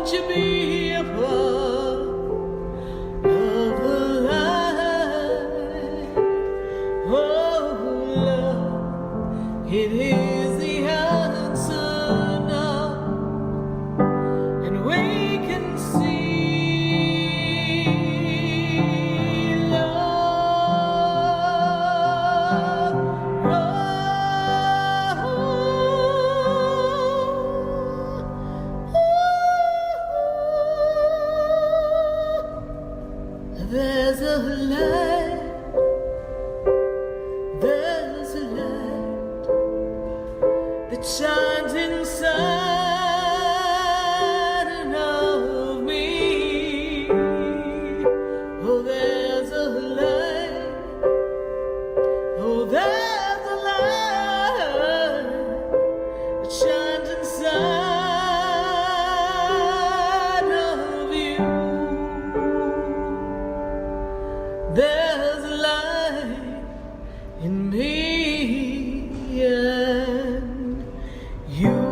won't you be a part of the light? Oh, love, it is the answer now, and we can see love. There's a light, there's a light that shines inside of me. Oh, there's a light, oh, there's a light that shines inside of you. There's a light in me and you.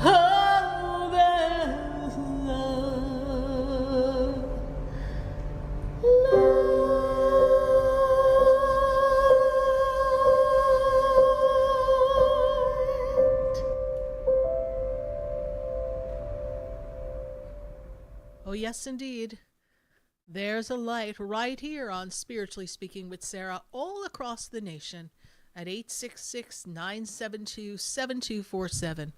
Oh, there's love. Oh, yes, indeed. There's a light right here on Spiritually Speaking with Sarah, all across the nation at 866-972-7247.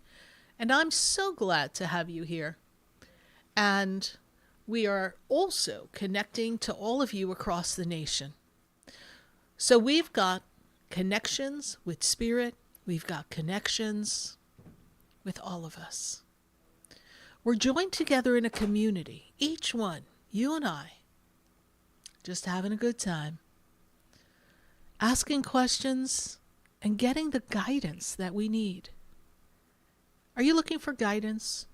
And I'm so glad to have you here. And we are also connecting to all of you across the nation. So we've got connections with Spirit. We've got connections with all of us. We're joined together in a community, each one, you and I, just having a good time, asking questions and getting the guidance that we need. Are you looking for guidance?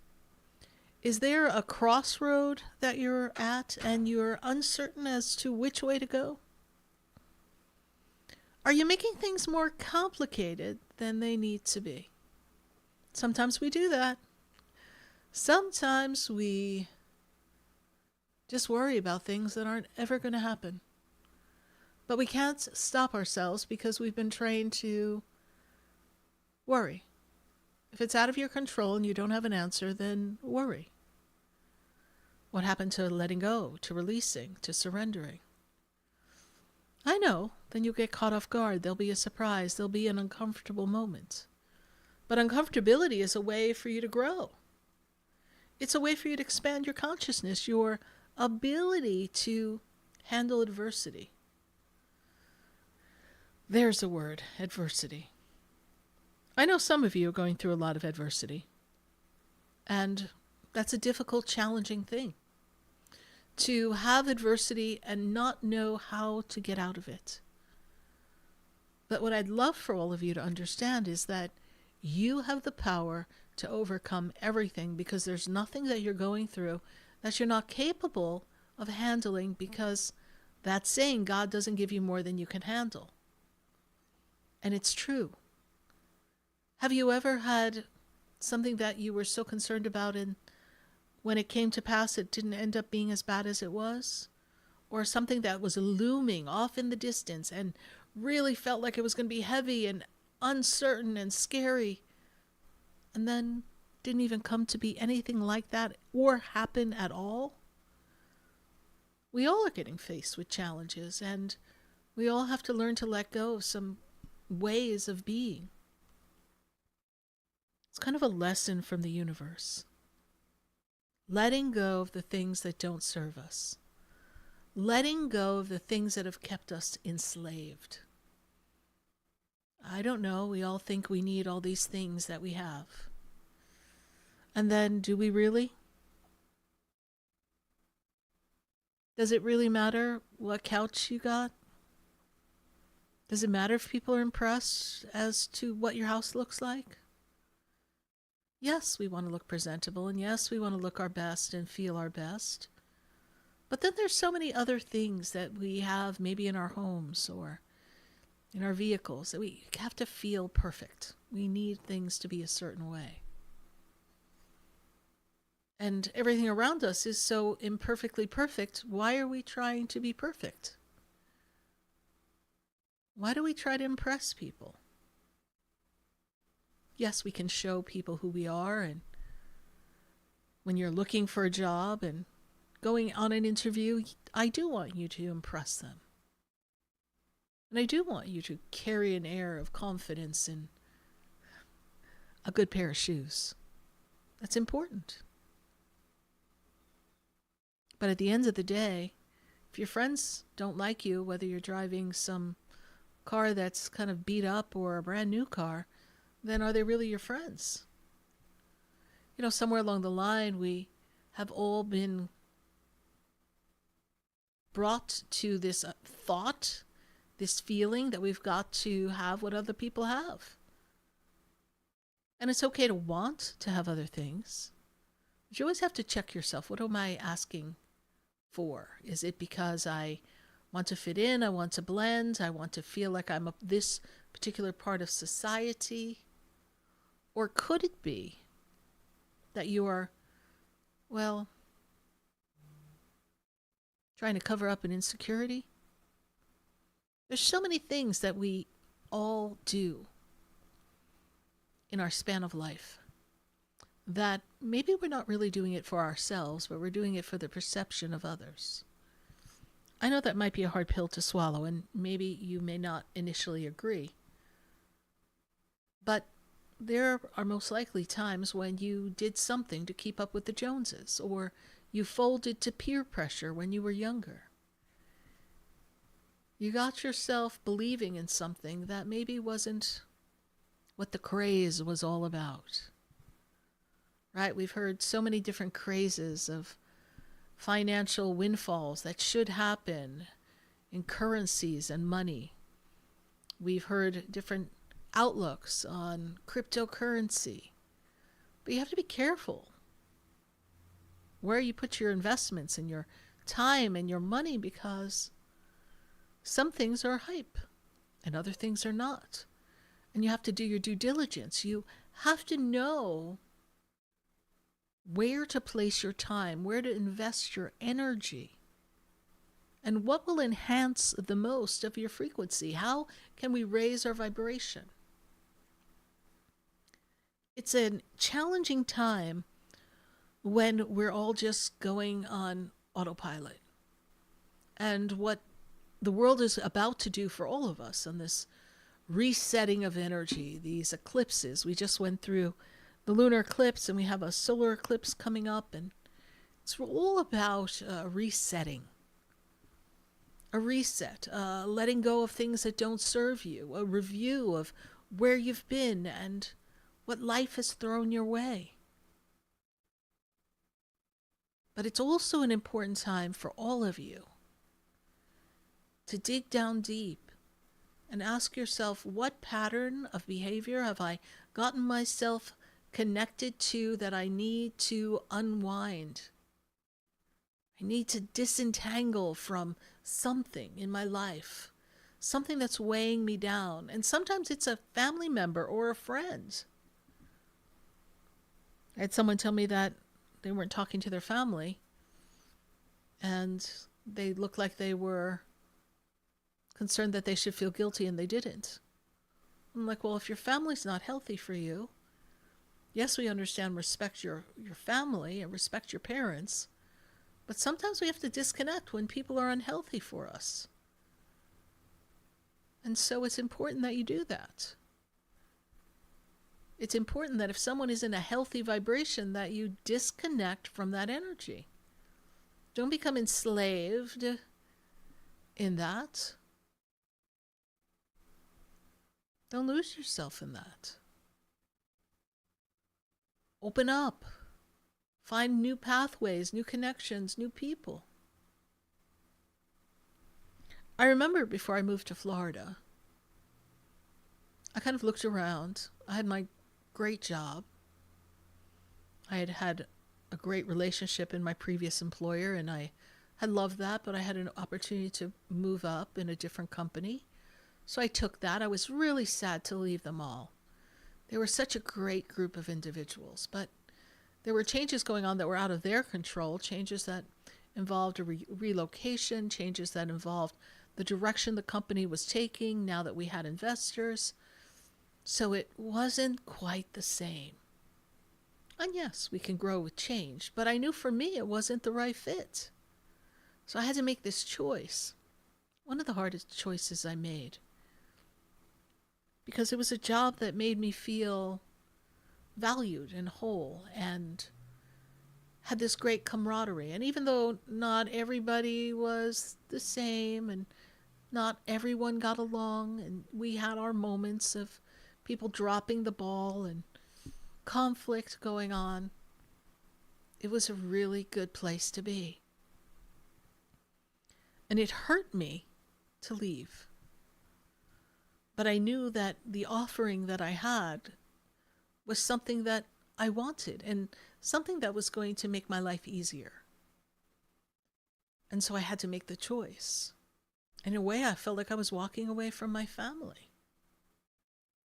Is there a crossroad that you're at and you're uncertain as to which way to go? Are you making things more complicated than they need to be? Sometimes we do that. Sometimes we just worry about things that aren't ever going to happen. But we can't stop ourselves because we've been trained to worry. If it's out of your control and you don't have an answer, then worry. What happened to letting go, to releasing, to surrendering? I know, then you'll get caught off guard. There'll be a surprise. There'll be an uncomfortable moment. But uncomfortability is a way for you to grow. It's a way for you to expand your consciousness, your ability to handle adversity. There's a word, adversity. I know some of you are going through a lot of adversity. And that's a difficult, challenging thing. To have adversity and not know how to get out of it. But what I'd love for all of you to understand is that you have the power to overcome everything, because there's nothing that you're going through that you're not capable of handling, because that's saying God doesn't give you more than you can handle. And it's true. Have you ever had something that you were so concerned about and when it came to pass it didn't end up being as bad as it was? Or something that was looming off in the distance and really felt like it was going to be heavy and uncertain and scary, and then didn't even come to be anything like that or happen at all? We all are getting faced with challenges, and we all have to learn to let go of some ways of being. It's kind of a lesson from the universe. Letting go of the things that don't serve us. Letting go of the things that have kept us enslaved. I don't know, we all think we need all these things that we have. And then, do we really? Does it really matter what couch you got? Does it matter if people are impressed as to what your house looks like? Yes, we want to look presentable, and yes, we want to look our best and feel our best. But then there's so many other things that we have maybe in our homes or in our vehicles that we have to feel perfect. We need things to be a certain way. And everything around us is so imperfectly perfect. Why are we trying to be perfect? Why do we try to impress people? Yes, we can show people who we are, and when you're looking for a job and going on an interview, I do want you to impress them. And I do want you to carry an air of confidence and a good pair of shoes. That's important. But at the end of the day, if your friends don't like you, whether you're driving some car that's kind of beat up or a brand new car, then are they really your friends? You know, somewhere along the line, we have all been brought to this thought, this feeling that we've got to have what other people have. And it's okay to want to have other things. But you always have to check yourself. What am I asking for? Is it because I want to fit in? I want to blend? I want to feel like I'm this particular part of society? Or could it be that you are, well, trying to cover up an insecurity? There's so many things that we all do in our span of life that maybe we're not really doing it for ourselves, but we're doing it for the perception of others. I know that might be a hard pill to swallow, and maybe you may not initially agree. But there are most likely times when you did something to keep up with the Joneses, or you folded to peer pressure when you were younger. You got yourself believing in something that maybe wasn't what the craze was all about. Right? We've heard so many different crazes of financial windfalls that should happen in currencies and money. We've heard different outlooks on cryptocurrency. But you have to be careful where you put your investments and your time and your money, because some things are hype and other things are not. And you have to do your due diligence. You have to know where to place your time, where to invest your energy, and what will enhance the most of your frequency. How can we raise our vibration? It's a challenging time when we're all just going on autopilot. And what the world is about to do for all of us on this resetting of energy, these eclipses. We just went through the lunar eclipse and we have a solar eclipse coming up, and it's all about resetting. A reset, letting go of things that don't serve you, a review of where you've been and what life has thrown your way. But it's also an important time for all of you to dig down deep and ask yourself, what pattern of behavior have I gotten myself connected to that I need to unwind? I need to disentangle from something in my life, something that's weighing me down. And sometimes it's a family member or a friend. I had someone tell me that they weren't talking to their family and they looked like they were concerned that they should feel guilty, and they didn't. I'm like, well, if your family's not healthy for you, yes, we understand, respect your family and respect your parents, but sometimes we have to disconnect when people are unhealthy for us. And so it's important that you do that. It's important that if someone is in a healthy vibration, that you disconnect from that energy. Don't become enslaved in that. Don't lose yourself in that. Open up. Find new pathways, new connections, new people. I remember before I moved to Florida, I kind of looked around. I had my great job. I had had a great relationship in my previous employer, and I had loved that, but I had an opportunity to move up in a different company. So I took that. I was really sad to leave them all. They were such a great group of individuals, but there were changes going on that were out of their control, changes that involved a relocation, changes that involved the direction the company was taking now that we had investors. So it wasn't quite the same. And yes, we can grow with change, but I knew for me it wasn't the right fit. So I had to make this choice. One of the hardest choices I made. Because it was a job that made me feel valued and whole and had this great camaraderie. And even though not everybody was the same and not everyone got along, and we had our moments of people dropping the ball and conflict going on, it was a really good place to be. And it hurt me to leave. But I knew that the offering that I had was something that I wanted and something that was going to make my life easier. And so I had to make the choice. In a way, I felt like I was walking away from my family,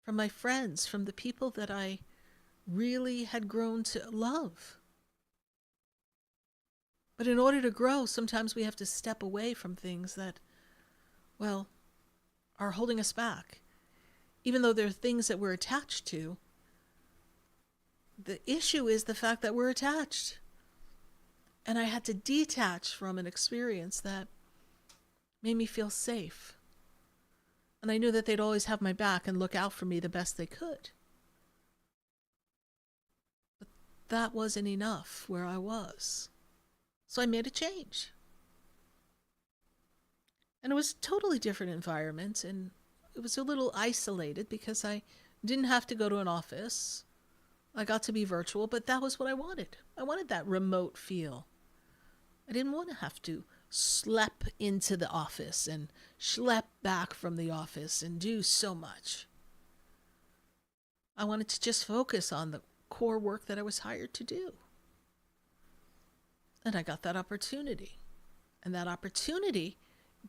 from my friends, from the people that I really had grown to love. But in order to grow, sometimes we have to step away from things that, well, are holding us back. Even though they're things that we're attached to, the issue is the fact that we're attached. And I had to detach from an experience that made me feel safe. And I knew that they'd always have my back and look out for me the best they could. But that wasn't enough where I was. So I made a change. And it was a totally different environment, and it was a little isolated because I didn't have to go to an office. I got to be virtual, but that was what I wanted. I wanted that remote feel. I didn't want to have to schlep into the office and schlep back from the office and do so much. I wanted to just focus on the core work that I was hired to do. And I got that opportunity. And that opportunity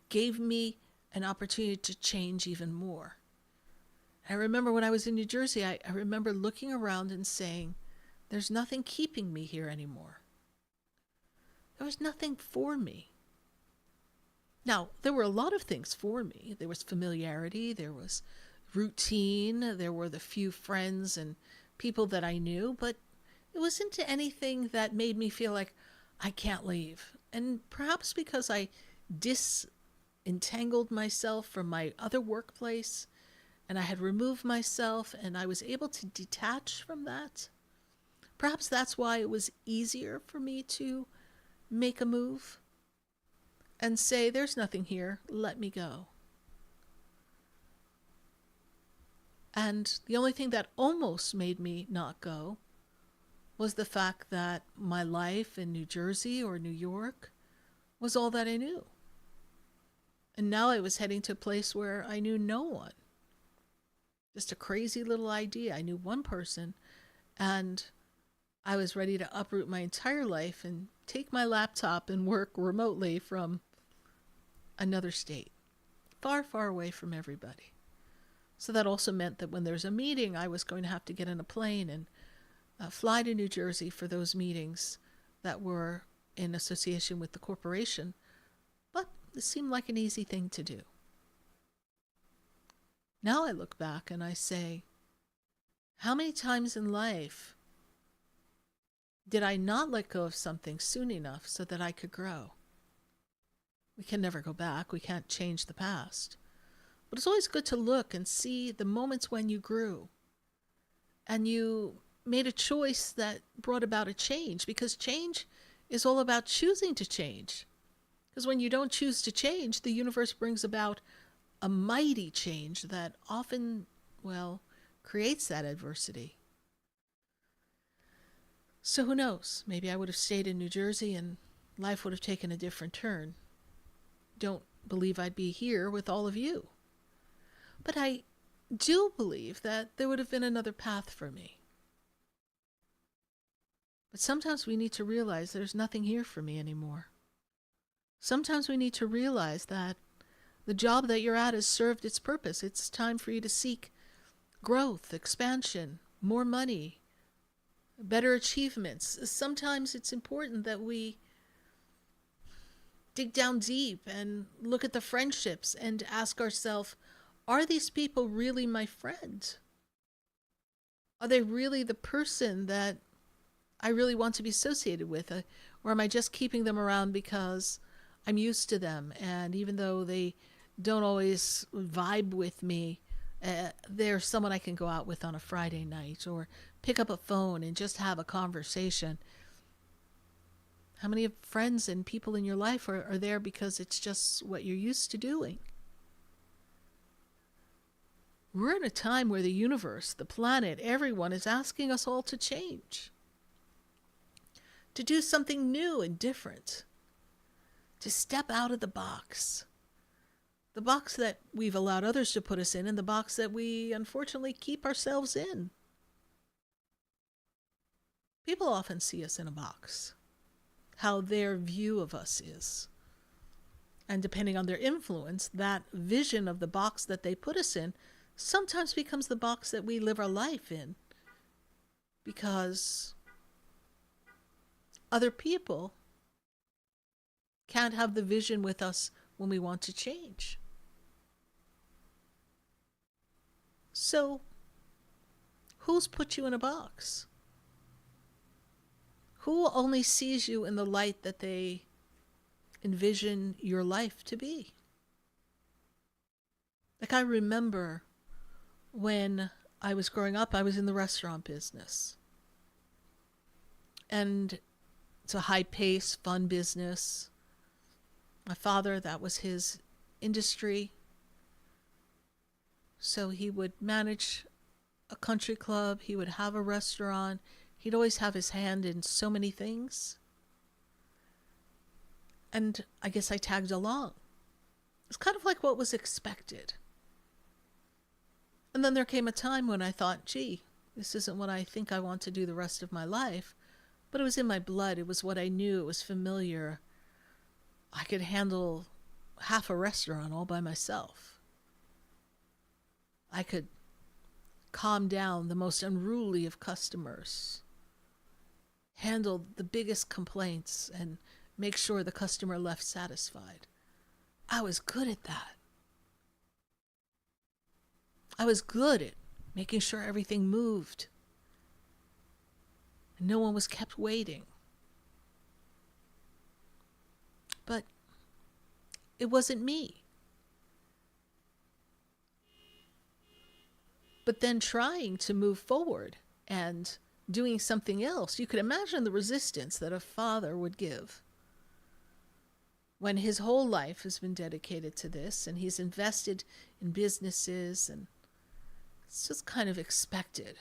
gave me an opportunity to change even more. I remember when I was in New Jersey, I remember looking around and saying, there's nothing keeping me here anymore. There was nothing for me. Now, there were a lot of things for me. There was familiarity, there was routine, there were the few friends and people that I knew, but it wasn't anything that made me feel like I can't leave. And perhaps because I disentangled myself from my other workplace and I had removed myself and I was able to detach from that. Perhaps that's why it was easier for me to make a move and say, there's nothing here, let me go. And the only thing that almost made me not go was the fact that my life in New Jersey or New York was all that I knew. And now I was heading to a place where I knew no one. Just a crazy little idea. I knew one person, and I was ready to uproot my entire life and take my laptop and work remotely from another state, far, far away from everybody. So that also meant that when there was a meeting, I was going to have to get on a plane and fly to New Jersey for those meetings that were in association with the corporation. But it seemed like an easy thing to do. Now I look back and I say, how many times in life did I not let go of something soon enough so that I could grow? We can never go back. We can't change the past. But it's always good to look and see the moments when you grew and you made a choice that brought about a change, because change is all about choosing to change. Because when you don't choose to change, the universe brings about a mighty change that often, well, creates that adversity. So who knows? Maybe I would have stayed in New Jersey and life would have taken a different turn. Don't believe I'd be here with all of you. But I do believe that there would have been another path for me. But sometimes we need to realize there's nothing here for me anymore. Sometimes we need to realize that the job that you're at has served its purpose. It's time for you to seek growth, expansion, more money, better achievements. Sometimes it's important that we dig down deep and look at the friendships and ask ourselves, are these people really my friend? Are they really the person that I really want to be associated with? Or am I just keeping them around because I'm used to them? And even though they don't always vibe with me, they're someone I can go out with on a Friday night or pick up a phone and just have a conversation. How many friends and people in your life are there because it's just what you're used to doing? We're in a time where the universe, the planet, everyone is asking us all to change, to do something new and different, to step out of the box that we've allowed others to put us in, and the box that we unfortunately keep ourselves in. People often see us in a box, how their view of us is. And depending on their influence, that vision of the box that they put us in sometimes becomes the box that we live our life in, because other people can't have the vision with us when we want to change. So, who's put you in a box? Who only sees you in the light that they envision your life to be? Like, I remember when I was growing up, I was in the restaurant business. And it's a high-paced, fun business. My father, that was his industry. So he would manage a country club. He would have a restaurant. He'd always have his hand in so many things. And I guess I tagged along. It's kind of like what was expected. And then there came a time when I thought, gee, this isn't what I think I want to do the rest of my life. But it was in my blood. It was what I knew. It was familiar. I could handle half a restaurant all by myself. I could calm down the most unruly of customers, handle the biggest complaints, and make sure the customer left satisfied. I was good at that. I was good at making sure everything moved and no one was kept waiting. But it wasn't me. But then trying to move forward and doing something else, you could imagine the resistance that a father would give when his whole life has been dedicated to this and he's invested in businesses, and it's just kind of expected.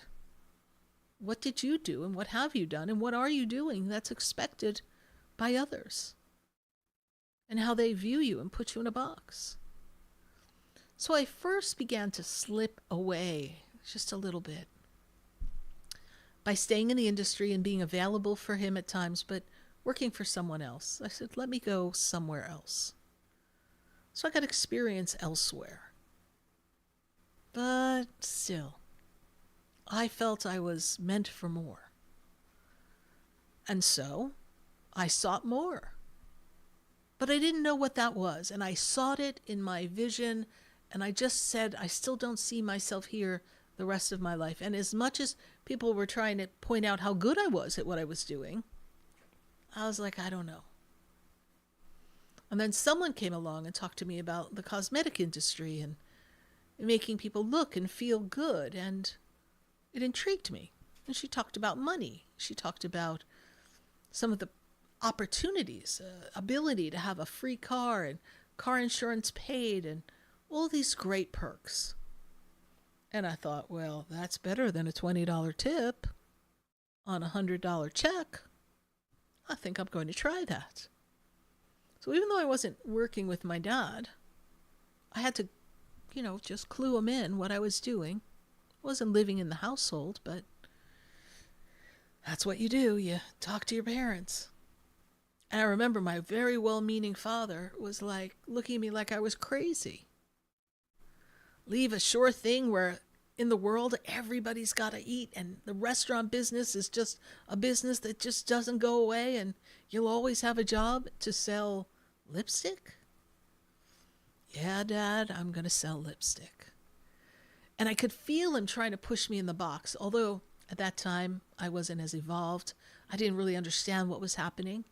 What did you do, and what have you done, and what are you doing that's expected by others? And how they view you and put you in a box. So I first began to slip away just a little bit by staying in the industry and being available for him at times, but working for someone else. I said, let me go somewhere else. So I got experience elsewhere. But still, I felt I was meant for more. And so I sought more. But I didn't know what that was, and I sought it in my vision, and I just said, I still don't see myself here the rest of my life. And as much as people were trying to point out how good I was at what I was doing, I was like, I don't know. And then someone came along and talked to me about the cosmetic industry and making people look and feel good, and it intrigued me. And she talked about money. She talked about some of the opportunities, ability to have a free car and car insurance paid and all these great perks. And I thought, well, that's better than a $20 tip on a $100 check. I think I'm going to try that. So even though I wasn't working with my dad, I had to, just clue him in what I was doing. I wasn't living in the household, but That's what you do. You talk to your parents. And I remember my very well-meaning father was like looking at me like I was crazy. Leave a sure thing where in the world everybody's got to eat, and the restaurant business is just a business that just doesn't go away, and you'll always have a job to sell lipstick? Yeah, Dad, I'm going to sell lipstick. And I could feel him trying to push me in the box, although at that time I wasn't as evolved. I didn't really understand what was happening.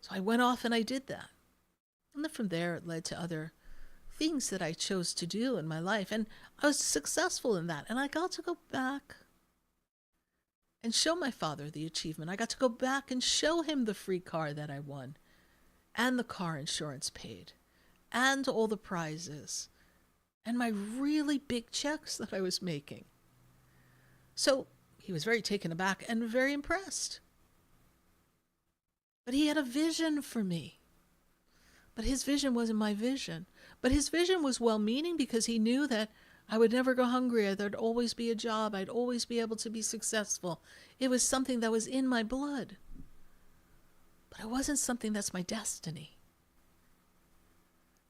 So I went off and I did that. And then from there it led to other things that I chose to do in my life. And I was successful in that. And I got to go back and show my father the achievement. I got to go back and show him the free car that I won, and the car insurance paid, and all the prizes, and my really big checks that I was making. So he was very taken aback and very impressed. But he had a vision for me. But his vision wasn't my vision. But his vision was well-meaning because he knew that I would never go hungry. There'd always be a job. I'd always be able to be successful. It was something that was in my blood. But it wasn't something that's my destiny.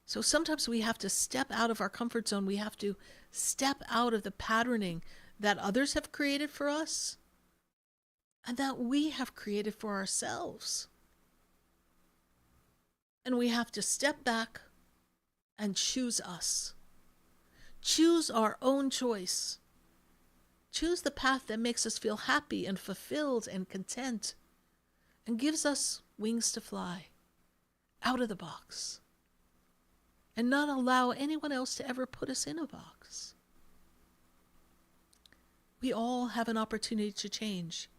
So sometimes we have to step out of our comfort zone. We have to step out of the patterning that others have created for us and that we have created for ourselves. And we have to step back and choose us. Choose our own choice. Choose the path that makes us feel happy and fulfilled and content and gives us wings to fly out of the box and not allow anyone else to ever put us in a box. We all have an opportunity to change.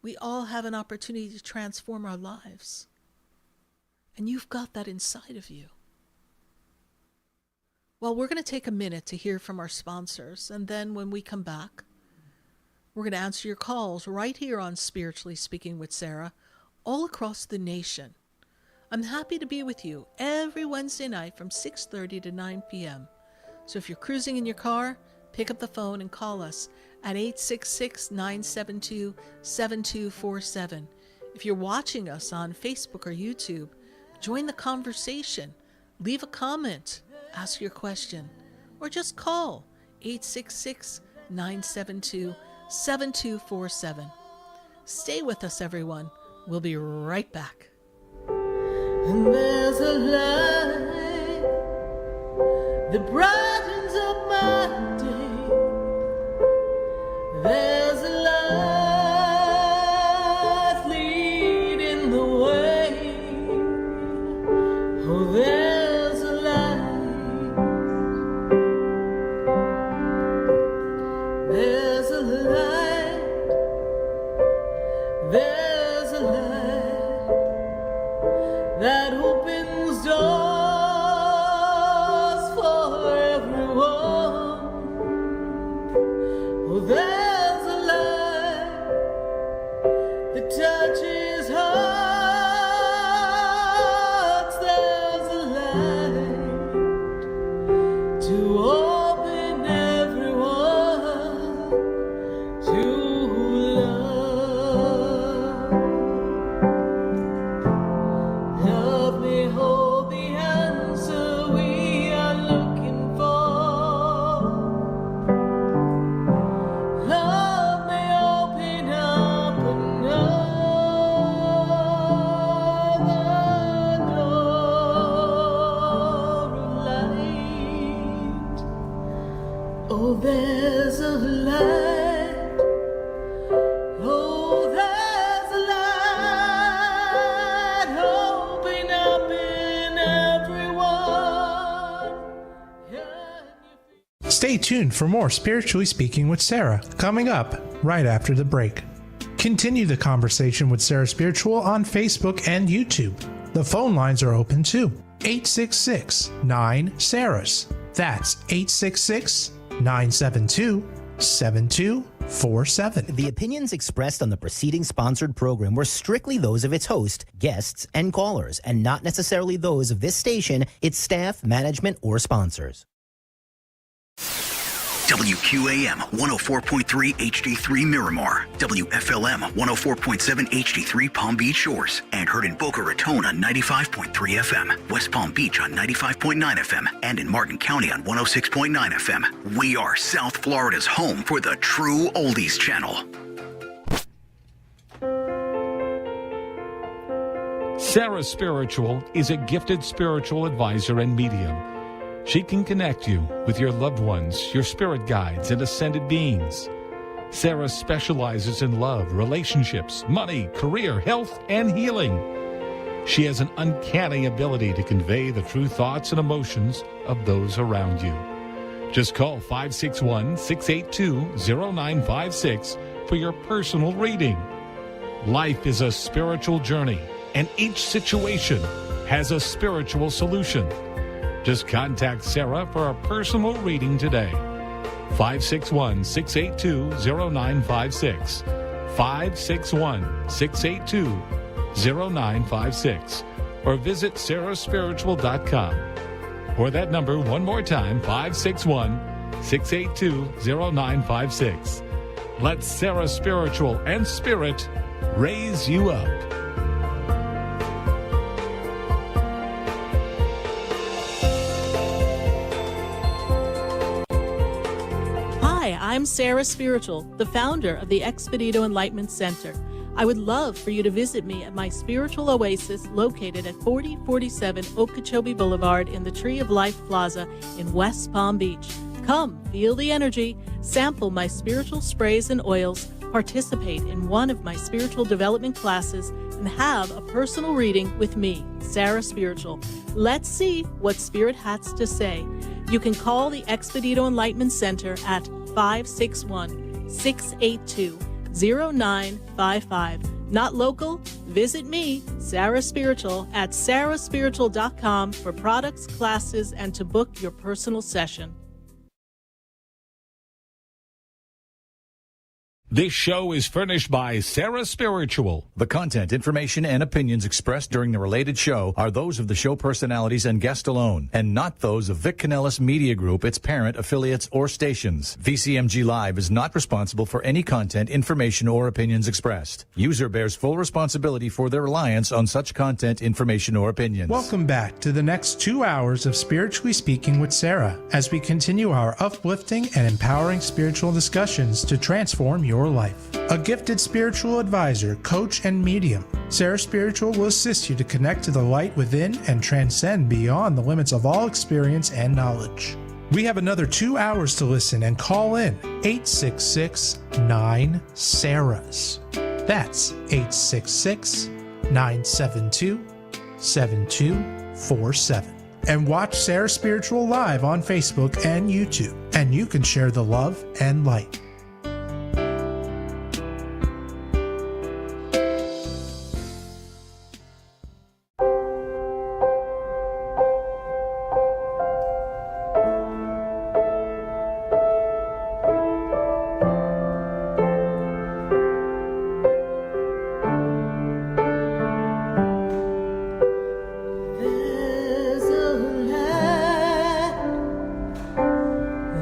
We all have an opportunity to transform our lives. And you've got that inside of you. Well, we're going to take a minute to hear from our sponsors. And then when we come back, we're going to answer your calls right here on Spiritually Speaking with Sarah, all across the nation. I'm happy to be with you every Wednesday night from 6:30 to 9 p.m. So if you're cruising in your car, pick up the phone and call us at 866-972-7247. If you're watching us on Facebook or YouTube, join the conversation. Leave a comment, ask your question, or just call 866-972-7247. Stay with us, everyone. We'll be right back. And there's a light that brightens up my day. There's a light leading the way. Oh, there's a light. There's a light. There's a light that opens doors for everyone. Oh, there's a light that touches hearts. There's a light to open everyone to love. Love may hold the answer we are looking for. Love may open up another door of light. Oh, there's a light. Oh, there's a light. Open up in everyone. Stay tuned for more Spiritually Speaking with Sarah, coming up right after the break. Continue the conversation with Sarah Spiritual on Facebook and YouTube. The phone lines are open too. 866-9-SARAHS. That's 866-972-7247. The opinions expressed on the preceding sponsored program were strictly those of its host, guests, and callers, and not necessarily those of this station, its staff, management, or sponsors. WQAM 104.3 HD3 Miramar, WFLM 104.7 HD3 Palm Beach Shores, and heard in Boca Raton on 95.3 FM, West Palm Beach on 95.9 FM, and in Martin County on 106.9 FM. We are South Florida's home for the true oldies channel. Sarah Spiritual is a gifted spiritual advisor and medium. She can connect you with your loved ones, your spirit guides, and ascended beings. Sarah specializes in love, relationships, money, career, health, and healing. She has an uncanny ability to convey the true thoughts and emotions of those around you. Just call 561-682-0956 for your personal reading. Life is a spiritual journey, and each situation has a spiritual solution. Just contact Sarah for a personal reading today. 561-682-0956. 561-682-0956. Or visit sarahspiritual.com. Or that number one more time, 561-682-0956. Let Sarah Spiritual and Spirit raise you up. Hi, I'm Sarah Spiritual, the founder of the Expedito Enlightenment Center. I would love for you to visit me at my spiritual oasis located at 4047 Okeechobee Boulevard in the Tree of Life Plaza in West Palm Beach. Come, feel the energy, sample my spiritual sprays and oils, participate in one of my spiritual development classes, and have a personal reading with me, Sarah Spiritual. Let's see what Spirit has to say. You can call the Expedito Enlightenment Center at 561-682-0955. Not local? Visit me, Sarah Spiritual, at sarahspiritual.com for products, classes, and to book your personal session. This show is furnished by Sarah Spiritual. The content, information, and opinions expressed during the related show are those of the show personalities and guest alone, and not those of Vic Canellis Media Group, its parent, affiliates, or stations. VCMG Live is not responsible for any content, information, or opinions expressed. User bears full responsibility for their reliance on such content, information, or opinions. Welcome back to the next 2 hours of Spiritually Speaking with Sarah, as we continue our uplifting and empowering spiritual discussions to transform your life. A gifted spiritual advisor, coach, and medium, Sarah Spiritual will assist you to connect to the light within and transcend beyond the limits of all experience and knowledge. We have another 2 hours to listen and call in 866-9-SARAHs. That's 866-972-7247. And watch Sarah Spiritual live on Facebook and YouTube, and you can share the love and light.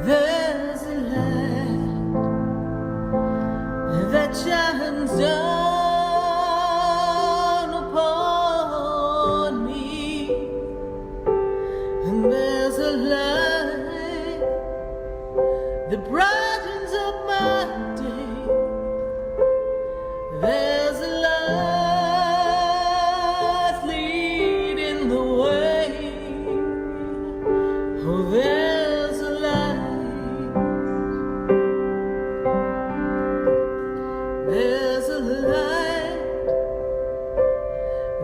There's a light that shines down upon me, and there's a light that brightens up my day. There's a light leading the way. Oh, there's a light. There's a light.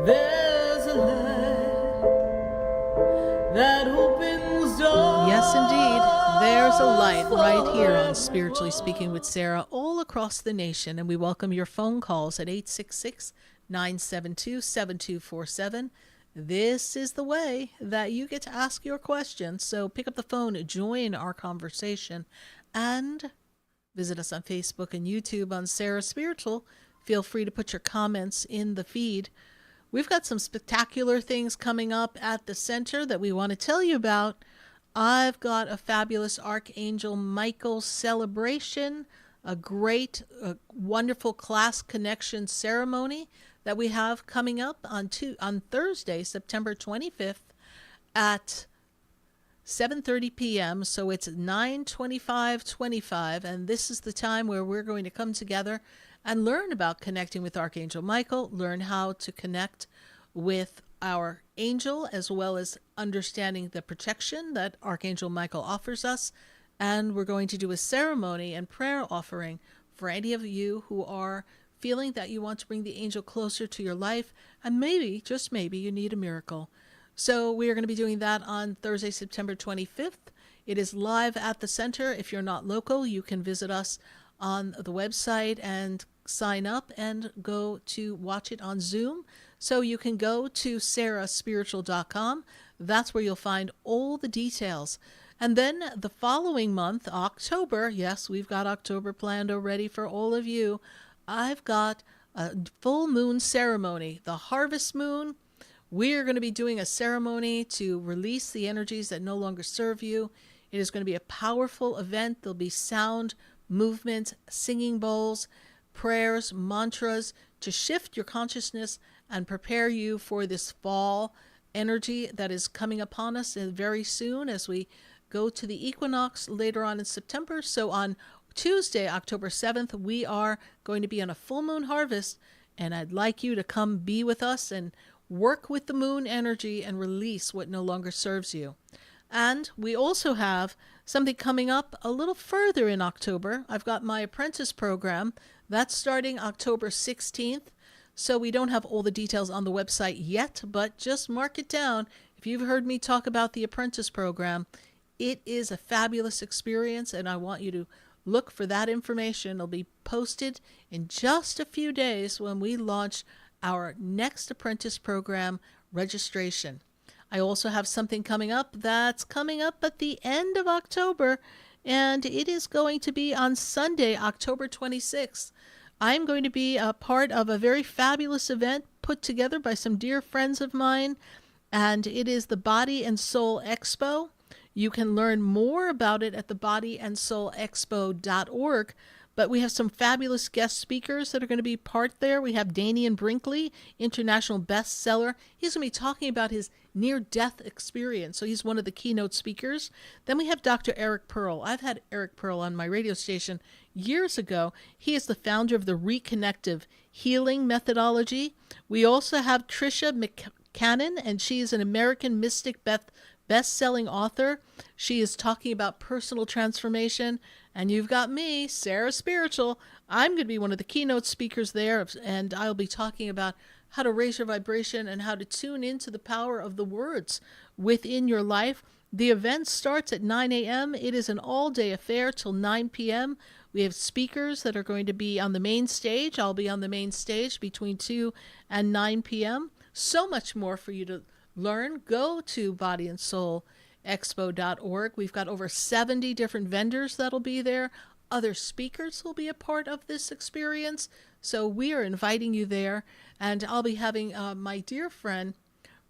There's a light that opens doors. Yes, indeed. There's a light right here on Spiritually Speaking with Sarah all across the nation. And we welcome your phone calls at 866-972-7247. This is the way that you get to ask your questions. So pick up the phone, join our conversation, and visit us on Facebook and YouTube on Sarah Spiritual. Feel free to put your comments in the feed. We've got some spectacular things coming up at the center that we want to tell you about. I've got a fabulous Archangel Michael celebration, a great, wonderful class connection ceremony that we have coming up on Thursday, September 25th at 7:30 p.m. So it's 9:25:25, and this is the time where we're going to come together and learn about connecting with Archangel Michael, learn how to connect with our angel, as well as understanding the protection that Archangel Michael offers us. And we're going to do a ceremony and prayer offering for any of you who are feeling that you want to bring the angel closer to your life, and maybe, just maybe, you need a miracle. So we are going to be doing that on Thursday, September 25th. It is live at the center. If you're not local, you can visit us on the website and sign up and go to watch it on Zoom. So you can go to sarahspiritual.com. That's where you'll find all the details. And then the following month, October, yes, we've got October planned already for all of you. I've got a full moon ceremony, the harvest moon. We're going to be doing a ceremony to release the energies that no longer serve you. It is going to be a powerful event. There'll be sound, movement, singing bowls, prayers, mantras to shift your consciousness and prepare you for this fall energy that is coming upon us very soon as we go to the equinox later on in September. So on Tuesday, October 7th, we are going to be on a full moon harvest, and I'd like you to come be with us and work with the moon energy and release what no longer serves you. And we also have something coming up a little further in October. I've got my apprentice program. That's starting October 16th. So we don't have all the details on the website yet, but just mark it down. If you've heard me talk about the apprentice program, it is a fabulous experience, and I want you to look for that information. It'll be posted in just a few days when we launch our next apprentice program registration. I also have something coming up that's coming up at the end of October, and it is going to be on Sunday, October 26th. I'm going to be a part of a very fabulous event put together by some dear friends of mine, and it is the Body and Soul Expo. You can learn more about it at thebodyandsoulexpo.org. But we have some fabulous guest speakers that are going to be part there. We have Danian Brinkley, international bestseller. He's going to be talking about his near-death experience. So he's one of the keynote speakers. Then we have Dr. Eric Pearl. I've had Eric Pearl on my radio station years ago. He is the founder of the Reconnective Healing Methodology. We also have Tricia McCannon, and she is an American Mystic best-selling author. She is talking about personal transformation. And you've got me, Sarah Spiritual. I'm going to be one of the keynote speakers there, and I'll be talking about how to raise your vibration and how to tune into the power of the words within your life. The event starts at 9 a.m. It is an all-day affair till 9 p.m. We have speakers that are going to be on the main stage. I'll be on the main stage between 2 and 9 p.m. So much more for you to learn. Go to bodyandsoulexpo.org. We've got over 70 different vendors that'll be there. Other speakers will be a part of this experience. So we are inviting you there. And I'll be having my dear friend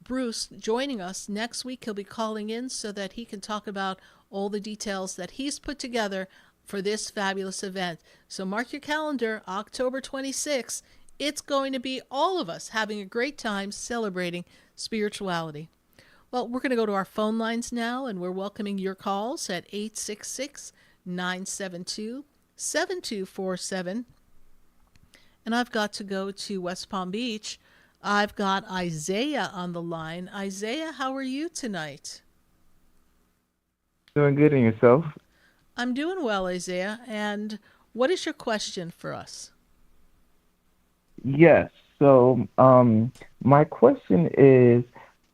Bruce joining us next week. He'll be calling in so that he can talk about all the details that he's put together for this fabulous event. So mark your calendar, October 26th. It's going to be all of us having a great time celebrating spirituality. Well, we're going to go to our phone lines now, and we're welcoming your calls at 866-972-7247. And I've got to go to West Palm Beach. I've got Isaiah on the line. Isaiah, how are you tonight? Doing good, in yourself? I'm doing well, Isaiah. And what is your question for us? Yes. So, my question is,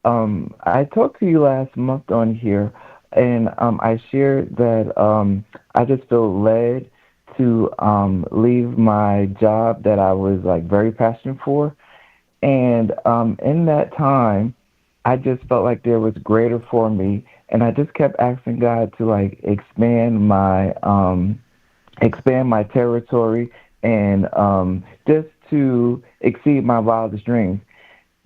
I talked to you last month on here, and I shared that I just feel led to leave my job that I was like very passionate for, and in that time, I just felt like there was greater for me, and I just kept asking God to like expand my territory and just to exceed my wildest dreams.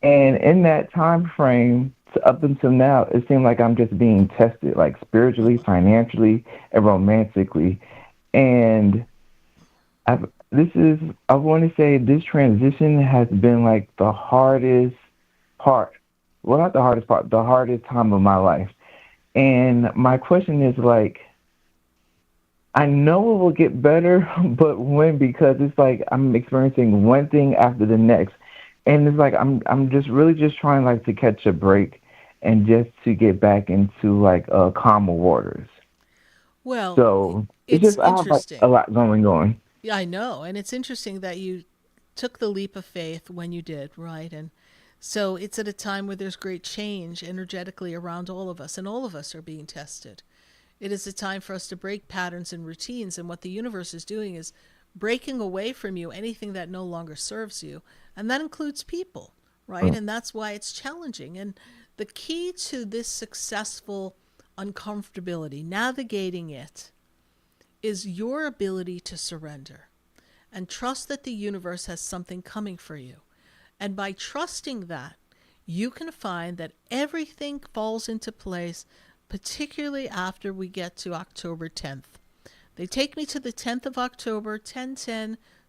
And in that time frame, up until now, it seemed like I'm just being tested, like spiritually, financially, and romantically. And I want to say this transition has been like the hardest part. Well, not the hardest part, the hardest time of my life. And my question is like, I know it will get better, but when? Because it's like I'm experiencing one thing after the next, and it's like I'm just really just trying like to catch a break, and just to get back into like calmer waters. Well, So it's it's just I have like a interesting. lot going on. Yeah, I know. And it's interesting that you took the leap of faith when you did, right? And so it's at a time where there's great change energetically around all of us, and all of us are being tested. It is a time for us to break patterns and routines, and what the universe is doing is breaking away from you anything that no longer serves you, and that includes people, right? And that's why it's challenging. And the key to this successful uncomfortability, navigating it, is your ability to surrender and trust that the universe has something coming for you. And by trusting that, you can find that everything falls into place, particularly after we get to October 10th. They take me to the 10th of October,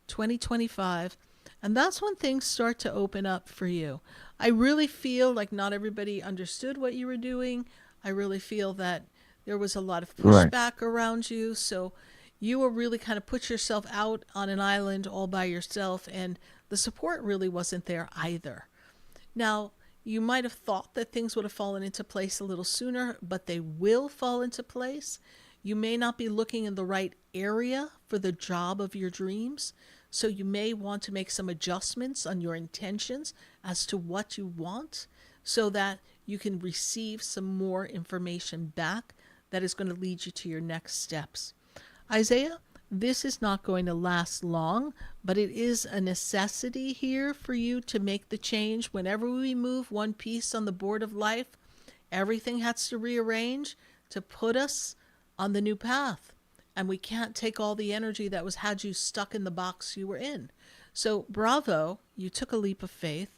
10/10/2025, and that's when things start to open up for you. I really feel like not everybody understood what you were doing. I really feel that there was a lot of Right. pushback around you, so you were really kind of put yourself out on an island all by yourself, and the support really wasn't there either. Now, you might have thought that things would have fallen into place a little sooner, but they will fall into place. You may not be looking in the right area for the job of your dreams, so you may want to make some adjustments on your intentions as to what you want so that you can receive some more information back that is going to lead you to your next steps. Isaiah, this is not going to last long, but it is a necessity here for you to make the change. Whenever we move one piece on the board of life, everything has to rearrange to put us on the new path. And we can't take all the energy that was had you stuck in the box you were in. So bravo, you took a leap of faith.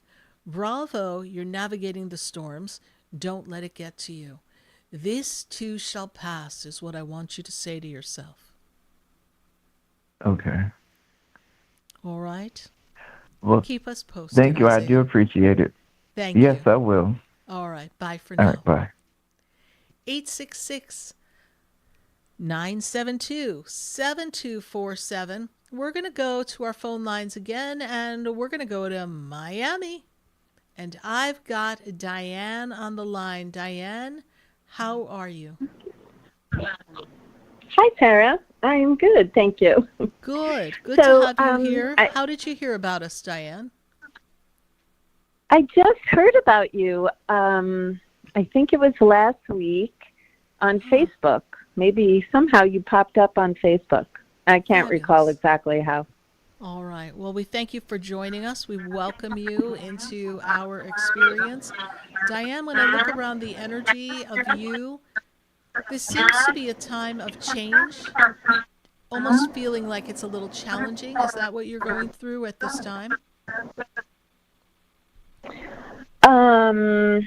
Bravo, you're navigating the storms. Don't let it get to you. This too shall pass is what I want you to say to yourself. Okay. All right? Well, Keep us posted, thank you. I do Isaiah. appreciate it. Thank Yes, you. I will. All right. Bye for All now. right. Bye. 866-972-7247. We're going to go to our phone lines again, and we're going to go to Miami. And I've got Diane on the line. Diane, how are you? Hi, Tara. I am good, thank you. Good. Good So, to have you here. I How did you hear about us, Diane? I just heard about you. I think it was last week on Facebook. Maybe somehow you popped up on Facebook. I can't recall Fabulous. exactly how. All right. Well, we thank you for joining us. We welcome you into our experience. Diane, when I look around the energy of you, this seems to be a time of change, almost feeling like it's a little challenging. Is that what you're going through at this time? Um,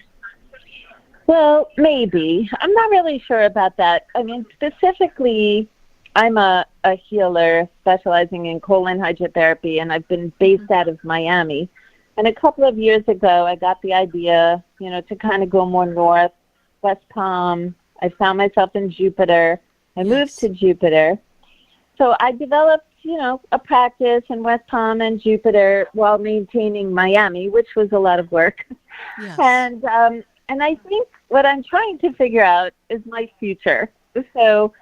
well, maybe. I'm not really sure about that. I mean, specifically, I'm a healer specializing in colon hydrotherapy, and I've been based out of Miami. And a couple of years ago, I got the idea, to kind of go more north, West Palm. I found myself in Jupiter. I moved to Jupiter. So I developed, a practice in West Palm and Jupiter while maintaining Miami, which was a lot of work. Yes. And I think what I'm trying to figure out is my future. So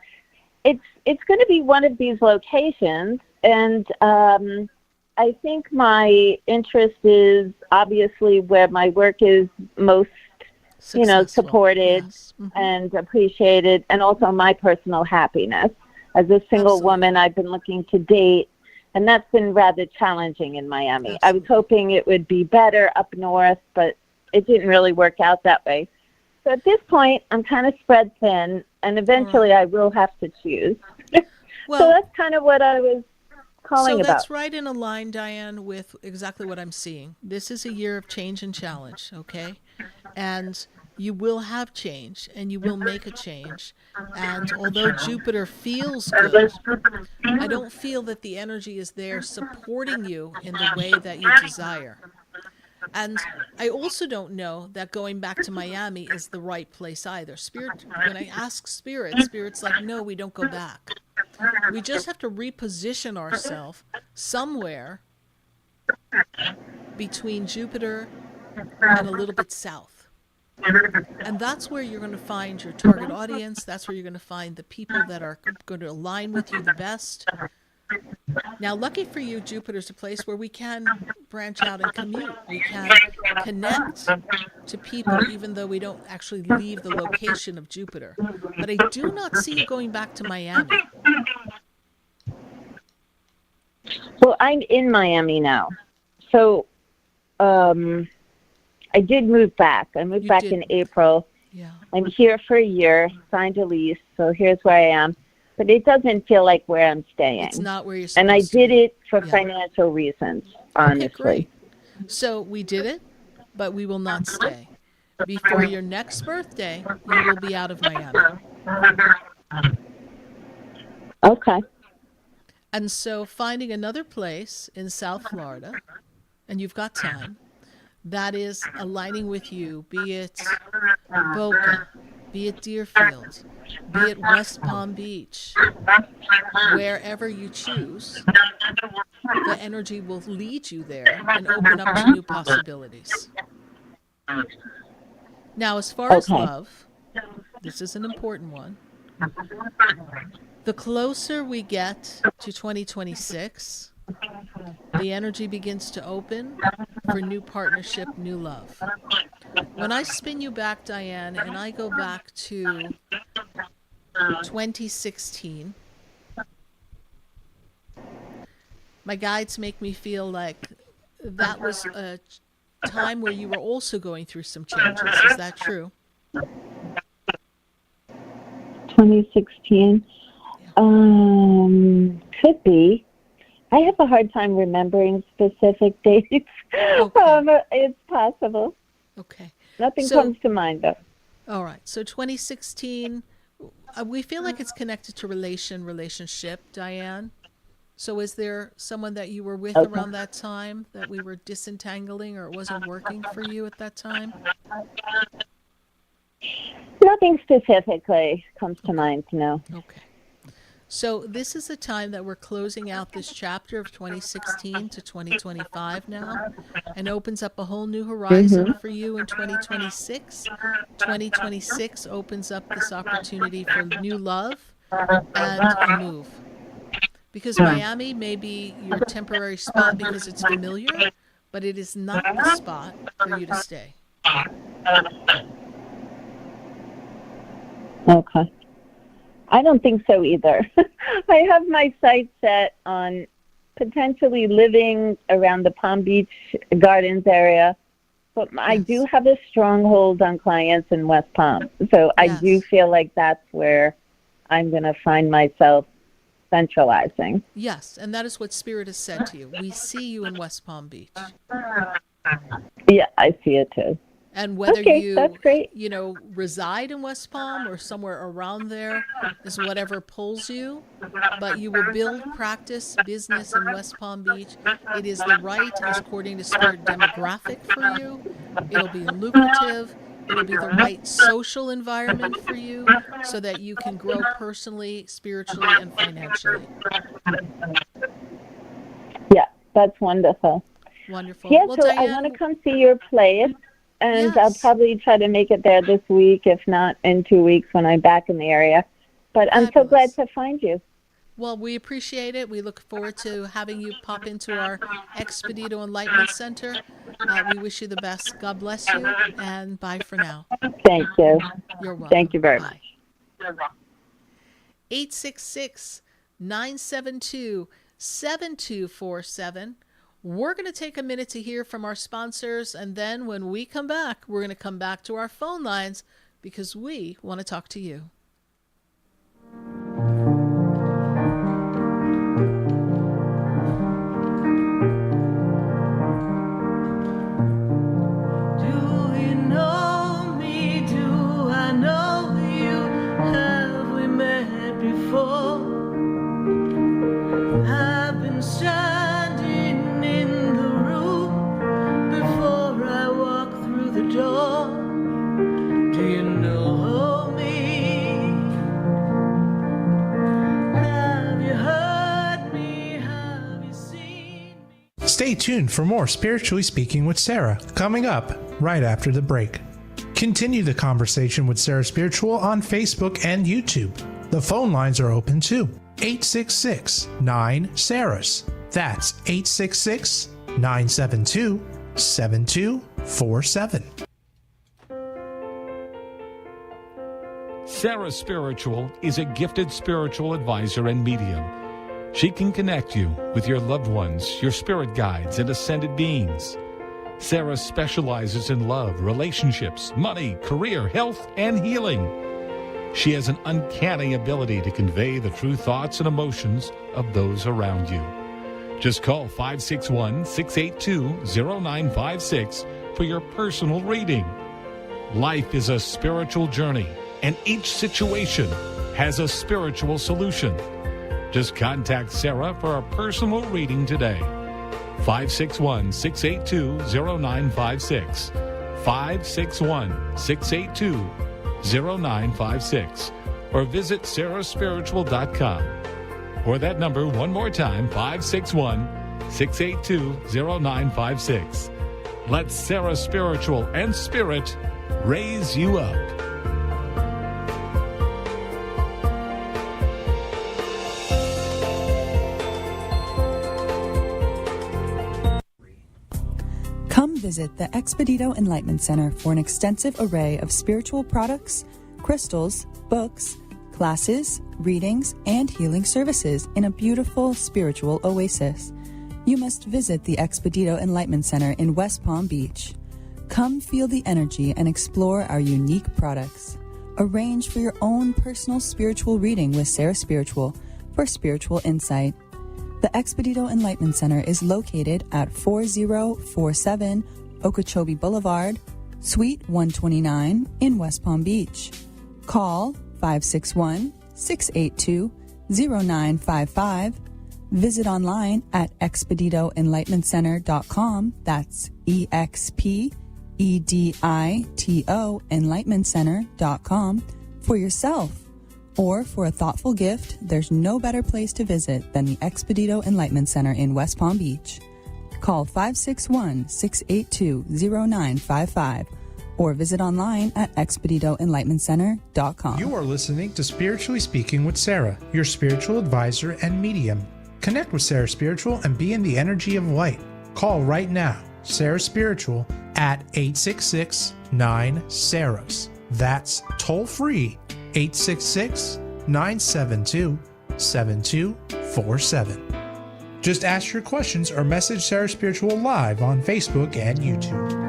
it's going to be one of these locations, and I think my interest is obviously where my work is most, supported and appreciated, and also my personal happiness. As a single woman, I've been looking to date, and that's been rather challenging in Miami. I was hoping it would be better up north, but it didn't really work out that way. So at this point, I'm kind of spread thin, and eventually I will have to choose. Well, so that's kind of what I was calling So about. that's right in a line, Diane, with exactly what I'm seeing. This is a year of change and challenge, okay? And you will have change and you will make a change. And although Jupiter feels good, I don't feel that the energy is there supporting you in the way that you desire. And I also don't know that going back to Miami is the right place either. Spirit, when I ask Spirit's like, no, we don't go back. We just have to reposition ourselves somewhere between Jupiter and a little bit south. And that's where you're going to find your target audience. That's where you're going to find the people that are going to align with you the best. Now, lucky for you, Jupiter's a place where we can branch out and commute. We can connect to people even though we don't actually leave the location of Jupiter. But I do not see you going back to Miami. Well, I'm in Miami now. So I did move back. I moved back in April. Yeah. I'm here for a year, signed a lease, so here's where I am. But it doesn't feel like where I'm staying. It's not where you're supposed and I to did be. it for financial reasons, honestly. Okay, great. So we did it, but we will not stay. Before your next birthday, you will be out of Miami. Okay. And so finding another place in South Florida, and you've got time, that is aligning with you, be it Boca, be it Deerfield, be it West Palm Beach, wherever you choose, the energy will lead you there and open up to new possibilities. Now, as far as love, this is an important one. The closer we get to 2026, the energy begins to open for new partnership, new love. When I spin you back, Diane, and I go back to 2016, my guides make me feel like that was a time where you were also going through some changes. Is that true? 2016? Could be. I have a hard time remembering specific dates. Okay. It's possible. Okay. Nothing comes to mind, though. All right. So 2016, we feel like it's connected to relationship, Diane. So is there someone that you were with around that time that we were disentangling, or it wasn't working for you at that time? Nothing specifically comes to mind, no. Okay. So this is a time that we're closing out this chapter of 2016 to 2025 now, and opens up a whole new horizon for you in 2026. 2026 opens up this opportunity for new love and a move. Because Miami may be your temporary spot because it's familiar, but it is not the spot for you to stay. Okay. I don't think so either. I have my sights set on potentially living around the Palm Beach Gardens area, but I do have a stronghold on clients in West Palm. So I do feel like that's where I'm going to find myself centralizing. Yes, and that is what Spirit has said to you. We see you in West Palm Beach. Yeah, I see it too. And whether that's great. reside in West Palm or somewhere around there is whatever pulls you, but you will build practice, business in West Palm Beach. It is the right, according to Spirit, demographic for you. It'll be lucrative. It'll be the right social environment for you so that you can grow personally, spiritually, and financially. Yeah, that's wonderful. Wonderful. Yeah, well, so Diane, I want to come see your place. And I'll probably try to make it there this week, if not in 2 weeks when I'm back in the area. But I'm so glad to find you. Well, we appreciate it. We look forward to having you pop into our Expedito Enlightenment Center. We wish you the best. God bless you, and bye for now. Thank you. You're welcome. Thank you very much. 866-972-7247. We're going to take a minute to hear from our sponsors, and then when we come back, we're going to come back to our phone lines because we want to talk to you. Do you know me? Do tuned for more Spiritually Speaking with Sarah, coming up right after the break. Continue the conversation with Sarah Spiritual on Facebook and YouTube. The phone lines are open too. 866-9-SARAHS. That's 866-972-7247. Sarah Spiritual is a gifted spiritual advisor and medium. She can connect you with your loved ones, your spirit guides, and ascended beings. Sarah specializes in love, relationships, money, career, health, and healing. She has an uncanny ability to convey the true thoughts and emotions of those around you. Just call 561-682-0956 for your personal reading. Life is a spiritual journey, and each situation has a spiritual solution. Just contact Sarah for a personal reading today. 561-682-0956. 561-682-0956. Or visit sarahspiritual.com. Or that number one more time, 561-682-0956. Let Sarah Spiritual and Spirit raise you up. Come visit the Expedito Enlightenment Center for an extensive array of spiritual products, crystals, books, classes, readings, and healing services in a beautiful spiritual oasis. You must visit the Expedito Enlightenment Center in West Palm Beach. Come feel the energy and explore our unique products. Arrange for your own personal spiritual reading with Sarah Spiritual for spiritual insight. The Expedito Enlightenment Center is located at 4047 Okeechobee Boulevard, Suite 129 in West Palm Beach. Call 561-682-0955. Visit online at expeditoenlightenmentcenter.com. That's EXPEDITO enlightenmentcenter.com for yourself. Or for a thoughtful gift, there's no better place to visit than the Expedito Enlightenment Center in West Palm Beach. Call 561-682-0955 or visit online at expeditoenlightenmentcenter.com. You are listening to Spiritually Speaking with Sarah, your spiritual advisor and medium. Connect with Sarah Spiritual and be in the energy of light. Call right now, Sarah Spiritual, at 866-9-SARAHS. That's toll free, 866-972-7247. Just ask your questions or message Sarah Spiritual live on Facebook and YouTube.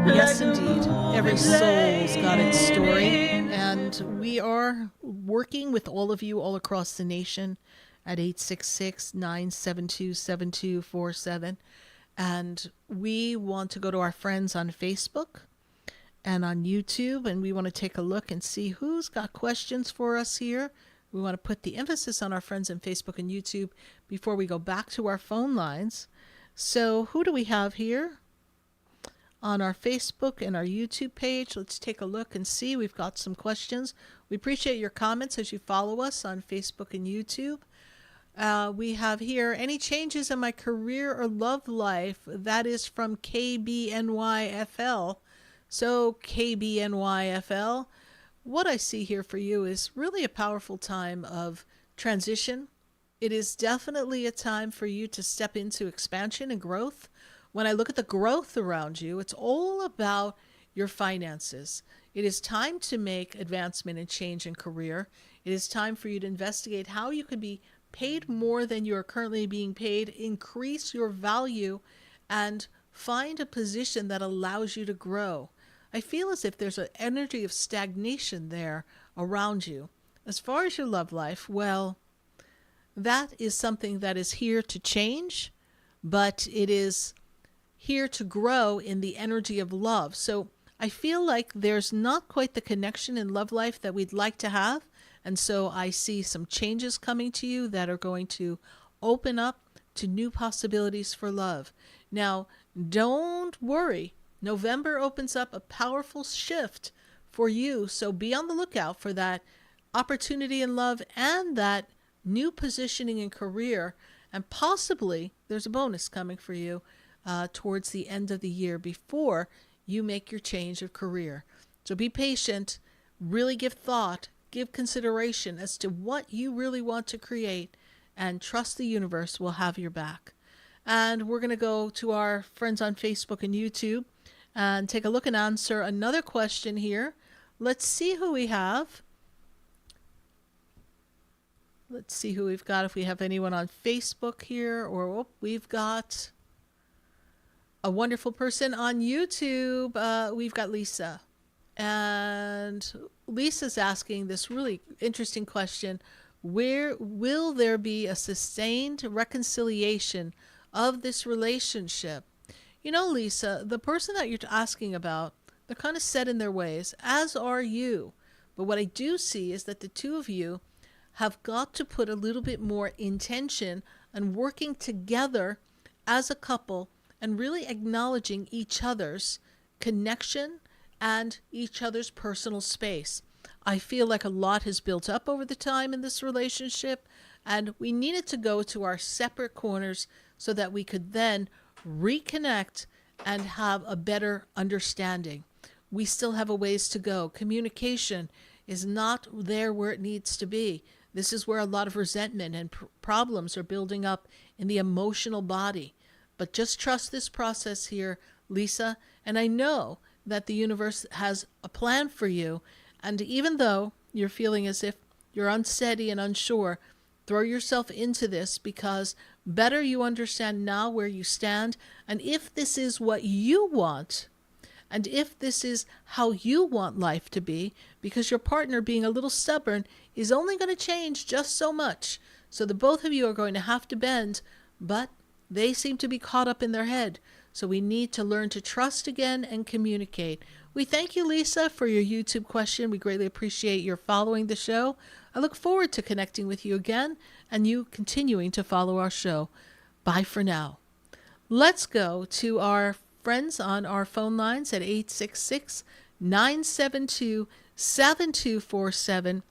Yes, indeed. Every soul's got its story. And we are working with all of you all across the nation at 866-972-7247. And we want to go to our friends on Facebook and on YouTube, and we want to take a look and see who's got questions for us here. We want to put the emphasis on our friends on Facebook and YouTube before we go back to our phone lines. So who do we have here on our Facebook and our YouTube page? Let's take a look and see. We've got some questions. We appreciate your comments as you follow us on Facebook and YouTube. We have here, any changes in my career or love life? That is from KBNYFL. So KBNYFL, what I see here for you is really a powerful time of transition It is definitely a time for you to step into expansion and growth. When I look at the growth around you, it's all about your finances. It is time to make advancement and change in career. It is time for you to investigate how you could be paid more than you are currently being paid, increase your value, and find a position that allows you to grow. I feel as if there's an energy of stagnation there around you. As far as your love life, well, that is something that is here to change, but it is here to grow in the energy of love. So I feel like there's not quite the connection in love life that we'd like to have. And so I see some changes coming to you that are going to open up to new possibilities for love. Now, don't worry. November opens up a powerful shift for you. So be on the lookout for that opportunity in love and that new positioning in career. And possibly there's a bonus coming for you towards the end of the year before you make your change of career. So be patient, really give thought, give consideration as to what you really want to create, and trust the universe will have your back. And we're going to go to our friends on Facebook and YouTube and take a look and answer another question here. Let's see who we have. Let's see who we've got, if we have anyone on Facebook here, or we've got a wonderful person on YouTube. We've got Lisa. And Lisa's asking this really interesting question. Where will there be a sustained reconciliation of this relationship? You know, Lisa, the person that you're asking about, they're kind of set in their ways, as are you. But what I do see is that the two of you have got to put a little bit more intention on working together as a couple and really acknowledging each other's connection and each other's personal space. I feel like a lot has built up over the time in this relationship, and we needed to go to our separate corners so that we could then reconnect and have a better understanding. We still have a ways to go. Communication is not there where it needs to be. This is where a lot of resentment and problems are building up in the emotional body. But just trust this process here, Lisa, and I know that the universe has a plan for you. And even though you're feeling as if you're unsteady and unsure, throw yourself into this, because better you understand now where you stand. And if this is what you want, and if this is how you want life to be, because your partner being a little stubborn is only going to change just so much. So the both of you are going to have to bend, but they seem to be caught up in their head. So we need to learn to trust again and communicate. We thank you, Lisa, for your YouTube question. We greatly appreciate your following the show. I look forward to connecting with you again and you continuing to follow our show. Bye for now. Let's go to our friends on our phone lines at 866-972-7247.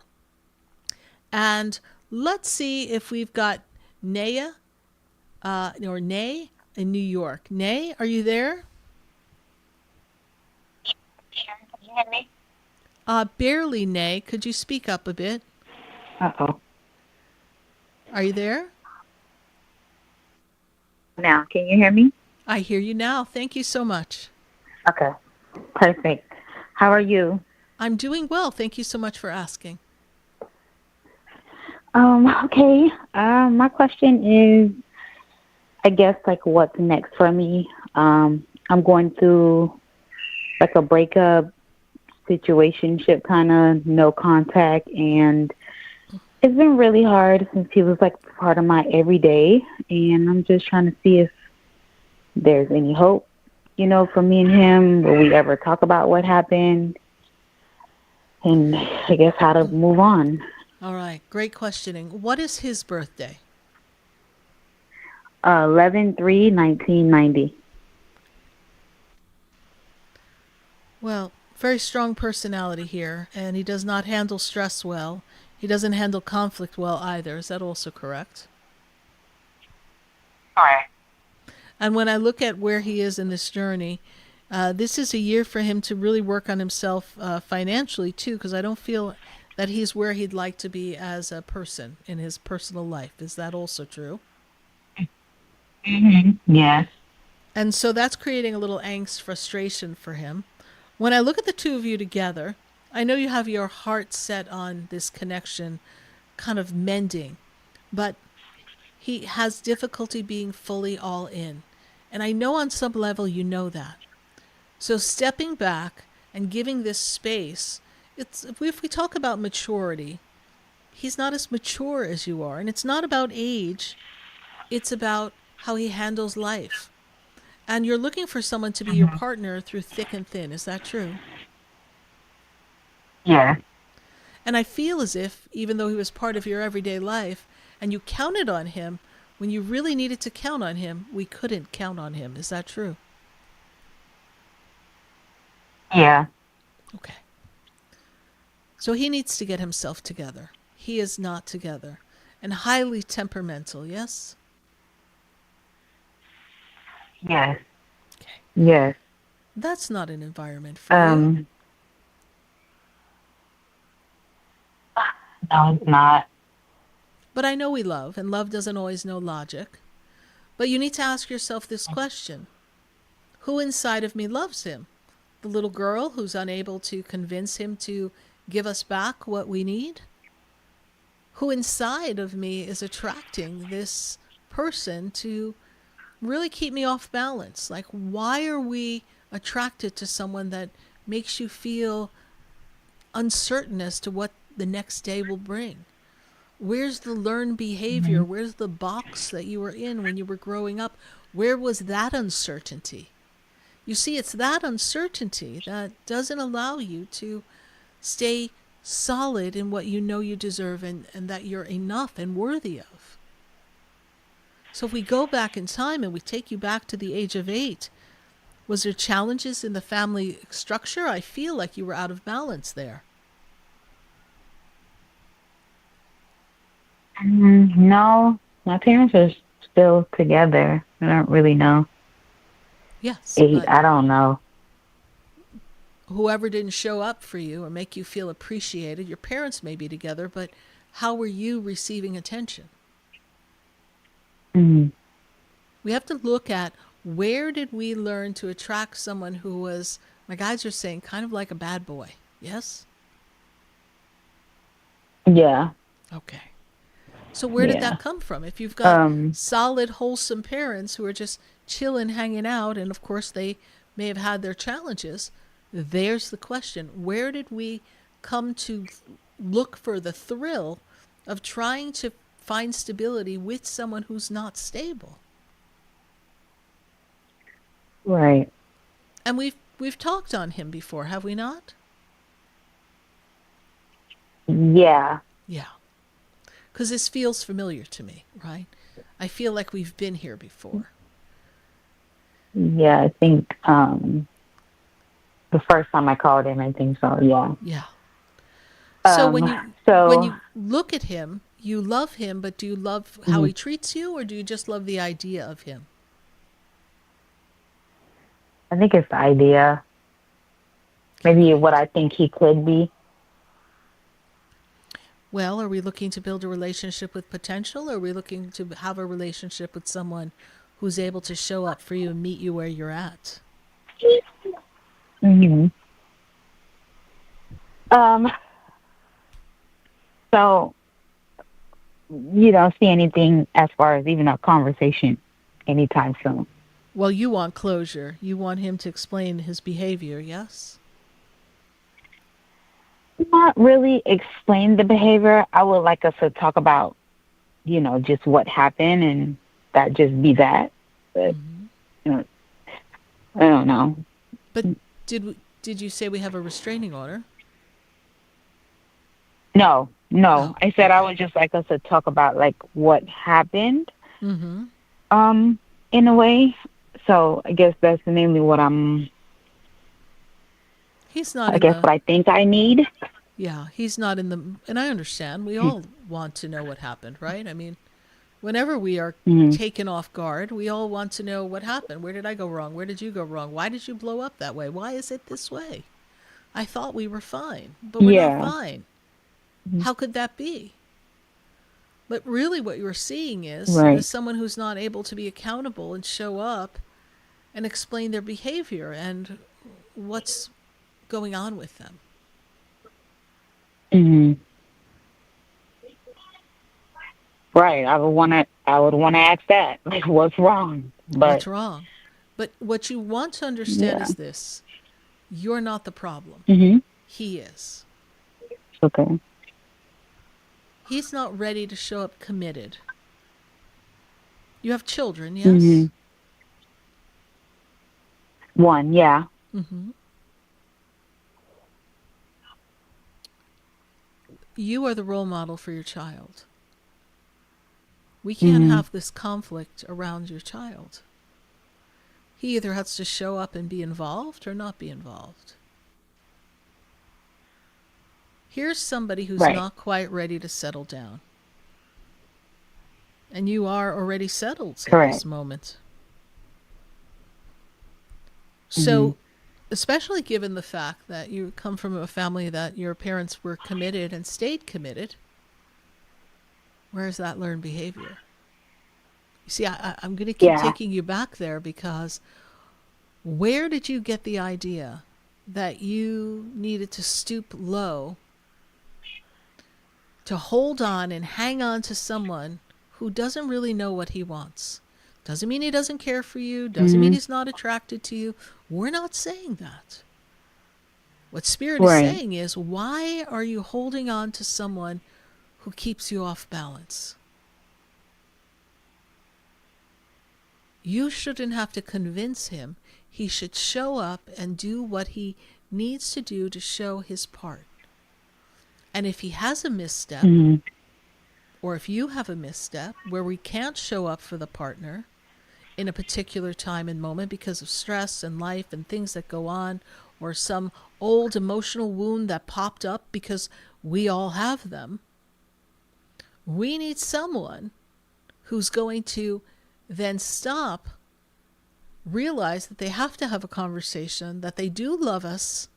And let's see if we've got Naya or Nay in New York. Nay, are you there? Can you hear me? Barely, Nay. Could you speak up a bit? Uh-oh. Are you there? Now, can you hear me? I hear you now. Thank you so much. Okay. Perfect. How are you? I'm doing well. Thank you so much for asking. Okay. My question is, I guess, like, what's next for me? I'm going through like a breakup situationship, kind of no contact, and it's been really hard since he was like part of my everyday, and I'm just trying to see if there's any hope, you know, for me and him. Will we ever talk about what happened? And I guess how to move on. All right. Great questioning. What is his birthday? 11/3/1990. Well, very strong personality here, and he does not handle stress well. He doesn't handle conflict well either. Is that also correct? All right. And when I look at where he is in this journey, this is a year for him to really work on himself financially too, because I don't feel that he's where he'd like to be as a person in his personal life. Is that also true? Yes. And so that's creating a little angst, frustration for him. When I look at the two of you together, I know you have your heart set on this connection kind of mending, but he has difficulty being fully all in. And I know on some level you know that. So stepping back and giving this space, if we talk about maturity, he's not as mature as you are. And it's not about age, it's about how he handles life. And you're looking for someone to be your partner through thick and thin. Is that true? Yeah. And I feel as if, even though he was part of your everyday life, and you counted on him, when you really needed to count on him, we couldn't count on him. Is that true? Yeah. Okay. So he needs to get himself together. He is not together. And highly temperamental, yes? Yes. Okay. Yes. That's not an environment for you. No, it's not. But I know we love, and love doesn't always know logic. But you need to ask yourself this question. Who inside of me loves him? The little girl who's unable to convince him to give us back what we need? Who inside of me is attracting this person to really keep me off balance? Like, why are we attracted to someone that makes you feel uncertain as to what the next day will bring? Where's the learned behavior? Where's the box that you were in when you were growing up? Where was that uncertainty? You see, it's that uncertainty that doesn't allow you to stay solid in what you know you deserve and that you're enough and worthy of. So if we go back in time and we take you back to the age of 8, was there challenges in the family structure? I feel like you were out of balance there. No, my parents are still together. I don't really know. Yes. 8, I don't know. Whoever didn't show up for you or make you feel appreciated, your parents may be together, but how were you receiving attention? We have to look at where did we learn to attract someone who was, my guides are saying, kind of like a bad boy. Yes? Yeah. Okay. So where did that come from? If you've got solid, wholesome parents who are just chilling, hanging out, and of course they may have had their challenges, there's the question. Where did we come to look for the thrill of trying to find stability with someone who's not stable? Right. And we've talked on him before, have we not? Yeah. Yeah. Because this feels familiar to me, right? I feel like we've been here before. Yeah, I think the first time I called him, I think so, yeah. Yeah. So when you look at him, you love him, but do you love how he treats you, or do you just love the idea of him? I think it's the idea. Maybe what I think he could be. Well, are we looking to build a relationship with potential, or are we looking to have a relationship with someone who's able to show up for you and meet you where you're at? So you don't see anything as far as even a conversation anytime soon. Well, you want closure. You want him to explain his behavior, yes? Not really explain the behavior. I would like us to talk about, just what happened and that just be that. But, I don't know. But did you say we have a restraining order? No. I said I would just like us to talk about, like, what happened, in a way. So I guess that's mainly what He's not. what I think I need. Yeah, he's not in the. And I understand. We all want to know what happened, right? I mean, whenever we are taken off guard, we all want to know what happened. Where did I go wrong? Where did you go wrong? Why did you blow up that way? Why is it this way? I thought we were fine, but we're not fine. How could that be? But really what you're seeing Right. is someone who's not able to be accountable and show up and explain their behavior and what's going on with them. Mhm. Right. I would want to. I would want to ask that. Like, what's wrong? What's But wrong? But what you want to understand yeah. is this. You're not the problem. Mhm. He is. Okay. He's not ready to show up committed. You have children, yes? Mhm. One. Yeah. Mm-hmm. You are the role model for your child. We can't have this conflict around your child. He either has to show up and be involved or not be involved. Here's somebody who's Right. not quite ready to settle down. And you are already settled at Correct. this moment. So, especially given the fact that you come from a family that your parents were committed and stayed committed, where's that learned behavior? You see, I'm going to keep Yeah. taking you back there because where did you get the idea that you needed to stoop low to hold on and hang on to someone who doesn't really know what he wants? Doesn't mean he doesn't care for you. Doesn't mean he's not attracted to you. We're not saying that. What Spirit is Right. saying is, why are you holding on to someone who keeps you off balance? You shouldn't have to convince him. He should show up and do what he needs to do to show his part. And if he has a misstep, or if you have a misstep where we can't show up for the partner in a particular time and moment because of stress and life and things that go on, or some old emotional wound that popped up, because we all have them, we need someone who's going to then stop, realize that they have to have a conversation, that they do love us,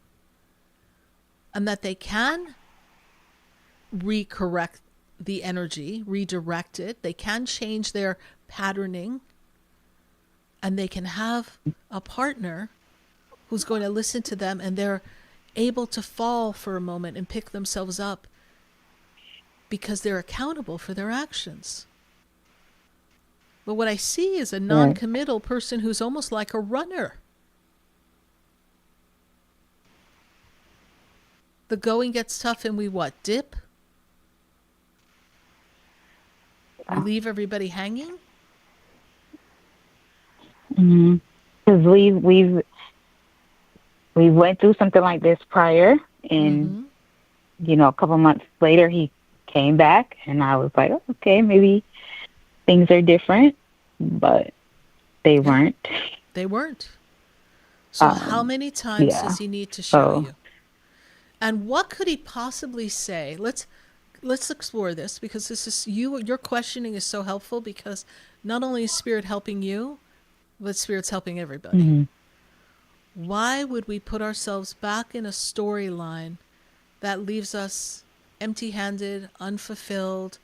and that they can recorrect the energy, redirect it. They can change their patterning, and they can have a partner who's going to listen to them, and they're able to fall for a moment and pick themselves up because they're accountable for their actions. But what I see is a non-committal person who's almost like a runner. The going gets tough and we what? Dip? We leave everybody hanging? Because we went through something like this prior, and a couple months later he came back, and I was like, oh, okay, maybe things are different, but they weren't. They weren't. So how many times does he need to show you? And what could he possibly say? Let's explore this, because this is your questioning is so helpful, because not only is Spirit helping you, but Spirit's helping everybody. Why would we put ourselves back in a storyline that leaves us empty-handed, unfulfilled,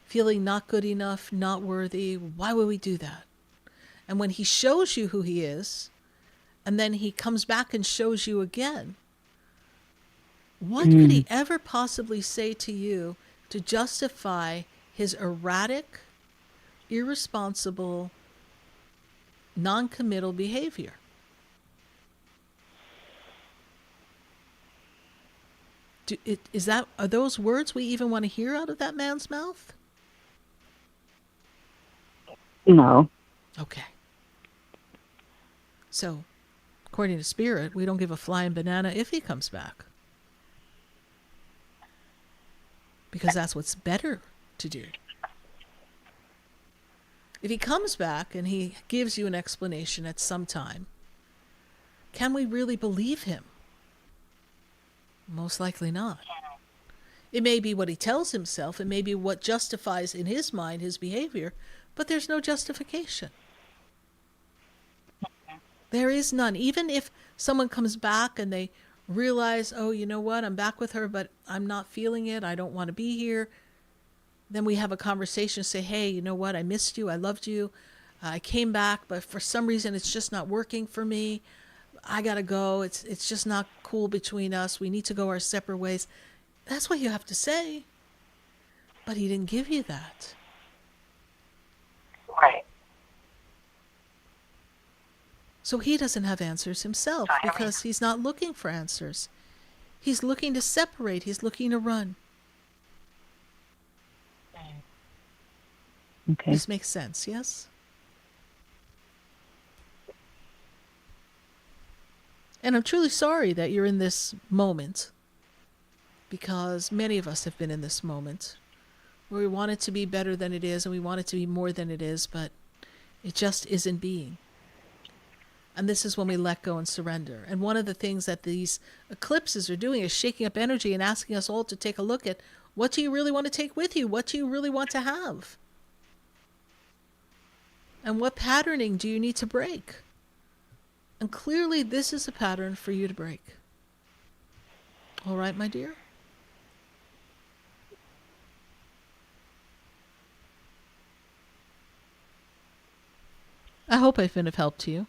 feeling not good enough, not worthy? Why would we do that? And when he shows you who he is, and then he comes back and shows you again, what could he ever possibly say to you to justify his erratic, irresponsible, non-committal behavior? Are those words we even want to hear out of that man's mouth? No. Okay. So, according to Spirit, we don't give a flying banana if he comes back, because that's what's better to do. If he comes back and he gives you an explanation at some time, can we really believe him? Most likely not. It may be what he tells himself, it may be what justifies in his mind his behavior, but there's no justification. There is none. Even if someone comes back and they realize, oh, you know what, I'm back with her, but I'm not feeling it. I don't want to be here. Then we have a conversation, say, hey, you know what, I missed you. I loved you. I came back, but for some reason, it's just not working for me. I got to go. It's just not cool between us. We need to go our separate ways. That's what you have to say. But he didn't give you that. Right. So he doesn't have answers himself because he's not looking for answers. He's looking to separate. He's looking to run. Okay. This makes sense, yes? And I'm truly sorry that you're in this moment, because many of us have been in this moment where we want it to be better than it is and we want it to be more than it is, but it just isn't being. And this is when we let go and surrender. And one of the things that these eclipses are doing is shaking up energy and asking us all to take a look at, what do you really want to take with you? What do you really want to have? And what patterning do you need to break? And clearly this is a pattern for you to break. All right, my dear? I hope I've been of help to you.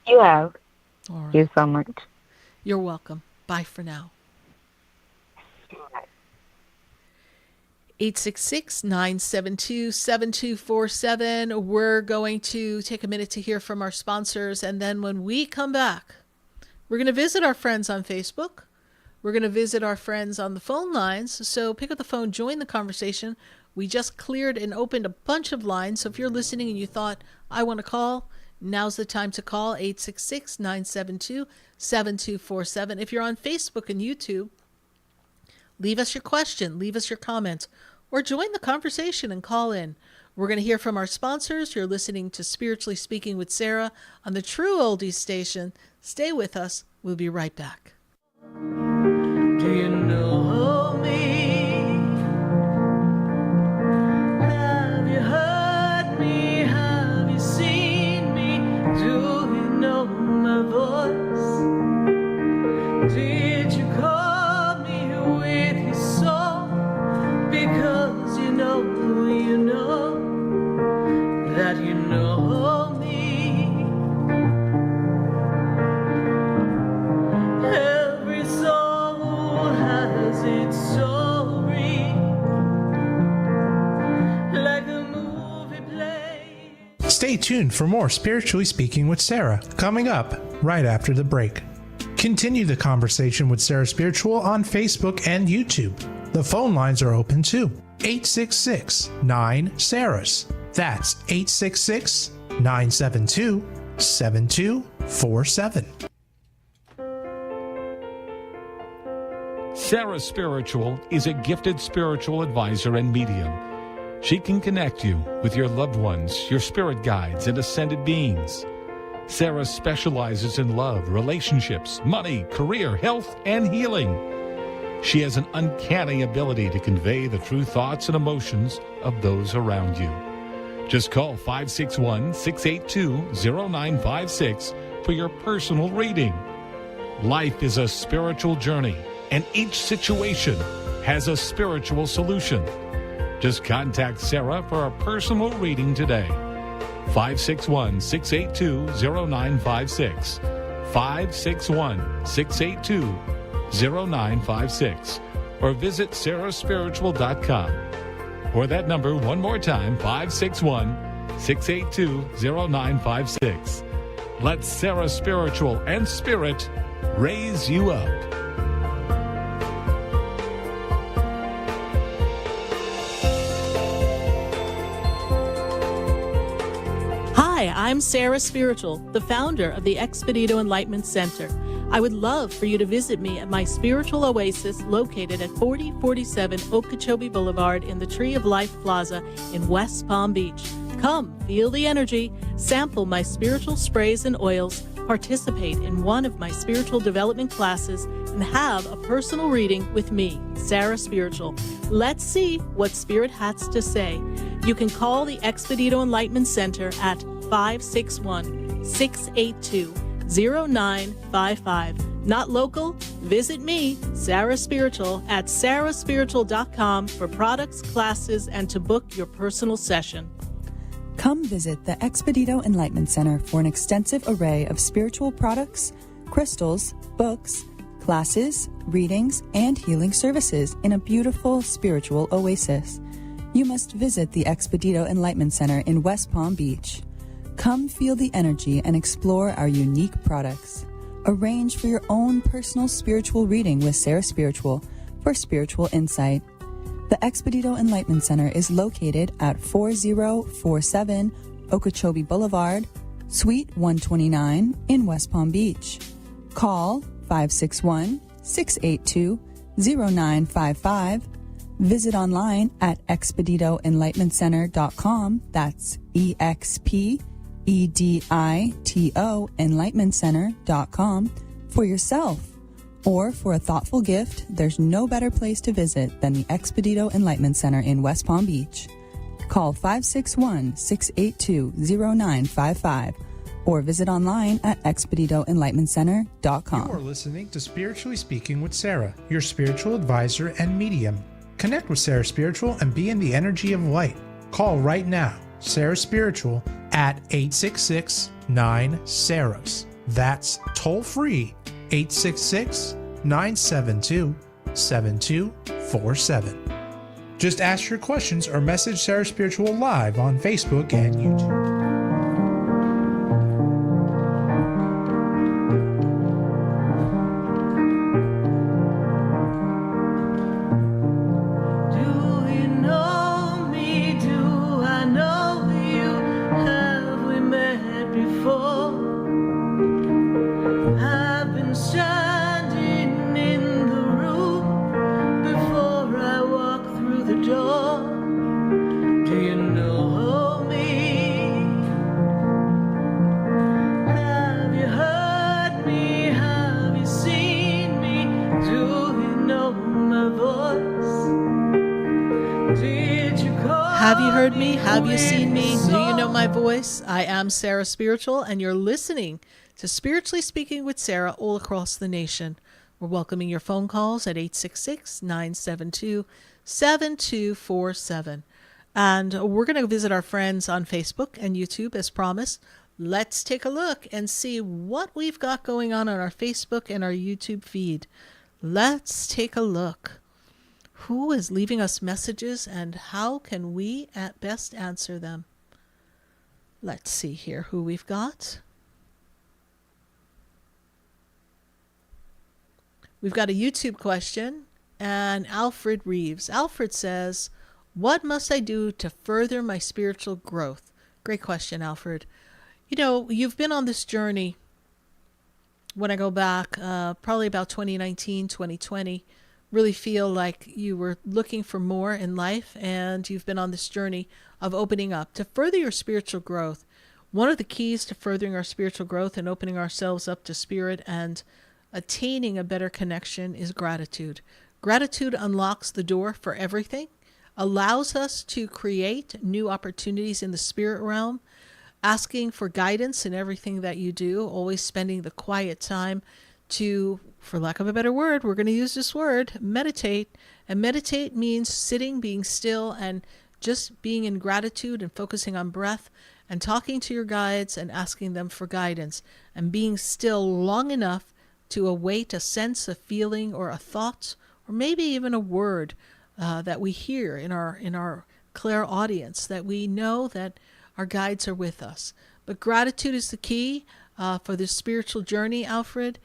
You have. All right. Thank you so much. You're welcome. Bye for now. 866-972-7247. We're going to take a minute to hear from our sponsors, and then when we come back, we're going to visit our friends on Facebook. We're going to visit our friends on the phone lines. So pick up the phone, join the conversation. We just cleared and opened a bunch of lines. So if you're listening and you thought, I want to call, now's the time to call. 866-972-7247. If you're on Facebook and YouTube, leave us your question, leave us your comment, or join the conversation and call in. We're going to hear from our sponsors. You're listening to Spiritually Speaking with Sarah on the True Oldies station. Stay with us. We'll be right back. Do you know me? Have you heard me? Have you seen me? Do you know my voice? Did you call me with your song? Because you know that you know me. Every soul has its story, like a movie play. Stay tuned for more Spiritually Speaking with Sarah, coming up right after the break. Continue the conversation with Sarah Spiritual on Facebook and YouTube. The phone lines are open too. 866-9-SARAHS. That's 866-972-7247. Sarah Spiritual is a gifted spiritual advisor and medium. She can connect you with your loved ones, your spirit guides, and ascended beings. Sarah specializes in love, relationships, money, career, health, and healing. She has an uncanny ability to convey the true thoughts and emotions of those around you. Just call 561-682-0956 for your personal reading. Life is a spiritual journey, and each situation has a spiritual solution. Just contact Sarah for a personal reading today. 561-682-0956. 561-682-0956. Or visit sarahspiritual.com. Or that number one more time, 561-682-0956. Let Sarah Spiritual and Spirit raise you up. Hi, I'm Sarah Spiritual, the founder of the Expedito Enlightenment Center. I would love for you to visit me at my spiritual oasis located at 4047 Okeechobee Boulevard in the Tree of Life Plaza in West Palm Beach. Come, feel the energy, sample my spiritual sprays and oils, participate in one of my spiritual development classes, and have a personal reading with me, Sarah Spiritual. Let's see what Spirit has to say. You can call the Expedito Enlightenment Center at 561-682-7247. 0955. Not local? Visit me, Sarah Spiritual, at sarahspiritual.com for products, classes, and to book your personal session. Come visit the Expedito Enlightenment Center for an extensive array of spiritual products, crystals, books, classes, readings, and healing services in a beautiful spiritual oasis. You must visit the Expedito Enlightenment Center in West Palm Beach. Come feel the energy and explore our unique products. Arrange for your own personal spiritual reading with Sarah Spiritual for spiritual insight. The Expedito Enlightenment Center is located at 4047 Okeechobee Boulevard, Suite 129 in West Palm Beach. Call 561-682-0955. Visit online at expeditoenlightenmentcenter.com. That's EXPEDITO enlightenmentcenter.com for yourself. Or for a thoughtful gift, there's no better place to visit than the Expedito Enlightenment Center in West Palm Beach. Call 561-682-0955 or visit online at expeditoenlightenmentcenter.com. You are listening to Spiritually Speaking with Sarah, your spiritual advisor and medium. Connect with Sarah Spiritual and be in the energy of light. Call right now, Sarah Spiritual, at 866-9-SARAHS. That's toll free, 866-972-7247. Just ask your questions or message Sarah Spiritual live on Facebook and YouTube. Have you heard me? Have you seen me? Do you know my voice? I am Sarah Spiritual, and you're listening to Spiritually Speaking with Sarah all across the nation. We're welcoming your phone calls at 866-972-7247. And we're going to visit our friends on Facebook and YouTube as promised. Let's take a look and see what we've got going on our Facebook and our YouTube feed. Let's take a look. Who is leaving us messages and how can we at best answer them? Let's see here who we've got. We've got a YouTube question and Alfred Reeves. Alfred says, what must I do to further my spiritual growth? Great question, Alfred. You know, you've been on this journey when I go back, probably about 2019, 2020. Really feel like you were looking for more in life and you've been on this journey of opening up to further your spiritual growth. One of the keys to furthering our spiritual growth and opening ourselves up to spirit and attaining a better connection is gratitude. Gratitude unlocks the door for everything, allows us to create new opportunities in the spirit realm, asking for guidance in everything that you do, always spending the quiet time to, for lack of a better word, we're going to use this word, meditate. And meditate means sitting, being still, and just being in gratitude and focusing on breath and talking to your guides and asking them for guidance and being still long enough to await a sense, a feeling, or a thought, or maybe even a word that we hear in our clairaudience, that we know that our guides are with us. But gratitude is the key for this spiritual journey, Alfred.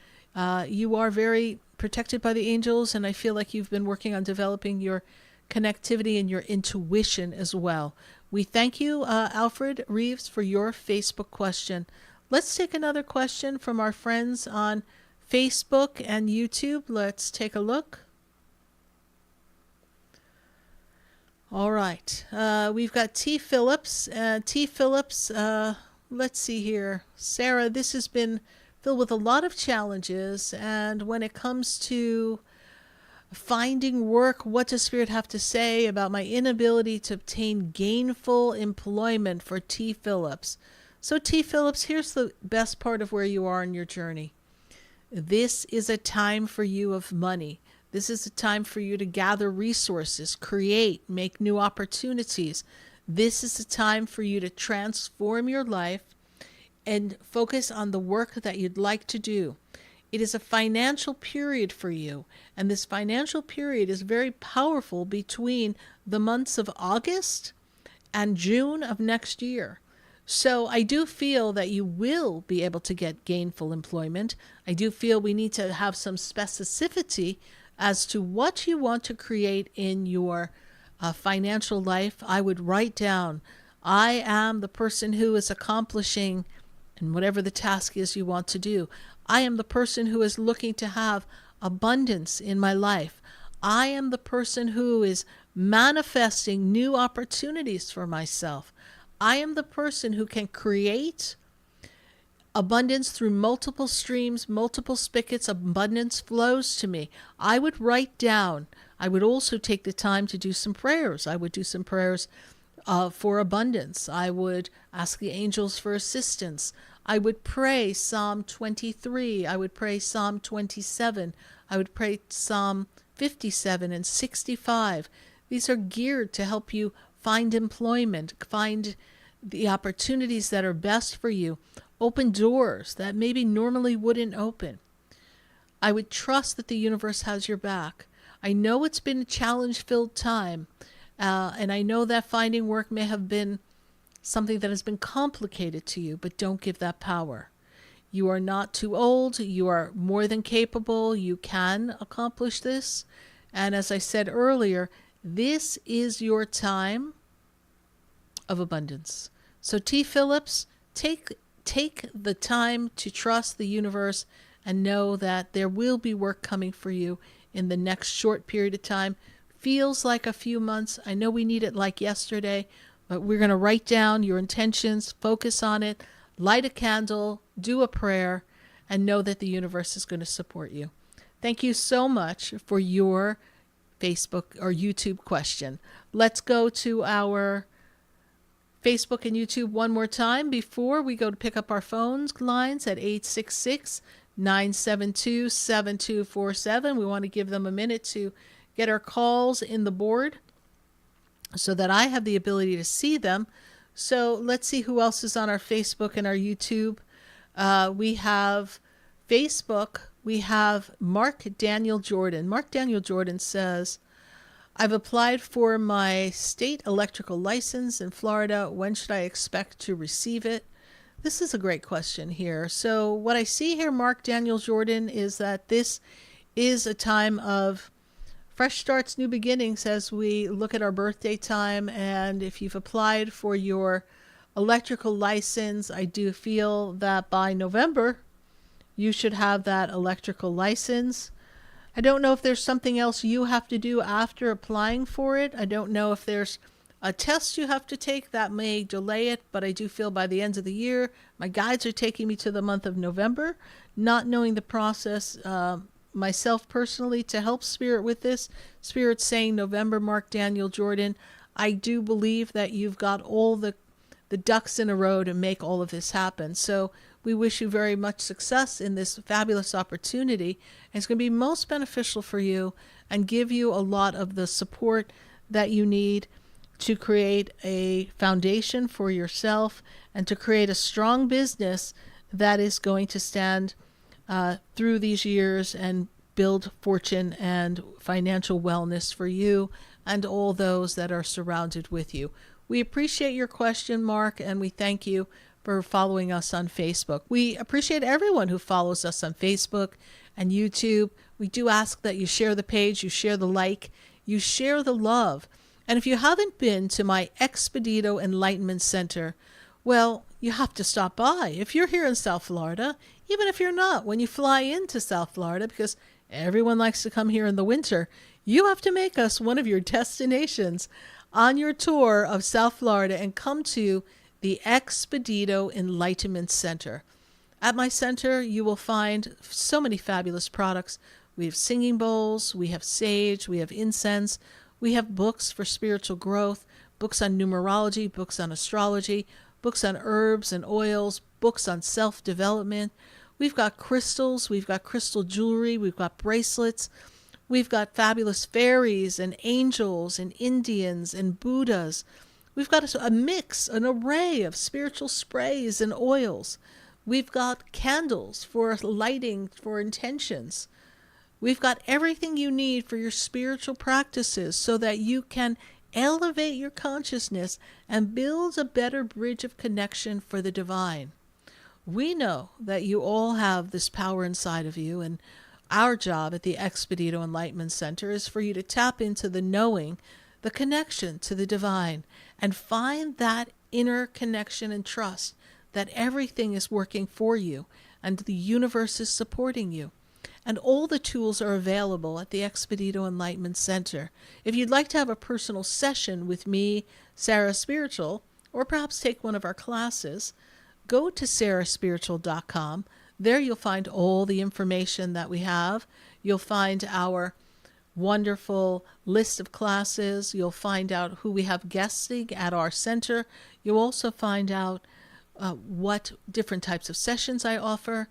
You are very protected by the angels, and I feel like you've been working on developing your connectivity and your intuition as well. We thank you, Alfred Reeves, for your Facebook question. Let's take another question from our friends on Facebook and YouTube. Let's take a look. All right. We've got T. Phillips. T. Phillips, let's see here. Sarah, this has been filled with a lot of challenges, and when it comes to finding work, what does Spirit have to say about my inability to obtain gainful employment for T. Phillips? So T. Phillips, here's the best part of where you are in your journey. This is a time for you of money. This is a time for you to gather resources, create, make new opportunities. This is a time for you to transform your life and focus on the work that you'd like to do. It is a financial period for you, and this financial period is very powerful between the months of August and June of next year. So I do feel that you will be able to get gainful employment. I do feel we need to have some specificity as to what you want to create in your financial life. I would write down, I am the person who is accomplishing, and whatever the task is you want to do. I am the person who is looking to have abundance in my life. I am the person who is manifesting new opportunities for myself. I am the person who can create abundance through multiple streams, multiple spigots. Abundance flows to me. I would write down. I would also take the time to do some prayers. I would do some prayers for abundance. I would ask the angels for assistance. I would pray Psalm 23. I would pray Psalm 27. I would pray Psalm 57 and 65. These are geared to help you find employment, find the opportunities that are best for you, open doors that maybe normally wouldn't open. I would trust that the universe has your back. I know it's been a challenge-filled time, and I know that finding work may have been something that has been complicated to you, but don't give that power. You are not too old. You are more than capable. You can accomplish this. And as I said earlier, this is your time of abundance. So T. Phillips, take the time to trust the universe and know that there will be work coming for you in the next short period of time. Feels like a few months. I know we need it like yesterday, but we're going to write down your intentions, focus on it, light a candle, do a prayer, and know that the universe is going to support you. Thank you so much for your Facebook or YouTube question. Let's go to our Facebook and YouTube one more time before we go to pick up our phones lines at 866-972-7247. We want to give them a minute to get our calls in the board so that I have the ability to see them. So let's see who else is on our Facebook and our YouTube. We have Facebook. We have Mark Daniel Jordan. Mark Daniel Jordan says, I've applied for my state electrical license in Florida. When should I expect to receive it? This is a great question here. So what I see here, Mark Daniel Jordan, is that this is a time of fresh starts, new beginnings as we look at our birthday time. And if you've applied for your electrical license, I do feel that by November, you should have that electrical license. I don't know if there's something else you have to do after applying for it. I don't know if there's a test you have to take that may delay it, but I do feel by the end of the year, my guides are taking me to the month of November, not knowing the process myself personally to help Spirit with this. Spirit saying November, Mark Daniel Jordan. I do believe that you've got all the ducks in a row to make all of this happen. So we wish you very much success in this fabulous opportunity. And it's going to be most beneficial for you and give you a lot of the support that you need to create a foundation for yourself and to create a strong business that is going to stand through these years and build fortune and financial wellness for you and all those that are surrounded with you. We appreciate your question, Mark, and we thank you for following us on Facebook. We appreciate everyone who follows us on Facebook and YouTube. We do ask that you share the page, you share the like, you share the love. And if you haven't been to my Expedito Enlightenment Center, well, you have to stop by. If you're here in South Florida, even if you're not, when you fly into South Florida, because everyone likes to come here in the winter, you have to make us one of your destinations on your tour of South Florida and come to the Expedito Enlightenment Center. At my center, you will find so many fabulous products. We have singing bowls, we have sage, we have incense, we have books for spiritual growth, books on numerology, books on astrology, books on herbs and oils, books on self-development. We've got crystals, we've got crystal jewelry, we've got bracelets, we've got fabulous fairies and angels and Indians and Buddhas. We've got a mix, an array of spiritual sprays and oils. We've got candles for lighting, for intentions. We've got everything you need for your spiritual practices so that you can elevate your consciousness and build a better bridge of connection for the divine. We know that you all have this power inside of you, and our job at the Expedito Enlightenment Center is for you to tap into the knowing, the connection to the divine, and find that inner connection and trust that everything is working for you and the universe is supporting you. And all the tools are available at the Expedito Enlightenment Center. If you'd like to have a personal session with me, Sarah Spiritual, or perhaps take one of our classes, go to sarahspiritual.com. There you'll find all the information that we have. You'll find our wonderful list of classes. You'll find out who we have guesting at our center. You'll also find out what different types of sessions I offer,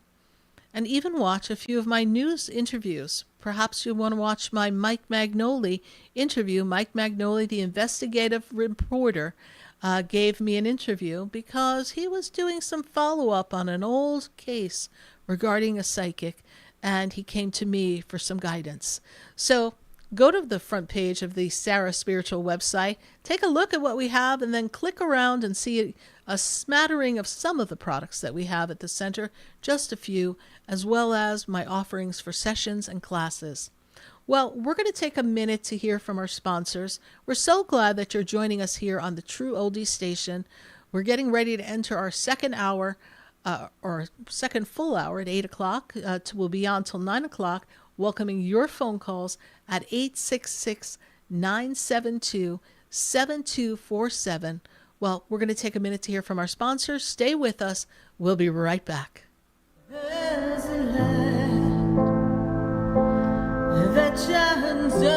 and even watch a few of my news interviews. Perhaps you want to watch my Mike Magnoli interview. Mike Magnoli, the investigative reporter, gave me an interview because he was doing some follow-up on an old case regarding a psychic, and he came to me for some guidance. So go to the front page of the Sarah Spiritual website, take a look at what we have, and then click around and see a smattering of some of the products that we have at the center, just a few, as well as my offerings for sessions and classes. Well, we're going to take a minute to hear from our sponsors. We're so glad that you're joining us here on the True Oldie Station. We're getting ready to enter our second hour, or second full hour at 8 o'clock. We'll be on till 9 o'clock, welcoming your phone calls at 866-972-7247. Well, we're going to take a minute to hear from our sponsors. Stay with us. We'll be right back. There's a light that shines down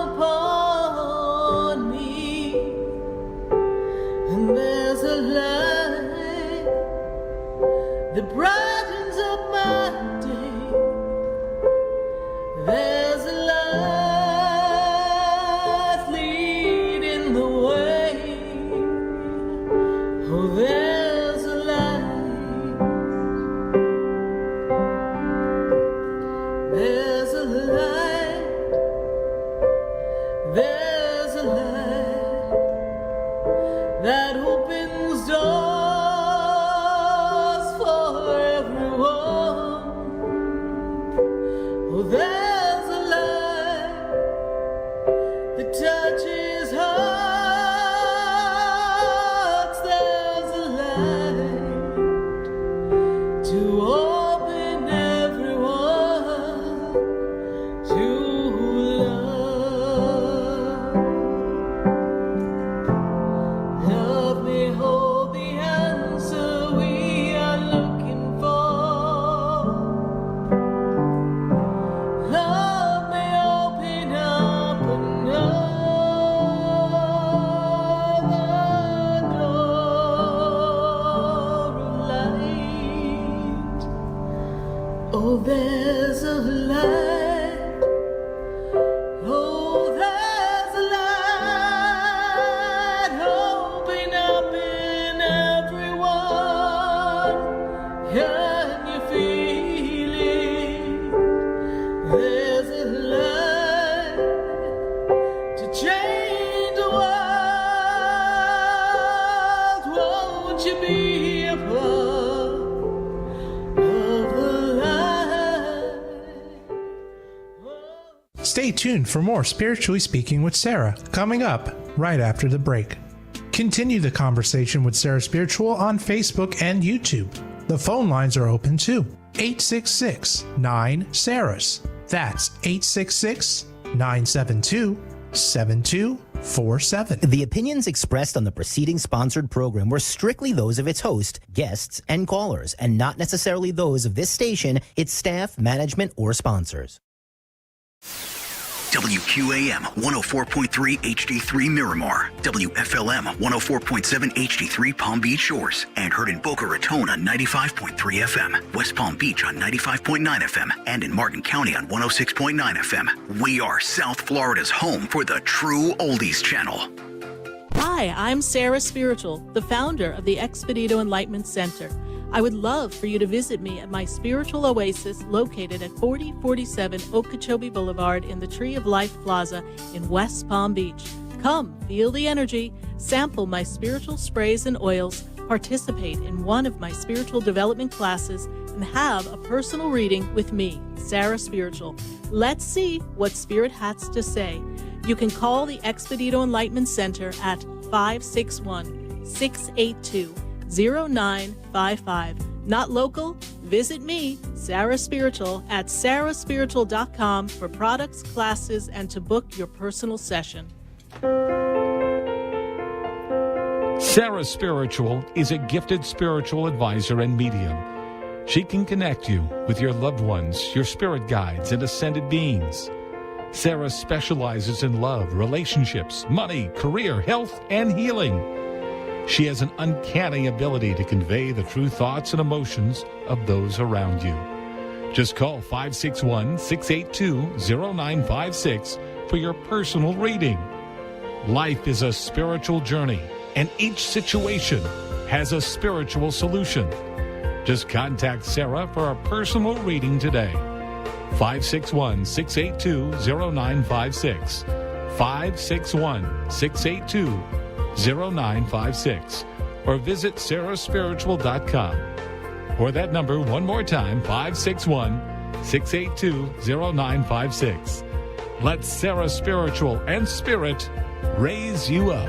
upon me, and there's a light that brightens up my day. There's a light leading the way. Oh, there's a light. There's a light. There's a light that opens doors for everyone. Oh, there's a light that touches hearts. There's a light to open everyone to love. Love may hold the answer we are looking for. Love may open up another door of light. Oh, there's a light. Oh, there's a light. Open up in everyone. Can you feel it? There's a light to change the world. Won't you be a part of the light? Stay tuned for more Spiritually Speaking with Sarah, coming up right after the break. Continue the conversation with Sarah Spiritual on Facebook and YouTube. The phone lines are open too. 866-9-SARAHS. That's 866-972-7247. The opinions expressed on the preceding sponsored program were strictly those of its host, guests, and callers, and not necessarily those of this station, its staff, management, or sponsors. WQAM 104.3 HD3 Miramar, WFLM 104.7 HD3 Palm Beach Shores, and heard in Boca Raton on 95.3 FM, West Palm Beach on 95.9 FM, and in Martin County on 106.9 FM. We are South Florida's home for the true oldies channel. Hi, I'm Sarah Spiritual, the founder of the Expedito Enlightenment Center. I would love for you to visit me at my spiritual oasis located at 4047 Okeechobee Boulevard in the Tree of Life Plaza in West Palm Beach. Come, feel the energy, sample my spiritual sprays and oils, participate in one of my spiritual development classes, and have a personal reading with me, Sarah Spiritual. Let's see what Spirit has to say. You can call the Expedito Enlightenment Center at 561-682-0955. Not local? Visit me, Sarah Spiritual, at sarahspiritual.com for products, classes, and to book your personal session. Sarah Spiritual is a gifted spiritual advisor and medium. She can connect you with your loved ones, your spirit guides, and ascended beings. Sarah specializes in love, relationships, money, career, health, and healing. She has an uncanny ability to convey the true thoughts and emotions of those around you. Just call 561-682-0956 for your personal reading. Life is a spiritual journey, and each situation has a spiritual solution. Just contact Sarah for a personal reading today. 561-682-0956. 561-682-0956. Or visit sarahspiritual.com. Or that number one more time, 561-682-0956. Let Sarah Spiritual and Spirit raise you up.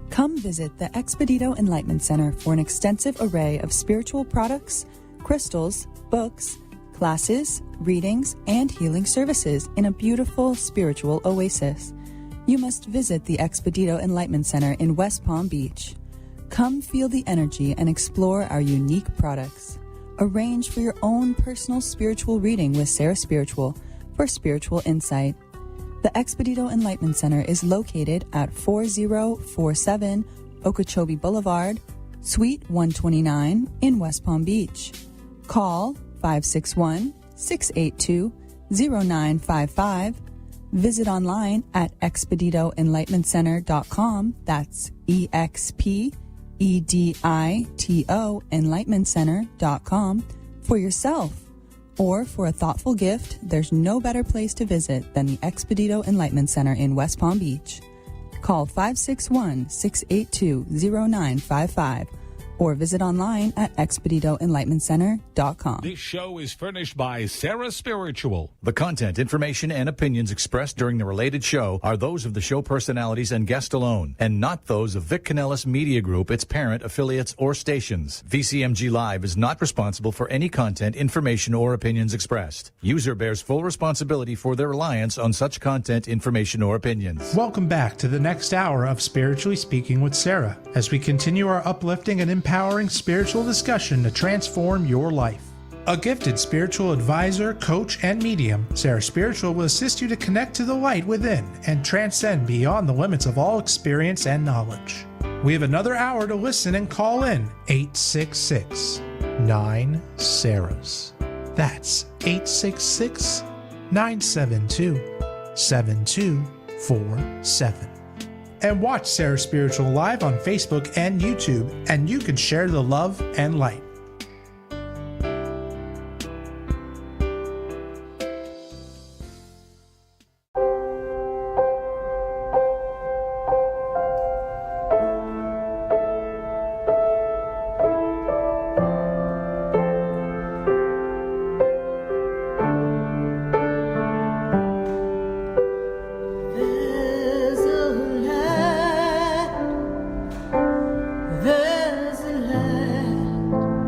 Come visit the Expedito Enlightenment Center for an extensive array of spiritual products, crystals, books, classes, readings, and healing services in a beautiful spiritual oasis. You must visit the Expedito Enlightenment Center in West Palm Beach. Come feel the energy and explore our unique products. Arrange for your own personal spiritual reading with Sarah Spiritual for spiritual insight. The Expedito Enlightenment Center is located at 4047 Okeechobee Boulevard, Suite 129 in West Palm Beach. Call 561-682-0955. Visit online at expeditoenlightenmentcenter.com. That's EXPEDITO enlightenmentcenter.com for yourself. Or for a thoughtful gift, there's no better place to visit than the Expedito Enlightenment Center in West Palm Beach. Call 561-682-0955 or visit online at expeditoenlightenmentcenter.com. This show is furnished by Sarah Spiritual. The content, information, and opinions expressed during the related show are those of the show personalities and guest alone, and not those of Vic Canellis Media Group, its parent, affiliates, or stations. VCMG Live is not responsible for any content, information, or opinions expressed. User bears full responsibility for their reliance on such content, information, or opinions. Welcome back to the next hour of Spiritually Speaking with Sarah, as we continue our uplifting and empowering spiritual discussion to transform your life. A gifted spiritual advisor, coach, and medium, Sarah Spiritual will assist you to connect to the light within and transcend beyond the limits of all experience and knowledge. We have another hour to listen and call in 866-9-SARAHs. That's 866-972-7247. And watch Sarah Spiritual live on Facebook and YouTube, and you can share the love and light. There's a light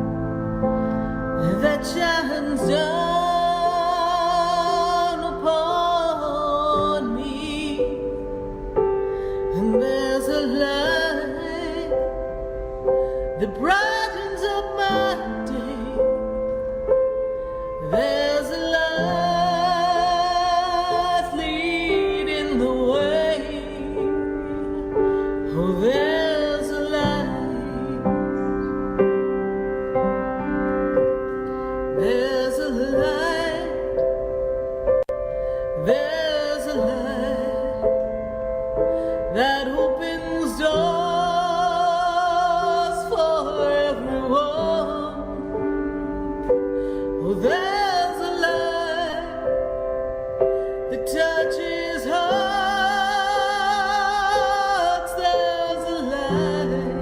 in the way. Oh, there's a light. There's a light. There's a light that opens doors for everyone. Oh, there's a light that touches hearts. There's a light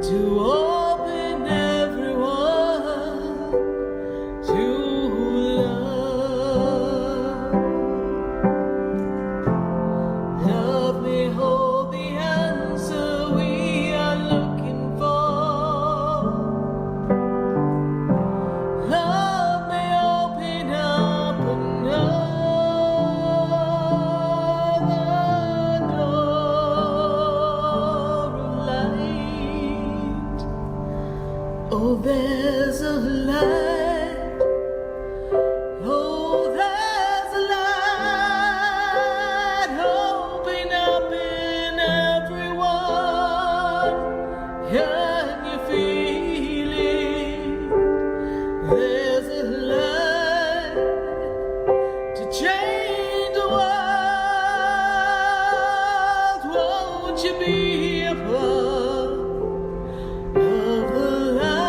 to open everyone to love. Love may hold the answer we are looking for. Love may open up another door of light. Oh, there's a light. Oh, there's a light. Open up in everyone. Can you feel it? There's a light to change the world. Won't you be a part of the light?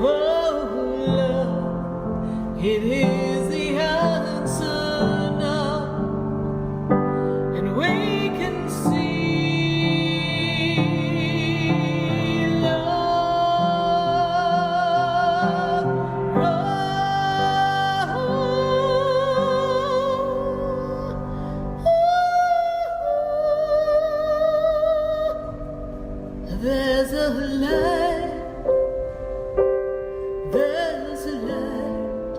Oh, love, it is the answer now, and we can see love. There's a light. There's a light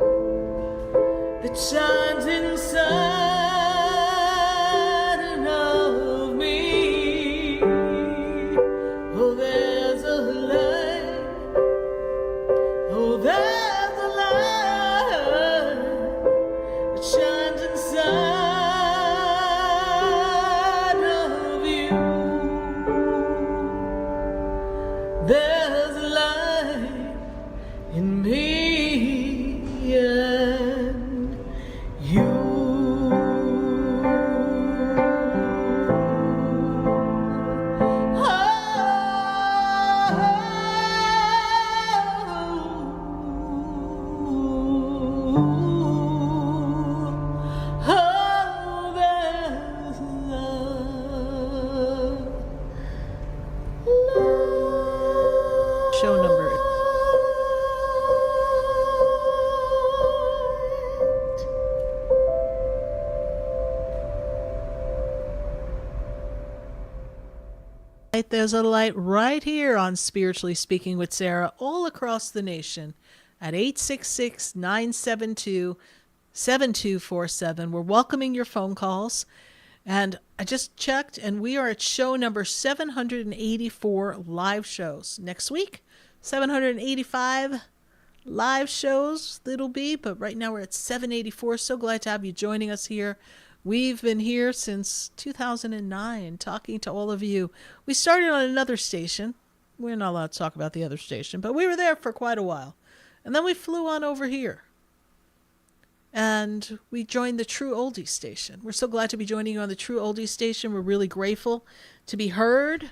that shines inside of me. Oh, there's a light. Oh, there's a light that shines inside of you. There's a light in me and you. Oh, there's love. Show number. There's a light right here on Spiritually Speaking with Sarah, all across the nation at 866-972-7247. We're welcoming your phone calls. And I just checked, and we are at show number 784 live shows. Next week, 785 live shows it'll be, but right now we're at 784. So glad to have you joining us here. We've been here since 2009 talking to all of you. We started on another station. We're not allowed to talk about the other station, but we were there for quite a while. And then we flew on over here. And we joined the True Oldies station. We're so glad to be joining you on the True Oldies station. We're really grateful to be heard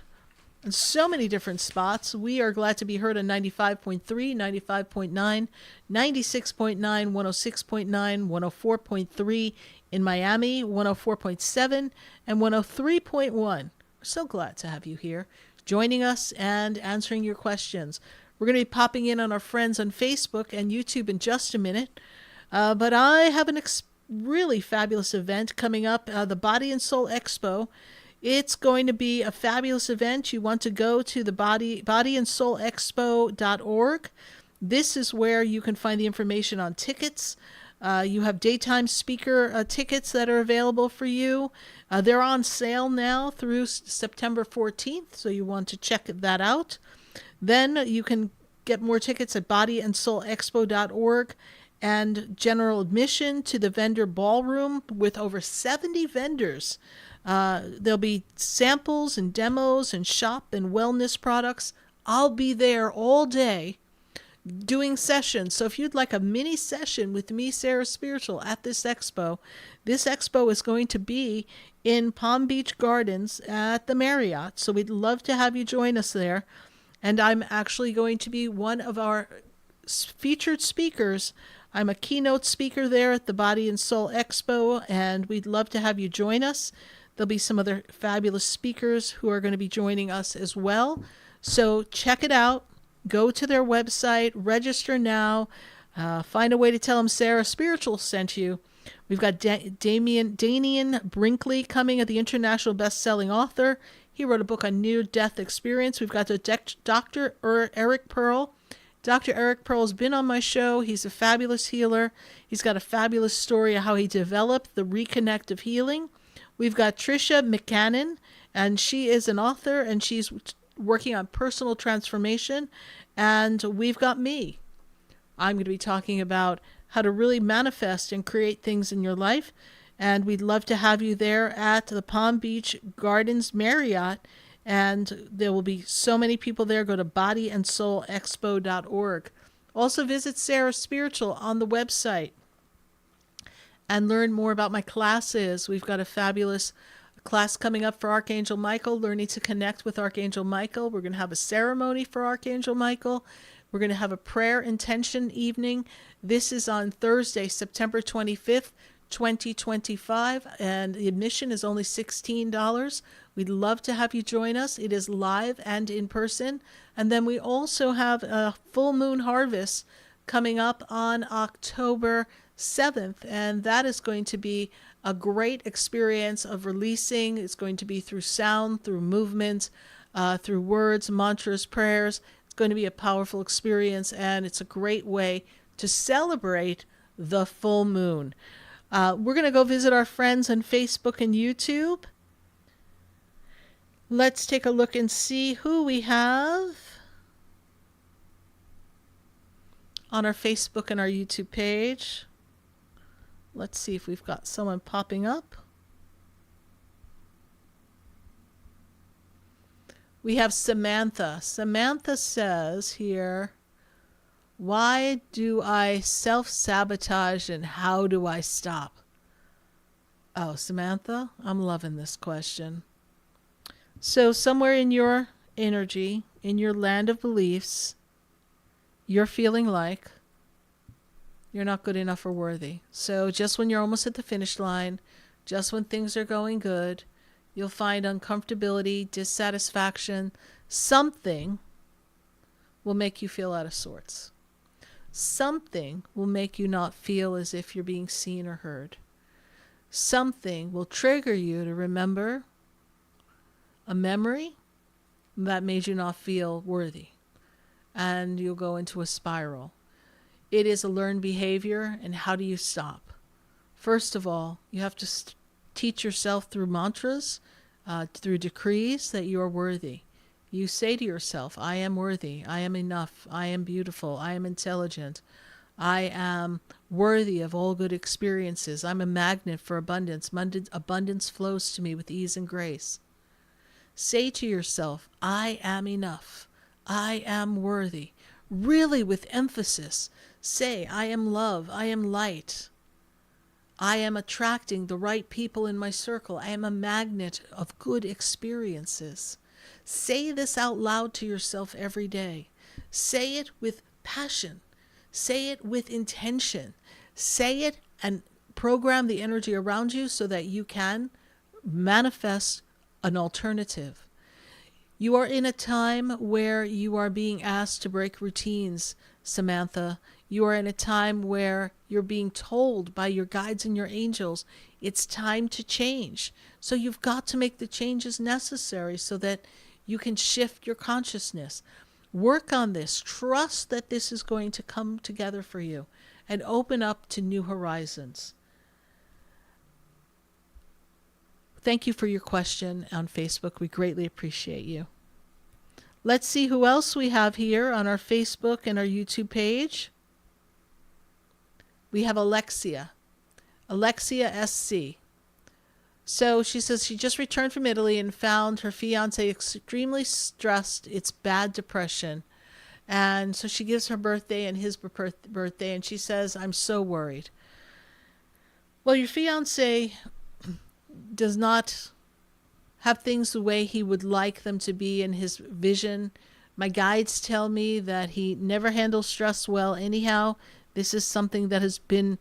in so many different spots. We are glad to be heard on 95.3, 95.9, 96.9, 106.9, 104.3 in Miami, 104.7, and 103.1. We're so glad to have you here, joining us and answering your questions. We're going to be popping in on our friends on Facebook and YouTube in just a minute. But I have an really fabulous event coming up, the Body and Soul Expo. It's going to be a fabulous event. You want to go to the bodyandsoulexpo.org. This is where you can find the information on tickets. You have daytime speaker tickets that are available for you. They're on sale now through September 14th, so you want to check that out. Then you can get more tickets at bodyandsoulexpo.org. and general admission to the vendor ballroom with over 70 vendors. There'll be samples and demos and shop and wellness products. I'll be there all day doing sessions. So if you'd like a mini session with me, Sarah Spiritual, at this expo is going to be in Palm Beach Gardens at the Marriott. So we'd love to have you join us there. And I'm actually going to be one of our featured speakers. I'm a keynote speaker there at the Body and Soul Expo, and we'd love to have you join us. There'll be some other fabulous speakers who are going to be joining us as well. So check it out. Go to their website, register now, find a way to tell them Sarah Spiritual sent you. We've got Danian Brinkley coming, the international best-selling author. He wrote a book on near-death experience. We've got Dr. Eric Pearl. Dr. Eric Pearl has been on my show. He's a fabulous healer. He's got a fabulous story of how he developed the reconnect of healing. We've got Tricia McCannon, and she is an author, and she's working on personal transformation. And we've got me. I'm going to be talking about how to really manifest and create things in your life. And we'd love to have you there at the Palm Beach Gardens Marriott. And there will be so many people there. Go to bodyandsoulexpo.org. Also visit Sarah Spiritual on the website and learn more about my classes. We've got a fabulous class coming up for Archangel Michael, learning to connect with Archangel Michael. We're going to have a ceremony for Archangel Michael. We're going to have a prayer intention evening. This is on Thursday, September 25th, 2025, and the admission is only $16. We'd love to have you join us. It is live and in person. And then we also have a full moon harvest coming up on October 7th, and that is going to be a great experience of releasing. It's going to be through sound, through movement, through words, mantras, prayers. It's going to be a powerful experience, and it's a great way to celebrate the full moon. We're going to go visit our friends on Facebook and YouTube. Let's take a look and see who we have on our Facebook and our YouTube page. Let's see if we've got someone popping up. We have Samantha. Samantha says here, why do I self-sabotage and how do I stop? Oh, Samantha, I'm loving this question. So somewhere in your energy, in your land of beliefs, you're feeling like you're not good enough or worthy. So just when you're almost at the finish line, just when things are going good, you'll find uncomfortability, dissatisfaction. Something will make you feel out of sorts. Something will make you not feel as if you're being seen or heard. Something will trigger you to remember a memory that made you not feel worthy. And you'll go into a spiral. It is a learned behavior, and how do you stop? First of all, you have to teach yourself through mantras, through decrees that you are worthy. You say to yourself, I am worthy, I am enough, I am beautiful, I am intelligent, I am worthy of all good experiences, I'm a magnet for abundance, abundance flows to me with ease and grace. Say to yourself, I am enough, I am worthy, really with emphasis. Say, I am love, I am light. I am attracting the right people in my circle. I am a magnet of good experiences. Say this out loud to yourself every day. Say it with passion. Say it with intention. Say it and program the energy around you so that you can manifest an alternative. You are in a time where you are being asked to break routines, Samantha. You are in a time where you're being told by your guides and your angels, it's time to change. So you've got to make the changes necessary so that you can shift your consciousness. Work on this. Trust that this is going to come together for you and open up to new horizons. Thank you for your question on Facebook. We greatly appreciate you. Let's see who else we have here on our Facebook and our YouTube page. We have Alexia SC. So she says she just returned from Italy and found her fiance extremely stressed. It's bad depression. And so she gives her birthday and his birthday, and she says, I'm so worried. Well, your fiance does not have things the way he would like them to be in his vision. My guides tell me that he never handles stress well anyhow. This is something that has been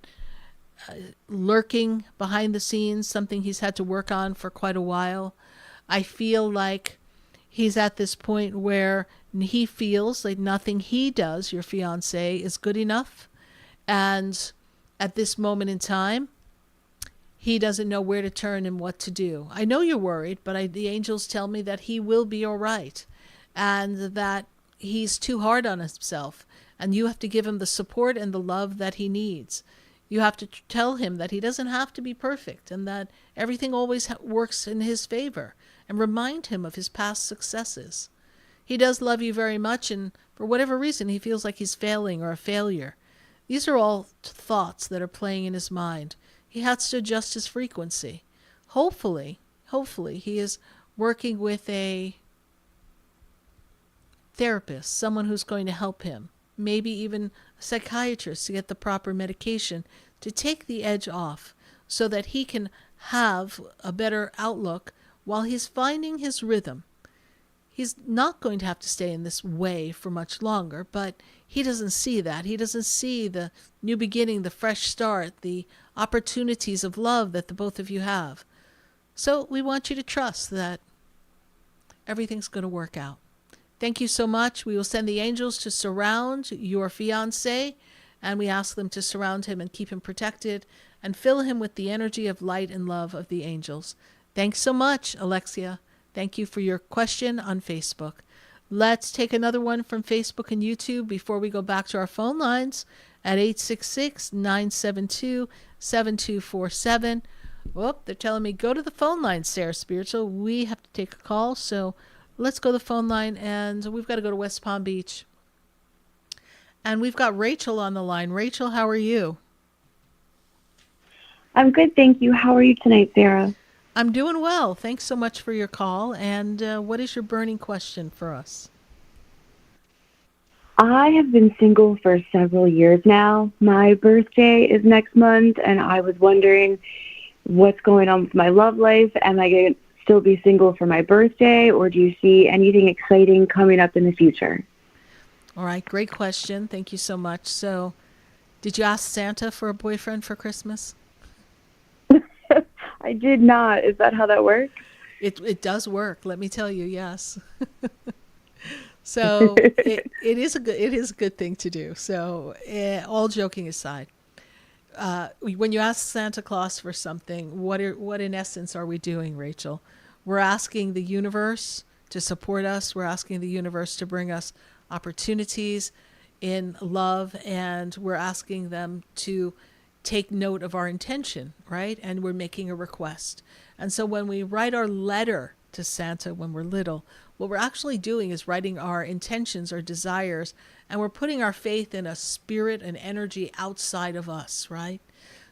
lurking behind the scenes, something he's had to work on for quite a while. I feel like he's at this point where he feels like nothing he does, your fiance, is good enough. And at this moment in time, he doesn't know where to turn and what to do. I know you're worried, but the angels tell me that he will be all right and that he's too hard on himself. And you have to give him the support and the love that he needs. You have to tell him that he doesn't have to be perfect and that everything always works in his favor, and remind him of his past successes. He does love you very much, and for whatever reason he feels like he's failing or a failure. These are all thoughts that are playing in his mind. He has to adjust his frequency. Hopefully he is working with a therapist, someone who's going to help him, maybe even a psychiatrist, to get the proper medication to take the edge off so that he can have a better outlook while he's finding his rhythm. He's not going to have to stay in this way for much longer, but he doesn't see that. He doesn't see the new beginning, the fresh start, the opportunities of love that the both of you have. So we want you to trust that everything's going to work out. Thank you so much. We will send the angels to surround your fiancé, and we ask them to surround him and keep him protected and fill him with the energy of light and love of the angels. Thanks so much, Alexia. Thank you for your question on Facebook. Let's take another one from Facebook and YouTube before we go back to our phone lines at 866-972-7247. Whoop, they're telling me go to the phone line, Sarah Spiritual. We have to take a call, so let's go to the phone line, and we've got to go to West Palm Beach. And we've got Rachel on the line. Rachel, how are you? I'm good, thank you. How are you tonight, Sarah? I'm doing well. Thanks so much for your call. And what is your burning question for us? I have been single for several years now. My birthday is next month, and I was wondering what's going on with my love life. Am I going to still be single for my birthday, or do you see anything exciting coming up in the future? All right, great question. Thank you so much. So, did you ask Santa for a boyfriend for Christmas? I did not. Is that how that works? It does work. Let me tell you, yes. So it is a good thing to do. So all joking aside, when you ask Santa Claus for something, what in essence are we doing, Rachel? We're asking the universe to support us. We're asking the universe to bring us opportunities in love, and we're asking them to take note of our intention, right? And we're making a request. And so when we write our letter to Santa when we're little, what we're actually doing is writing our intentions, our desires, and we're putting our faith in a spirit and energy outside of us, right?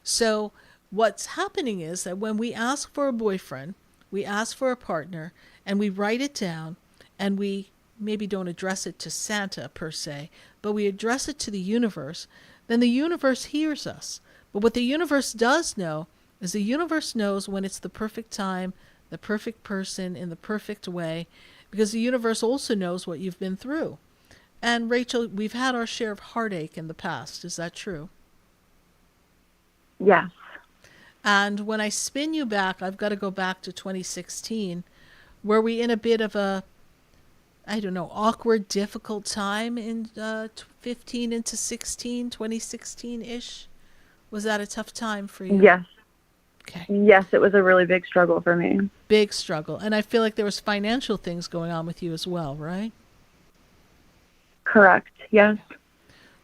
So what's happening is that when we ask for a boyfriend, we ask for a partner, and we write it down, and we maybe don't address it to Santa per se, but we address it to the universe, then the universe hears us. But what the universe does know is the universe knows when it's the perfect time, the perfect person, in the perfect way, because the universe also knows what you've been through. And Rachel, we've had our share of heartache in the past. Is that true? Yes. And when I spin you back, I've got to go back to 2016. Were we in a bit of a, awkward, difficult time in 15 into 16, 2016-ish? Was that a tough time for you? Yes. Okay. Yes, it was a really big struggle for me. Big struggle. And I feel like there was financial things going on with you as well, right? Correct. Yes.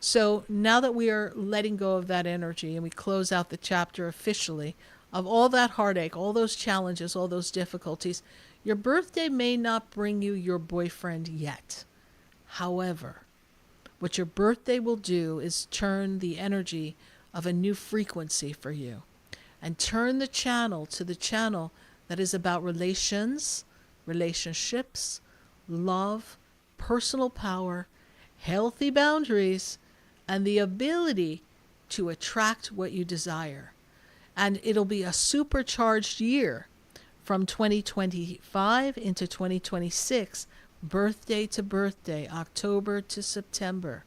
So now that we are letting go of that energy and we close out the chapter officially of all that heartache, all those challenges, all those difficulties, your birthday may not bring you your boyfriend yet. However, what your birthday will do is turn the energy of a new frequency for you. And turn the channel to the channel that is about relations, relationships, love, personal power, healthy boundaries, and the ability to attract what you desire. And it'll be a supercharged year from 2025 into 2026, birthday to birthday, October to September.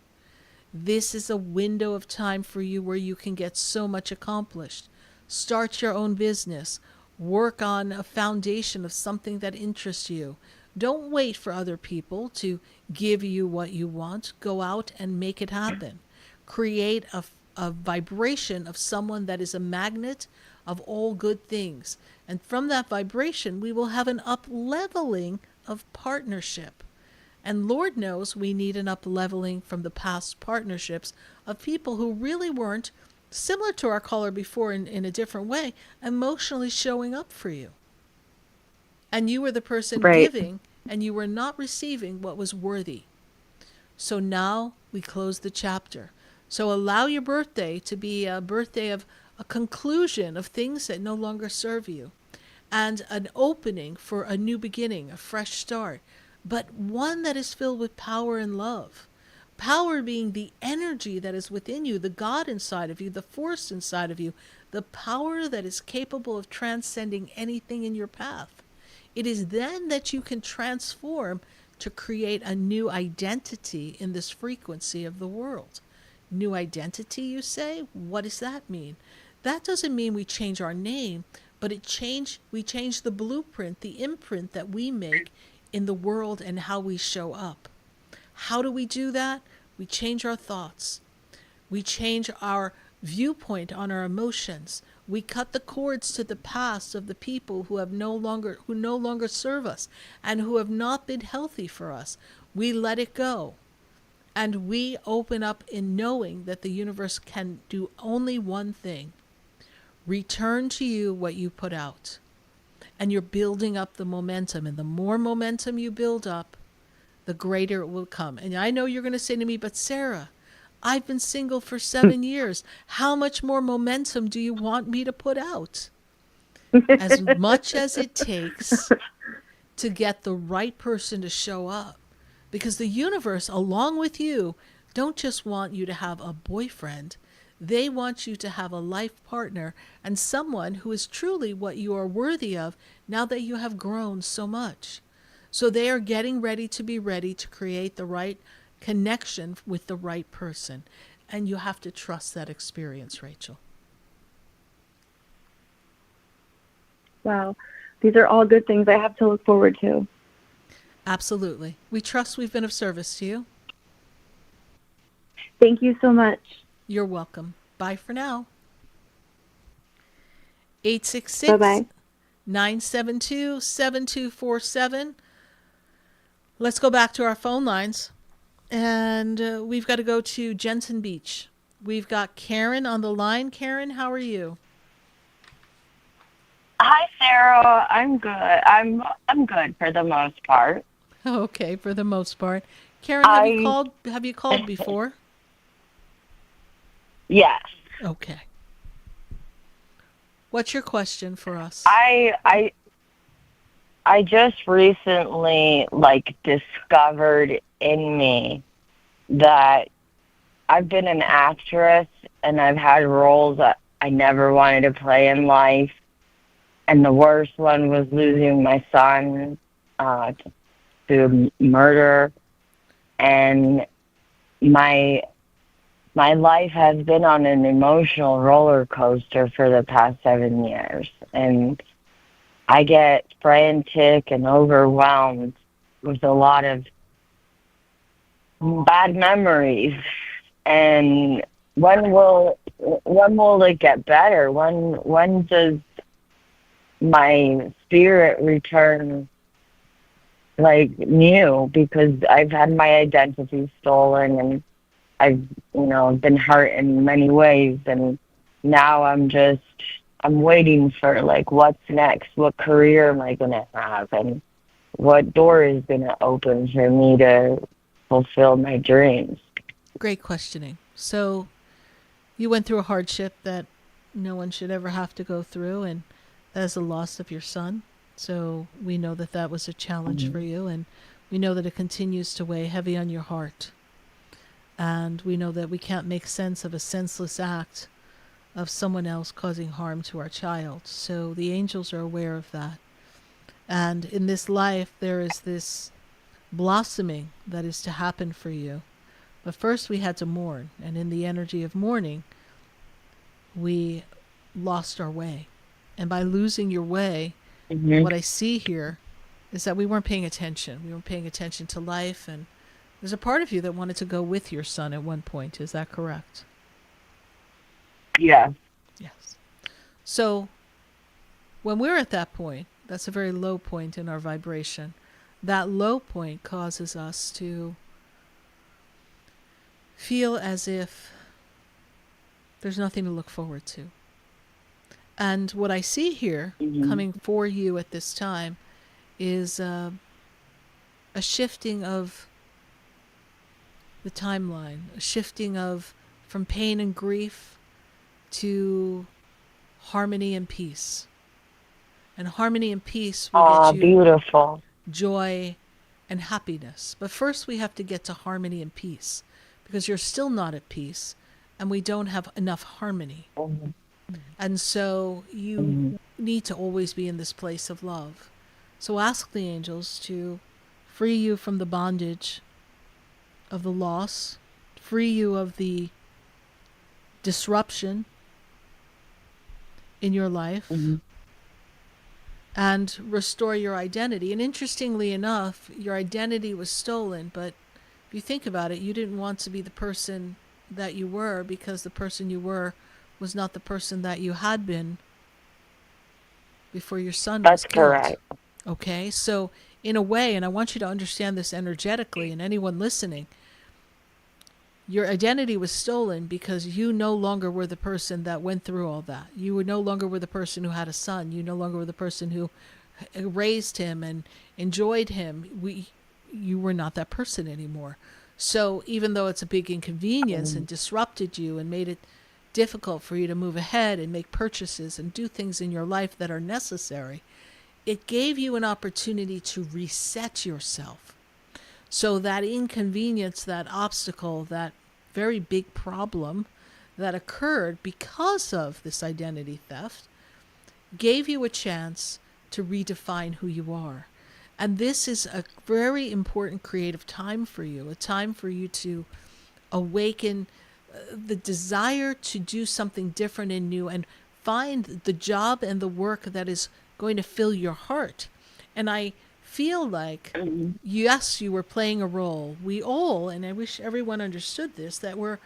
This is a window of time for you where you can get so much accomplished. Start your own business. Work on a foundation of something that interests you. Don't wait for other people to give you what you want. Go out and make it happen. Create a vibration of someone that is a magnet of all good things. And from that vibration, we will have an up-leveling of partnership. And Lord knows we need an up-leveling from the past partnerships of people who really weren't, similar to our caller before in a different way, emotionally showing up for you. And you were the person giving, and you were not receiving what was worthy. So now we close the chapter. So allow your birthday to be a birthday of a conclusion of things that no longer serve you, and an opening for a new beginning, a fresh start, but one that is filled with power and love. Power being the energy that is within you, the God inside of you, the force inside of you, the power that is capable of transcending anything in your path. It is then that you can transform to create a new identity in this frequency of the world. New identity, you say? What does that mean? That doesn't mean we change our name, but we change the blueprint, the imprint that we make in the world and how we show up. How do we do that? We change our thoughts. We change our viewpoint on our emotions. We cut the cords to the past of the people who no longer serve us and who have not been healthy for us. We let it go. And we open up in knowing that the universe can do only one thing: return to you what you put out. And you're building up the momentum. And the more momentum you build up, the greater it will come. And I know you're going to say to me, but Sarah, I've been single for 7 years. How much more momentum do you want me to put out? As much as it takes to get the right person to show up. Because the universe, along with you, don't just want you to have a boyfriend. They want you to have a life partner and someone who is truly what you are worthy of now that you have grown so much. So they are getting ready to create the right connection with the right person. And you have to trust that experience, Rachel. Wow. These are all good things I have to look forward to. Absolutely. We trust we've been of service to you. Thank you so much. You're welcome. Bye for now. 866-972-7247. Let's go back to our phone lines. And we've got to go to Jensen Beach. We've got Karen on the line. Karen, how are you? Hi, Sarah. I'm good. I'm good for the most part. Okay, for the most part. Karen, have you called before? Yes. Okay. What's your question for us? I just recently discovered in me that I've been an actress and I've had roles that I never wanted to play in life. And the worst one was losing my son to murder. And my life has been on an emotional roller coaster for the past 7 years. And I get frantic and overwhelmed with a lot of bad memories. And when will it get better? When does my spirit return new? Because I've had my identity stolen and I've been hurt in many ways, and now I'm waiting for what's next, what career am I gonna have, and what door is gonna open for me to fulfill my dreams. Great questioning. So You went through a hardship that no one should ever have to go through, and that is the loss of your son. So we know that that was a challenge for you, and we know that it continues to weigh heavy on your heart. And we know that we can't make sense of a senseless act of someone else causing harm to our child. So the angels are aware of that. And in this life, there is this blossoming that is to happen for you. But first we had to mourn. And in the energy of mourning, we lost our way. And by losing your way, what I see here is that we weren't paying attention. We weren't paying attention to life. And there's a part of you that wanted to go with your son at one point. Is that correct? Yeah. Yes. So when we're at that point, that's a very low point in our vibration. That low point causes us to feel as if there's nothing to look forward to. And what I see here coming for you at this time is a shifting of the timeline, a shifting of from pain and grief to harmony and peace. And harmony and peace will get you beautiful. joy and happiness. But first we have to get to harmony and peace, because you're still not at peace and we don't have enough harmony. And so you need to always be in this place of love. So ask the angels to free you from the bondage of the loss, free you of the disruption in your life, and restore your identity. And interestingly enough, your identity was stolen, but if you think about it, you didn't want to be the person that you were, because the person you were was not the person that you had been before your son was killed. Correct. Okay, so in a way, and I want you to understand this energetically, and anyone listening, your identity was stolen because you no longer were the person that went through all that. You were no longer were the person who had a son. You no longer were the person who raised him and enjoyed him. You were not that person anymore. So even though it's a big inconvenience and disrupted you and made it difficult for you to move ahead and make purchases and do things in your life that are necessary, it gave you an opportunity to reset yourself. So that inconvenience, that obstacle, that very big problem that occurred because of this identity theft gave you a chance to redefine who you are. And this is a very important creative time for you, a time for you to awaken the desire to do something different and new and find the job and the work that is going to fill your heart. And I feel like, yes, you were playing a role. We all, and I wish everyone understood this, that we're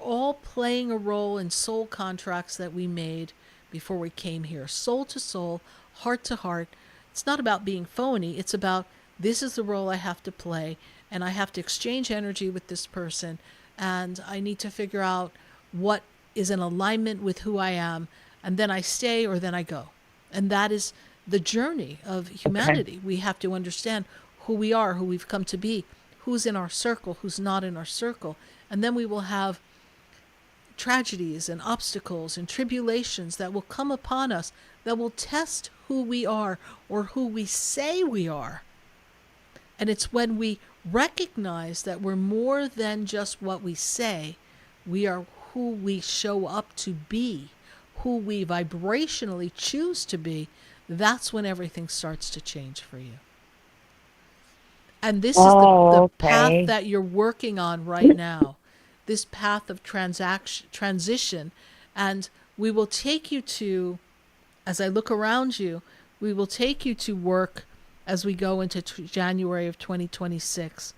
all playing a role in soul contracts that we made before we came here. Soul to soul, heart to heart. It's not about being phony. It's about, this is the role I have to play, and I have to exchange energy with this person, and I need to figure out what is in alignment with who I am, and then I stay or then I go. And that is the journey of humanity. We have to understand who we are, who we've come to be, who's in our circle, who's not in our circle. And then we will have tragedies and obstacles and tribulations that will come upon us that will test who we are or who we say we are. And it's when we recognize that we're more than just what we say, we are who we show up to be, who we vibrationally choose to be, that's when everything starts to change for you. And this is the path that you're working on right now, this path of transition. And we will take you to, as I look around you, we will take you to work as we go into January of 2026.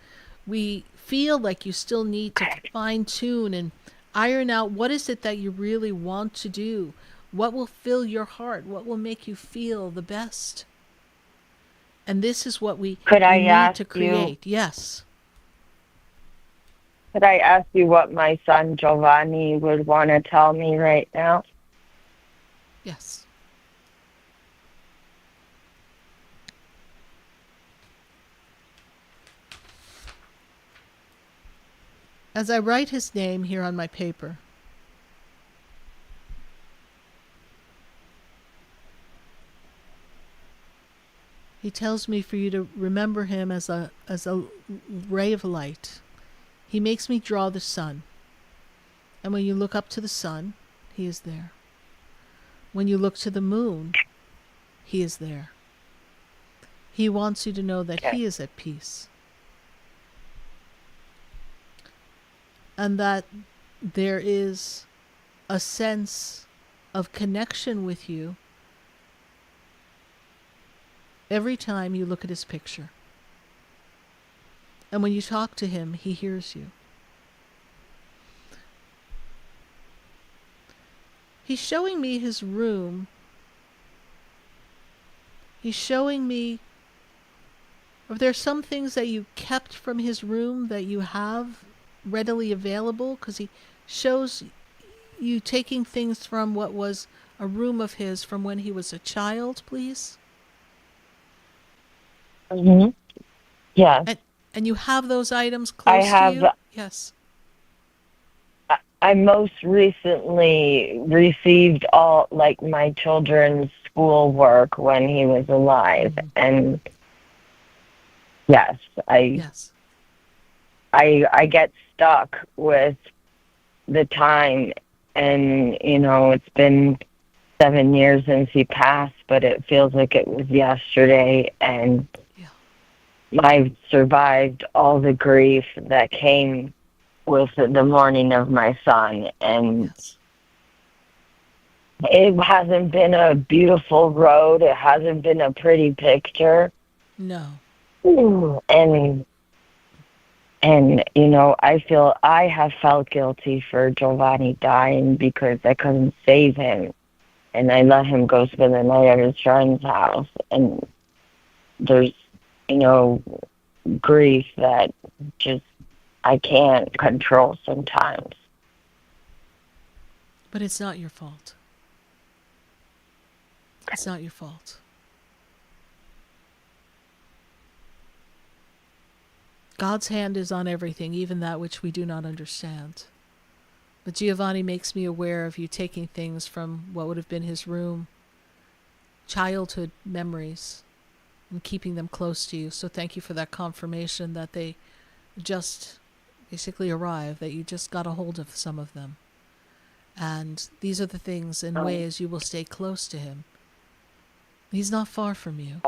We feel like you still need to fine tune and iron out what is it that you really want to do. What will fill your heart? What will make you feel the best? And this is what we need to create. Yes. Could I ask you what my son Giovanni would want to tell me right now? Yes. As I write his name here on my paper, He tells me for you to remember him as a ray of light. He makes me draw the sun. And when you look up to the sun, he is there. When you look to the moon, he is there. He wants you to know that he is at peace. And that there is a sense of connection with you every time you look at his picture. And when you talk to him, he hears you. He's showing me his room. He's showing me, are there some things that you kept from his room that you have readily available? Because he shows you taking things from what was a room of his from when he was a child, please. Mm-hmm. Yes. And you have those items close to you? Yes. I most recently received all, like, my children's schoolwork when he was alive. Mm-hmm. And yes, I get stuck with the time, and, you know, it's been 7 years since he passed, but it feels like it was yesterday, and I've survived all the grief that came with the mourning of my son, and it hasn't been a beautiful road. It hasn't been a pretty picture. No. And you know, I have felt guilty for Giovanni dying because I couldn't save him, and I let him go spend the night at his friend's house, and there's, you know, grief that just I can't control sometimes. But it's not your fault. It's not your fault. God's hand is on everything, even that which we do not understand. But Giovanni makes me aware of you taking things from what would have been his room, childhood memories, and keeping them close to you. So thank you for that confirmation that they just basically arrived, that you just got a hold of some of them. And these are the things and ways you will stay close to him. He's not far from you.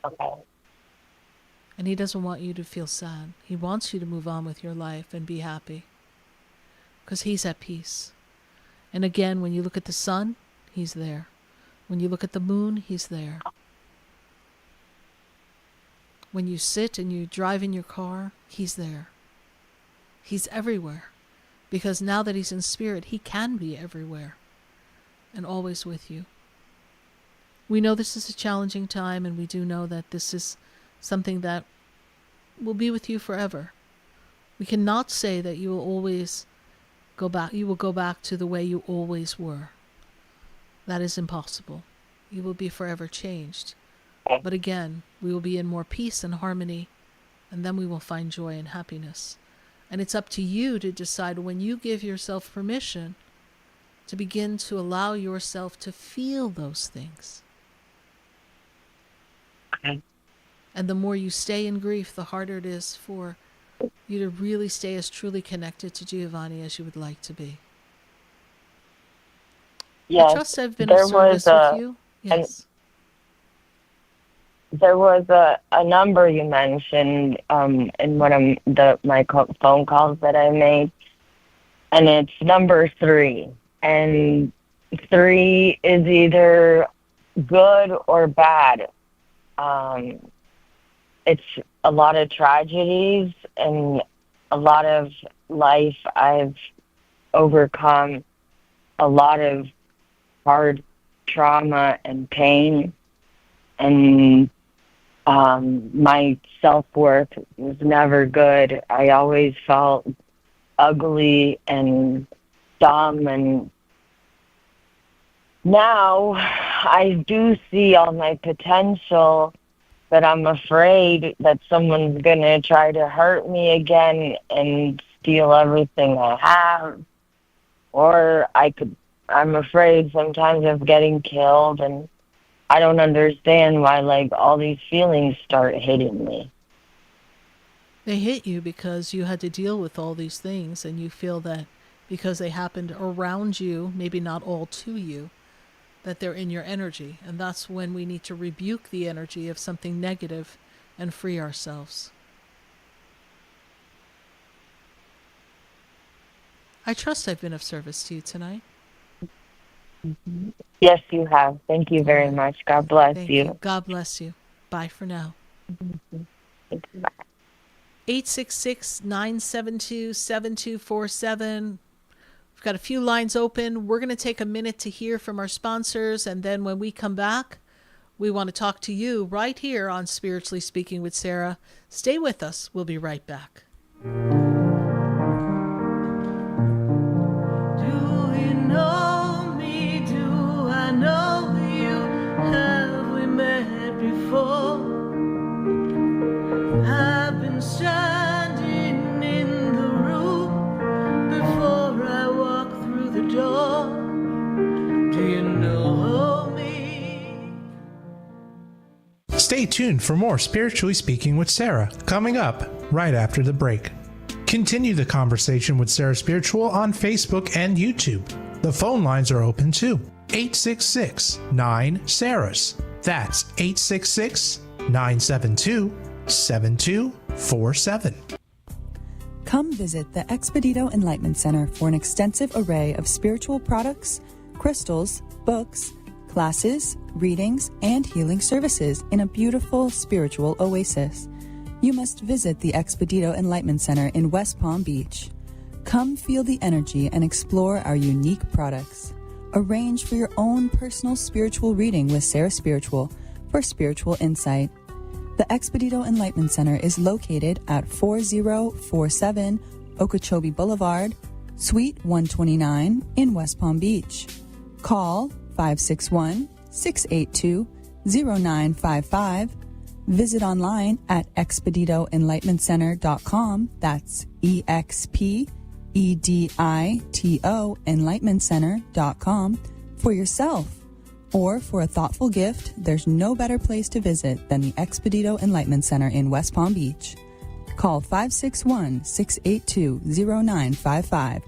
Okay. And he doesn't want you to feel sad. He wants you to move on with your life and be happy. Because he's at peace. And again, when you look at the sun, he's there. When you look at the moon, he's there. When you sit and you drive in your car, he's there. He's everywhere. Because now that he's in spirit, he can be everywhere. And always with you. We know this is a challenging time, and we do know that this is something that will be with you forever. We cannot say that you will always go back, you will go back to the way you always were. That is impossible. You will be forever changed. But again, we will be in more peace and harmony, and then we will find joy and happiness. And it's up to you to decide, when you give yourself permission to begin to allow yourself to feel those things. Okay. And the more you stay in grief, the harder it is for you to really stay as truly connected to Giovanni as you would like to be. Yes, I trust I've been of service with you. Yes. There was a number you mentioned in one of my phone calls that I made, and it's number 3. And 3 is either good or bad. It's a lot of tragedies and a lot of life I've overcome, a lot of hard trauma and pain, and my self-worth was never good. I always felt ugly and dumb, and now I do see all my potential, but I'm afraid that someone's going to try to hurt me again and steal everything I have. Or I'm afraid sometimes of getting killed, and I don't understand why, like, all these feelings start hitting me. They hit you because you had to deal with all these things, and you feel that because they happened around you, maybe not all to you, that they're in your energy. And that's when we need to rebuke the energy of something negative and free ourselves. I trust I've been of service to you tonight. Yes, you have. Thank you very much. God bless Thank you. you. God bless you. Bye for now. Thank you. Bye. 866-972-7247. We've got a few lines open. We're going to take a minute to hear from our sponsors, and then when we come back, we want to talk to you right here on Spiritually Speaking with Sarah. Stay with us. We'll be right back. Do you know me? Do I know you? Have we met before? I've been standing in the room before I walk through the door. Do you know me? Stay tuned for more Spiritually Speaking with Sarah, coming up right after the break. Continue the conversation with Sarah Spiritual on Facebook and YouTube. The phone lines are open too. 866-9-SARAHS. That's 866-972-7247. Come visit the Expedito Enlightenment Center for an extensive array of spiritual products, crystals, books, classes, readings, and healing services in a beautiful spiritual oasis. You must visit the Expedito Enlightenment Center in West Palm Beach. Come feel the energy and explore our unique products. Arrange for your own personal spiritual reading with Sarah Spiritual for spiritual insight. The Expedito Enlightenment Center is located at 4047 Okeechobee Boulevard, Suite 129 in West Palm Beach. Call 561-682-0955. Visit online at expeditoenlightenmentcenter.com. That's EXPEDITO enlightenmentcenter.com for yourself. Or for a thoughtful gift, there's no better place to visit than the Expedito Enlightenment Center in West Palm Beach. Call 561-682-0955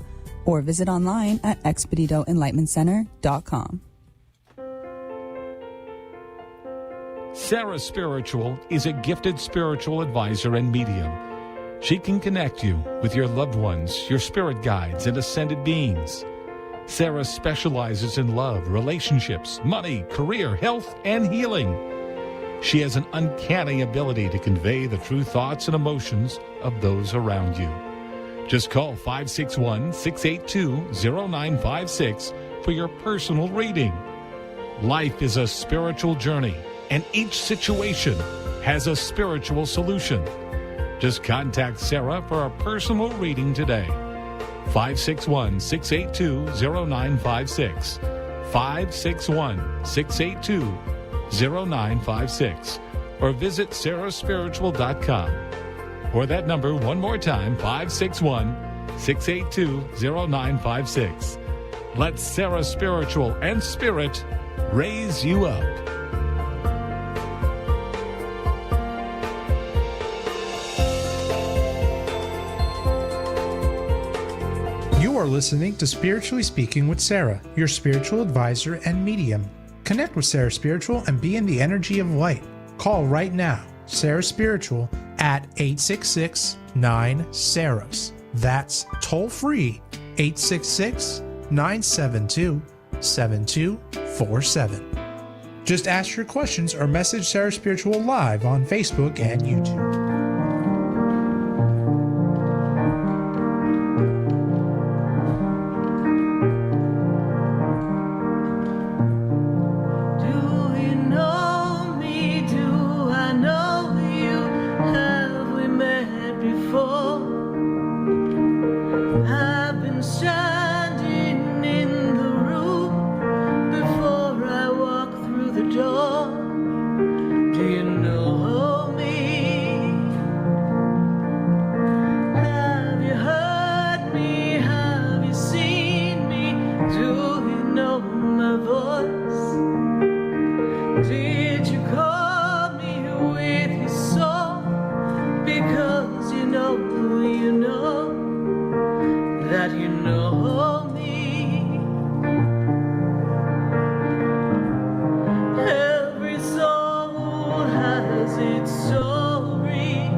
or visit online at expeditoenlightenmentcenter.com. Sarah Spiritual is a gifted spiritual advisor and medium. She can connect you with your loved ones, your spirit guides, and ascended beings. Sarah specializes in love, relationships, money, career, health, and healing. She has an uncanny ability to convey the true thoughts and emotions of those around you. Just call 561-682-0956 for your personal reading. Life is a spiritual journey, and each situation has a spiritual solution. Just contact Sarah for a personal reading today. 561-682-0956. 561-682-0956. Or visit sarahspiritual.com. Or that number one more time, 561-682-0956. Let Sarah Spiritual and Spirit raise you up. You are listening to Spiritually Speaking with Sarah, your spiritual advisor and medium. Connect with Sarah Spiritual and be in the energy of light. Call right now, Sarah Spiritual, at 866-9-SARAHS. That's toll free, 866-972-7247. Just ask your questions or message Sarah Spiritual live on Facebook and YouTube. did you call me with your song? Because you know that you know me. Every soul has its story.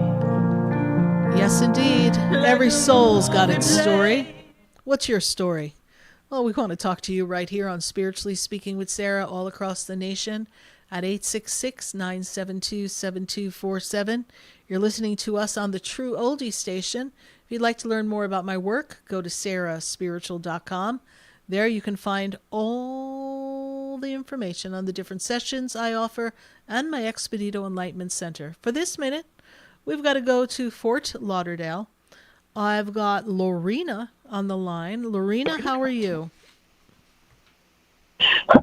Yes, indeed. Every soul's got its story. What's your story? Well, we want to talk to you right here on Spiritually Speaking with Sarah all across the nation at 866-972-7247. You're listening to us on the True Oldie station. If you'd like to learn more about my work, go to sarahspiritual.com. There you can find all the information on the different sessions I offer and my Expedito Enlightenment Center. For this minute, we've got to go to Fort Lauderdale. I've got Lorena on the line. Lorena, how are you?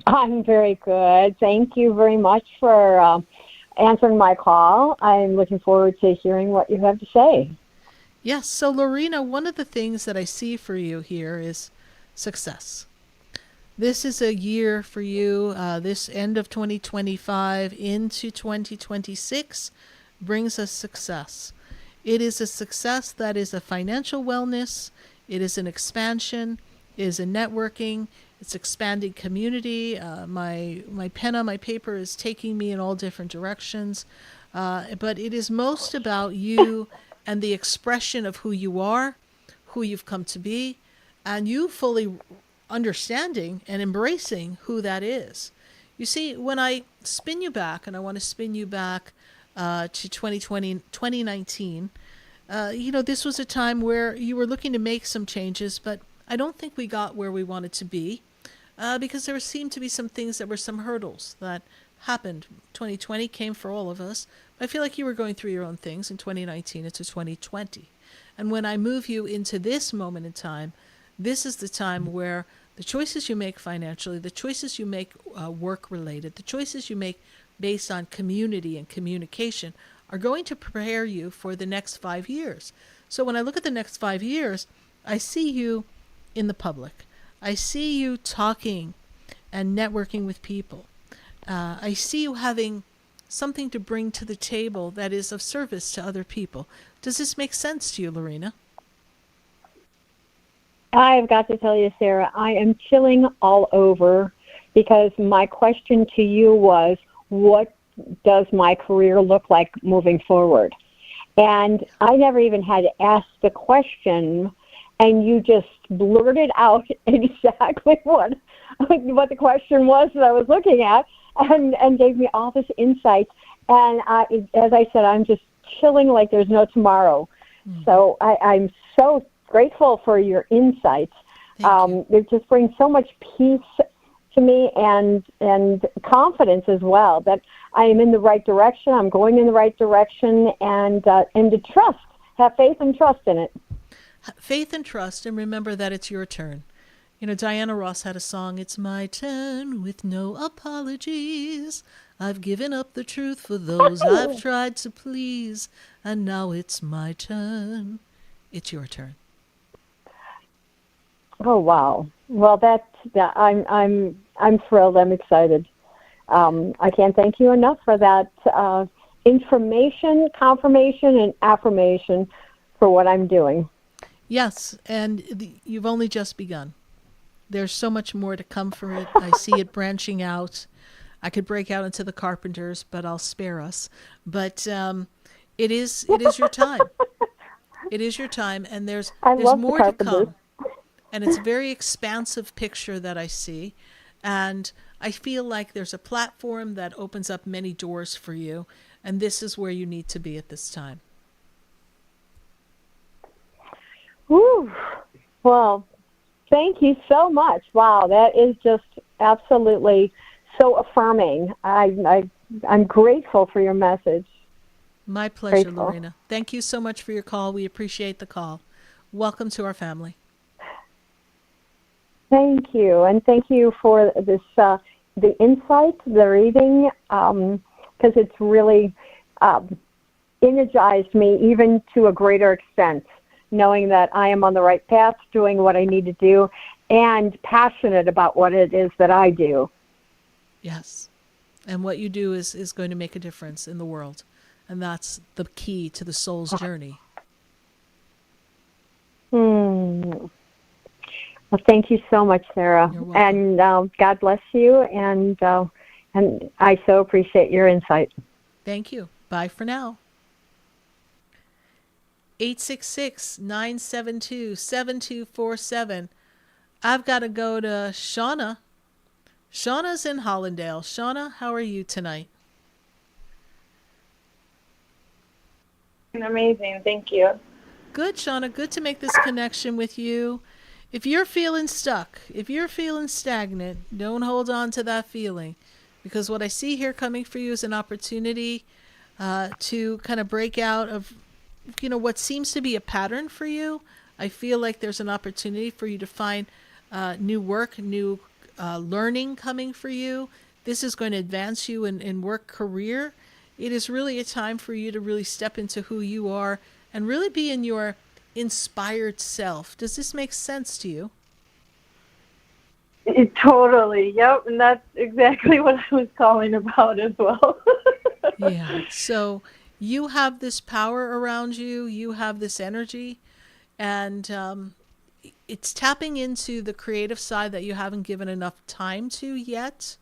I'm very good. Thank you very much for answering my call. I'm looking forward to hearing what you have to say. Yes, so Lorena, one of the things that I see for you here is success. This is a year for you, this end of 2025 into 2026 brings us success. It is a success that is a financial wellness, it is an expansion, it is a networking, it's expanding community. My pen on my paper is taking me in all different directions, but it is most about you and the expression of who you are, who you've come to be, and you fully understanding and embracing who that is. You see, when I spin you back, and I want to spin you back to 2019, this was a time where you were looking to make some changes, but I don't think we got where we wanted to be because there seemed to be some things that were some hurdles that happened. 2020 came for all of us. But I feel like you were going through your own things in 2019 into 2020. And when I move you into this moment in time, this is the time where the choices you make financially, the choices you make work-related, the choices you make based on community and communication are going to prepare you for the next 5 years. So when I look at the next 5 years, I see you in the public. I see you talking and networking with people. I see you having something to bring to the table that is of service to other people. Does this make sense to you, Lorena? I've got to tell you, Sarah, I am chilling all over because my question to you was, what does my career look like moving forward? And I never even had to ask the question, and you just blurted out exactly what the question was that I was looking at, and gave me all this insight. And as I said, I'm just chilling like there's no tomorrow. So I'm so grateful for your insights. It just brings so much peace to me and confidence as well that I am in the right direction. I'm going in the right direction, and to trust, have faith and trust in it. Faith and trust, and remember that it's your turn. You know, Diana Ross had a song, "It's my turn with no apologies. I've given up the truth for those I've tried to please, and now it's my turn." It's your turn. Oh wow! Well, I'm thrilled. I'm excited. I can't thank you enough for that information, confirmation, and affirmation for what I'm doing. Yes, and you've only just begun. There's so much more to come from it. I see it branching out. I could break out into the Carpenters, but I'll spare us. But it is your time. It is your time, and there's more to come. And it's a very expansive picture that I see. And I feel like there's a platform that opens up many doors for you. And this is where you need to be at this time. Whew. Well, thank you so much. Wow, that is just absolutely so affirming. I'm grateful for your message. My pleasure, Lorena. Thank you so much for your call. We appreciate the call. Welcome to our family. Thank you, and thank you for this, the insight, the reading, because it's really energized me even to a greater extent, knowing that I am on the right path, doing what I need to do, and passionate about what it is that I do. Yes, And what you do is going to make a difference in the world. And that's the key to the soul's journey. Well, thank you so much, Sarah. You're And God bless you. And I so appreciate your insight. Thank you. Bye for now. 866-972-7247. I've got to go to Shauna. Shauna's in Hollandale. Shauna, how are you tonight? Amazing. Thank you. Good, Shauna. Good to make this connection with you. If you're feeling stuck, if you're feeling stagnant, don't hold on to that feeling. Because what I see here coming for you is an opportunity to kind of break out of, what seems to be a pattern for you. I feel like there's an opportunity for you to find new work, new learning coming for you. This is going to advance you in work career. It is really a time for you to really step into who you are and really be in your inspired self. Does this make sense to you? Totally. Yep. And that's exactly what I was calling about as well. Yeah. So you have this power around you. You have this energy. And it's tapping into the creative side that you haven't given enough time to yet.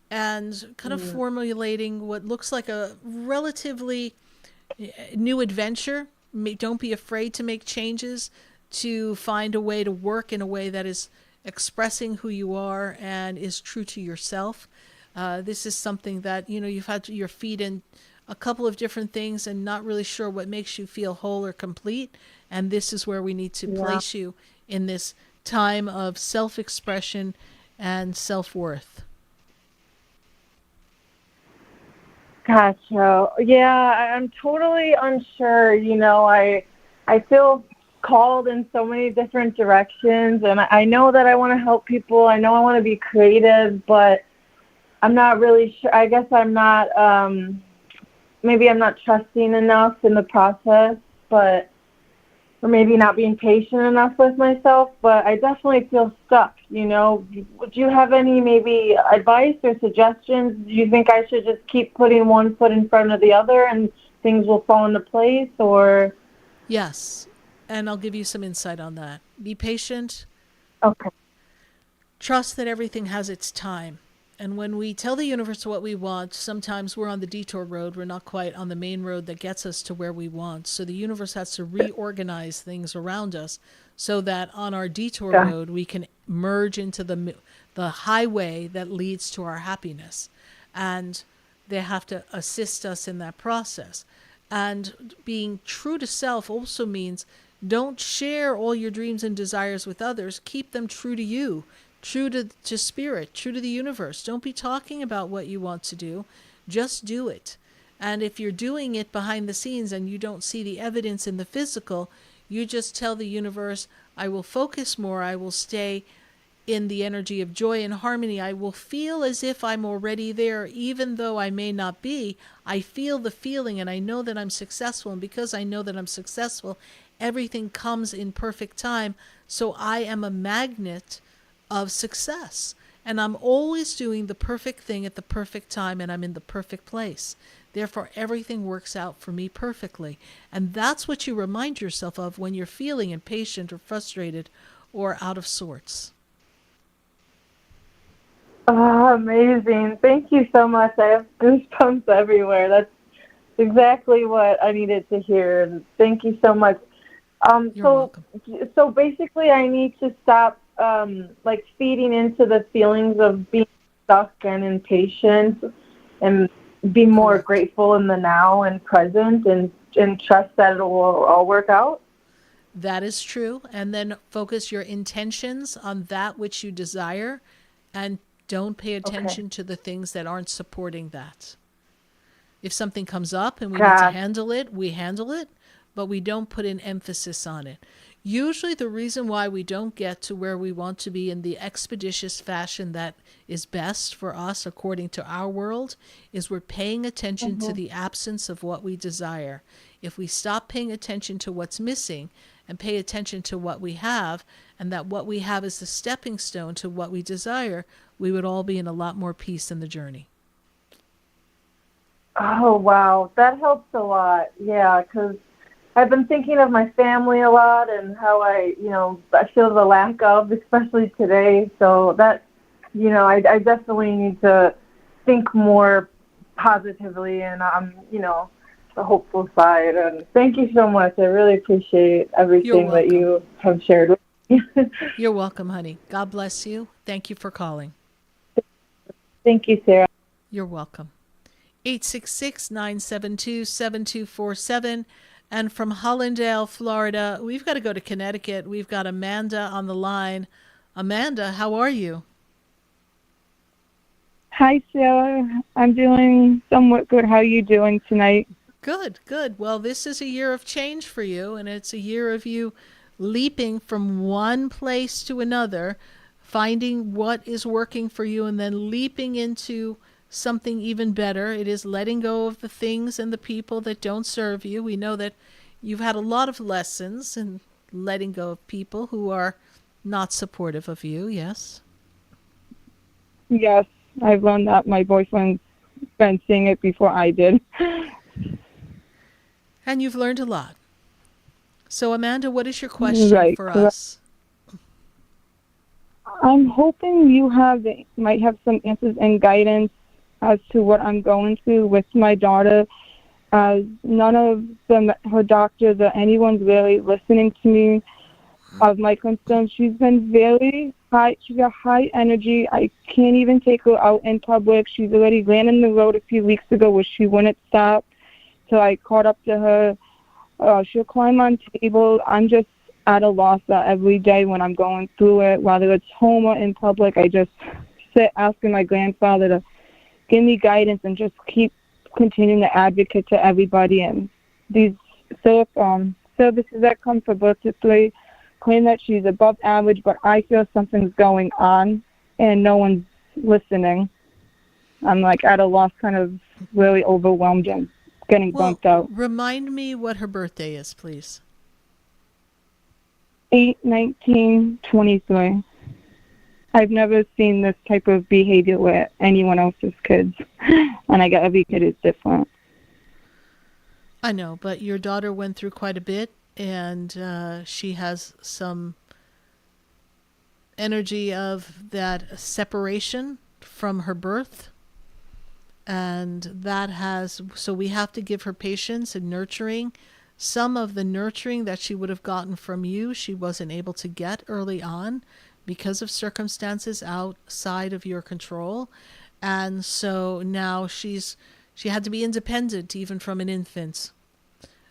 And kind of formulating what looks like a relatively new adventure. Don't be afraid to make changes, to find a way to work in a way that is expressing who you are and is true to yourself. This is something that, you've had your feet in a couple of different things and not really sure what makes you feel whole or complete. And this is where we need to place you in this time of self-expression and self-worth. Gotcha. Yeah, I'm totally unsure. I feel called in so many different directions, and I know that I want to help people. I know I want to be creative, but I'm not really sure. I guess I'm not, maybe I'm not trusting enough in the process, or maybe not being patient enough with myself, but I definitely feel stuck, Do you have any maybe advice or suggestions? Do you think I should just keep putting one foot in front of the other and things will fall into place, or? Yes, and I'll give you some insight on that. Be patient. Okay. Trust that everything has its time. And when we tell the universe what we want, sometimes we're on the detour road. We're not quite on the main road that gets us to where we want. So the universe has to reorganize things around us so that on our detour road, we can merge into the highway that leads to our happiness. And they have to assist us in that process. And being true to self also means don't share all your dreams and desires with others. Keep them true to you. True to spirit, true to the universe. Don't be talking about what you want to do. Just do it. And if you're doing it behind the scenes and you don't see the evidence in the physical, you just tell the universe, I will focus more. I will stay in the energy of joy and harmony. I will feel as if I'm already there, even though I may not be. I feel the feeling and I know that I'm successful. And because I know that I'm successful, everything comes in perfect time. So I am a magnet of success, and I'm always doing the perfect thing at the perfect time, and I'm in the perfect place. Therefore, everything works out for me perfectly. And that's what you remind yourself of when you're feeling impatient or frustrated or out of sorts. Oh, amazing. Thank you so much. I have goosebumps everywhere. That's exactly what I needed to hear. Thank you so much. So basically I need to stop feeding into the feelings of being stuck and impatient and be more grateful in the now and present and trust that it will all work out. That is true. And then focus your intentions on that which you desire and don't pay attention to the things that aren't supporting that. If something comes up and we need to handle it, we handle it, but we don't put an emphasis on it. Usually the reason why we don't get to where we want to be in the expeditious fashion that is best for us according to our world is we're paying attention to the absence of what we desire. If we stop paying attention to what's missing and pay attention to what we have, and that what we have is the stepping stone to what we desire, we would all be in a lot more peace in the journey. Oh, wow. That helps a lot. Yeah, because I've been thinking of my family a lot and how I feel the lack of, especially today. So that, I definitely need to think more positively and the hopeful side. And thank you so much. I really appreciate You're everything that welcome. you have shared with me. You're welcome, honey. God bless you. Thank you for calling. Thank you, Sarah. You're welcome. 866-972-7247. And from Hollandale, Florida, we've got to go to Connecticut. We've got Amanda on the line. Amanda, how are you? Hi, Sarah. I'm doing somewhat good. How are you doing tonight? Good, good. Well, this is a year of change for you, and it's a year of you leaping from one place to another, finding what is working for you, and then leaping into something even better. It is letting go of the things and the people that don't serve you. We know that you've had a lot of lessons in letting go of people who are not supportive of you, yes? Yes, I've learned that. My boyfriend's been seeing it before I did. And you've learned a lot. So, Amanda, what is your question Right, for correct. us? I'm hoping you might have some answers and guidance as to what I'm going through with my daughter. None of her doctors or anyone's really listening to me of my concerns. She's been very high. She's got high energy. I can't even take her out in public. She's already ran in the road a few weeks ago where she wouldn't stop. So I caught up to her. She'll climb on tables. I'm just at a loss every day when I'm going through it, whether it's home or in public. I just sit asking my grandfather to give me guidance and just keep continuing to advocate to everybody. And these services that come for birth to three claim that she's above average, but I feel something's going on and no one's listening. I'm like at a loss, kind of really overwhelmed and getting bumped out. Remind me what her birthday is, please. 8/19/23. I've never seen this type of behavior with anyone else's kids, and I got every kid is different. I know, but your daughter went through quite a bit, and she has some energy of that separation from her birth. And that so we have to give her patience and nurturing. Some of the nurturing that she would have gotten from you, she wasn't able to get early on because of circumstances outside of your control. And so now she had to be independent even from an infant.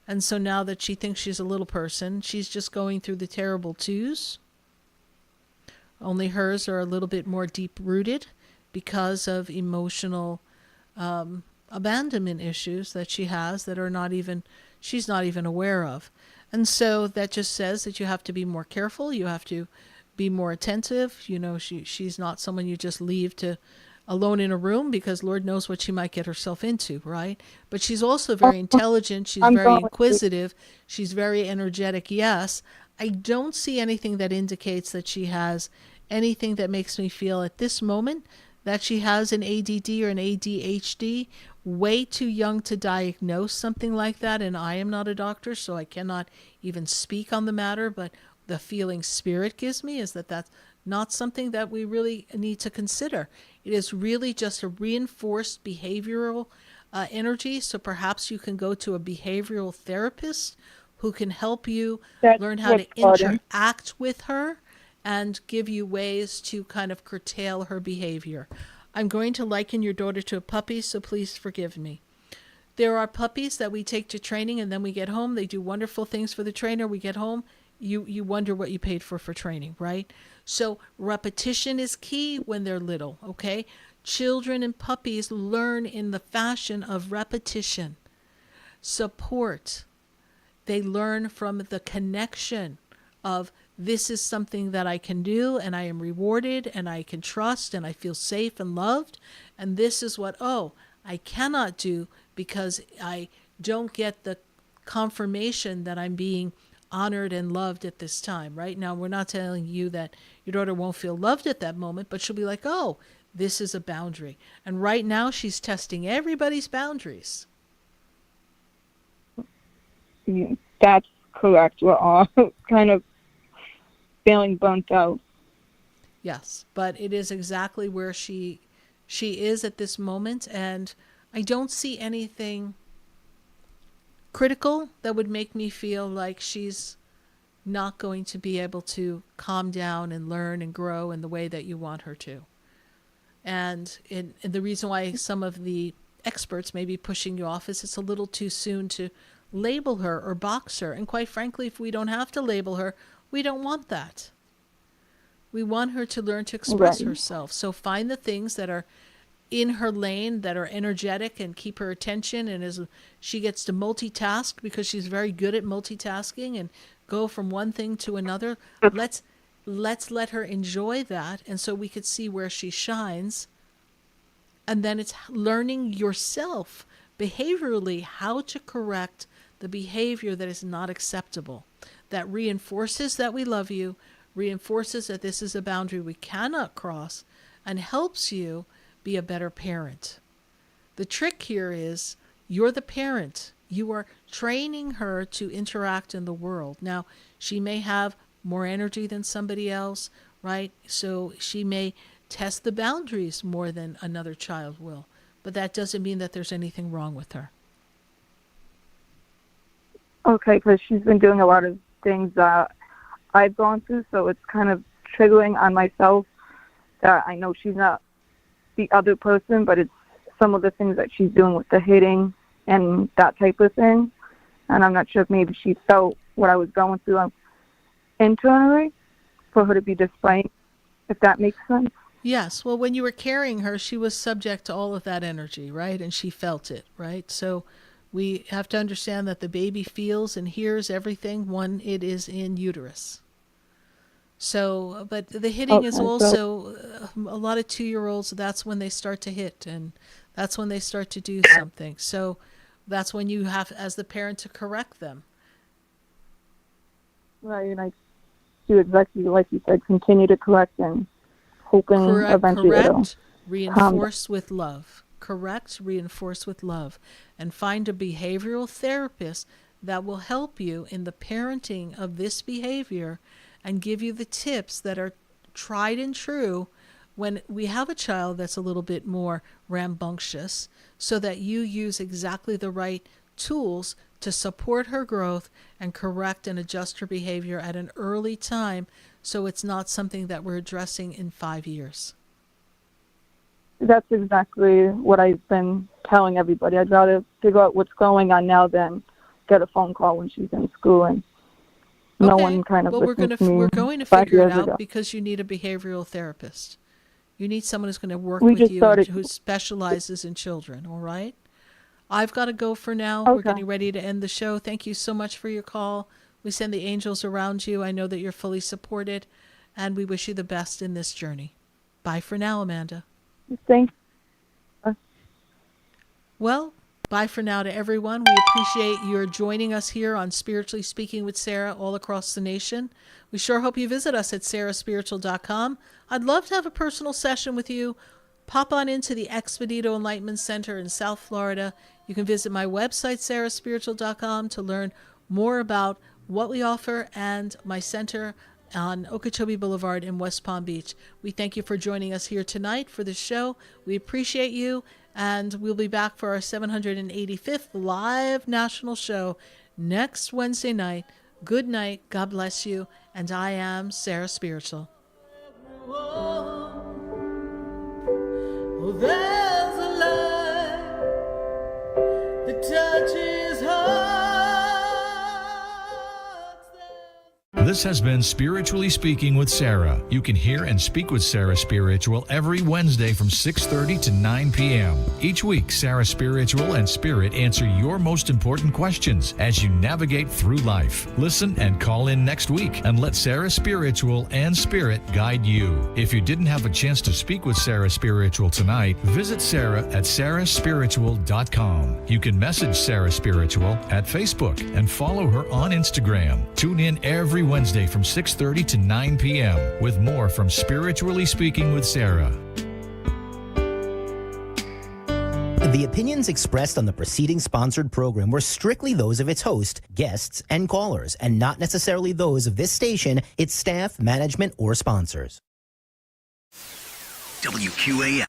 And so now that she thinks she's a little person, she's just going through the terrible twos. Only hers are a little bit more deep-rooted because of emotional abandonment issues that she has that she's not even aware of. And so that just says that you have to be more careful. You have to be more attentive. She's not someone you just leave alone in a room, because Lord knows what she might get herself into, right? But she's also very intelligent. She's very inquisitive. She's very energetic, yes. I don't see anything that indicates that she has anything that makes me feel at this moment that she has an ADD or an ADHD. Way too young to diagnose something like that, and I am not a doctor, so I cannot even speak on the matter, but the feeling Spirit gives me is that that's not something that we really need to consider. It is really just a reinforced behavioral energy, so perhaps you can go to a behavioral therapist who can help you learn how to interact with her and give you ways to kind of curtail her behavior. I'm going to liken your daughter to a puppy, so please forgive me. There are puppies that we take to training, and then we get home. They do wonderful things for the trainer. We get home. You wonder what you paid for training, right? So repetition is key when they're little, okay? Children and puppies learn in the fashion of repetition. Support. They learn from the connection of, this is something that I can do, and I am rewarded, and I can trust, and I feel safe and loved. And this is what, I cannot do because I don't get the confirmation that I'm being honored and loved at this time. Right now, we're not telling you that your daughter won't feel loved at that moment, but she'll be like, this is a boundary. And right now she's testing everybody's boundaries. Yeah, that's correct. We're all kind of feeling burnt out. Yes, but it is exactly where she is at this moment, and I don't see anything critical that would make me feel like she's not going to be able to calm down and learn and grow in the way that you want her to. And the reason why some of the experts may be pushing you off is it's a little too soon to label her or box her. And quite frankly, if we don't have to label her, we don't want that. We want her to learn to express herself. So find the things that are in her lane, that are energetic, and keep her attention. And as she gets to multitask, because she's very good at multitasking and go from one thing to another, let's let her enjoy that. And so we could see where she shines. And then it's learning yourself behaviorally how to correct the behavior that is not acceptable, that reinforces that we love you, reinforces that this is a boundary we cannot cross, and helps you be a better parent. The trick here is you're the parent. You are training her to interact in the world. Now, she may have more energy than somebody else, right? So she may test the boundaries more than another child will. But that doesn't mean that there's anything wrong with her. Okay, because she's been doing a lot of things that I've gone through, so it's kind of triggering on myself that I know she's not the other person, but it's some of the things that she's doing with the hitting and that type of thing. And I'm not sure if maybe she felt what I was going through internally for her to be displaying, if that makes sense. Yes. Well, when you were carrying her, she was subject to all of that energy, right? And she felt it, right? So we have to understand that the baby feels and hears everything when it is in uterus. So, but the hitting is also a lot of 2-year-olds. That's when they start to hit, and that's when they start to do something. So that's when you have, as the parent, to correct them. Right, and I do exactly like you said, continue to correct and hoping eventually correct, reinforce with love. Correct, reinforce with love. And find a behavioral therapist that will help you in the parenting of this behavior and give you the tips that are tried and true when we have a child that's a little bit more rambunctious, so that you use exactly the right tools to support her growth and correct and adjust her behavior at an early time, so it's not something that we're addressing in 5 years. That's exactly what I've been telling everybody. I'd rather figure out what's going on now than get a phone call when she's in school and no one kind of listens to me. We're going to figure it out because you need a behavioral therapist. You need someone who's going to work with you who specializes in children, all right? I've got to go for now. Okay. We're getting ready to end the show. Thank you so much for your call. We send the angels around you. I know that you're fully supported, and we wish you the best in this journey. Bye for now, Amanda. Thanks. Well, bye for now to everyone. We appreciate your joining us here on Spiritually Speaking with Sarah all across the nation. We sure hope you visit us at sarahspiritual.com. I'd love to have a personal session with you. Pop on into the Expedito Enlightenment Center in South Florida. You can visit my website, sarahspiritual.com, to learn more about what we offer and my center on Okeechobee Boulevard in West Palm Beach. We thank you for joining us here tonight for this show. We appreciate you, and we'll be back for our 785th live national show next Wednesday night. Good night. God bless you. And I am Sarah Spiritual. Oh, there's a light that touches hearts. This has been Spiritually Speaking with Sarah. You can hear and speak with Sarah Spiritual every Wednesday from 6:30 to 9 p.m. Each week, Sarah Spiritual and Spirit answer your most important questions as you navigate through life. Listen and call in next week and let Sarah Spiritual and Spirit guide you. If you didn't have a chance to speak with Sarah Spiritual tonight, visit Sarah at sarahspiritual.com. You can message Sarah Spiritual at Facebook and follow her on Instagram. Tune in every Wednesday from 6:30 to 9 p.m. with more from Spiritually Speaking with Sarah. The opinions expressed on the preceding sponsored program were strictly those of its host, guests, and callers, and not necessarily those of this station, its staff, management, or sponsors. WQAM.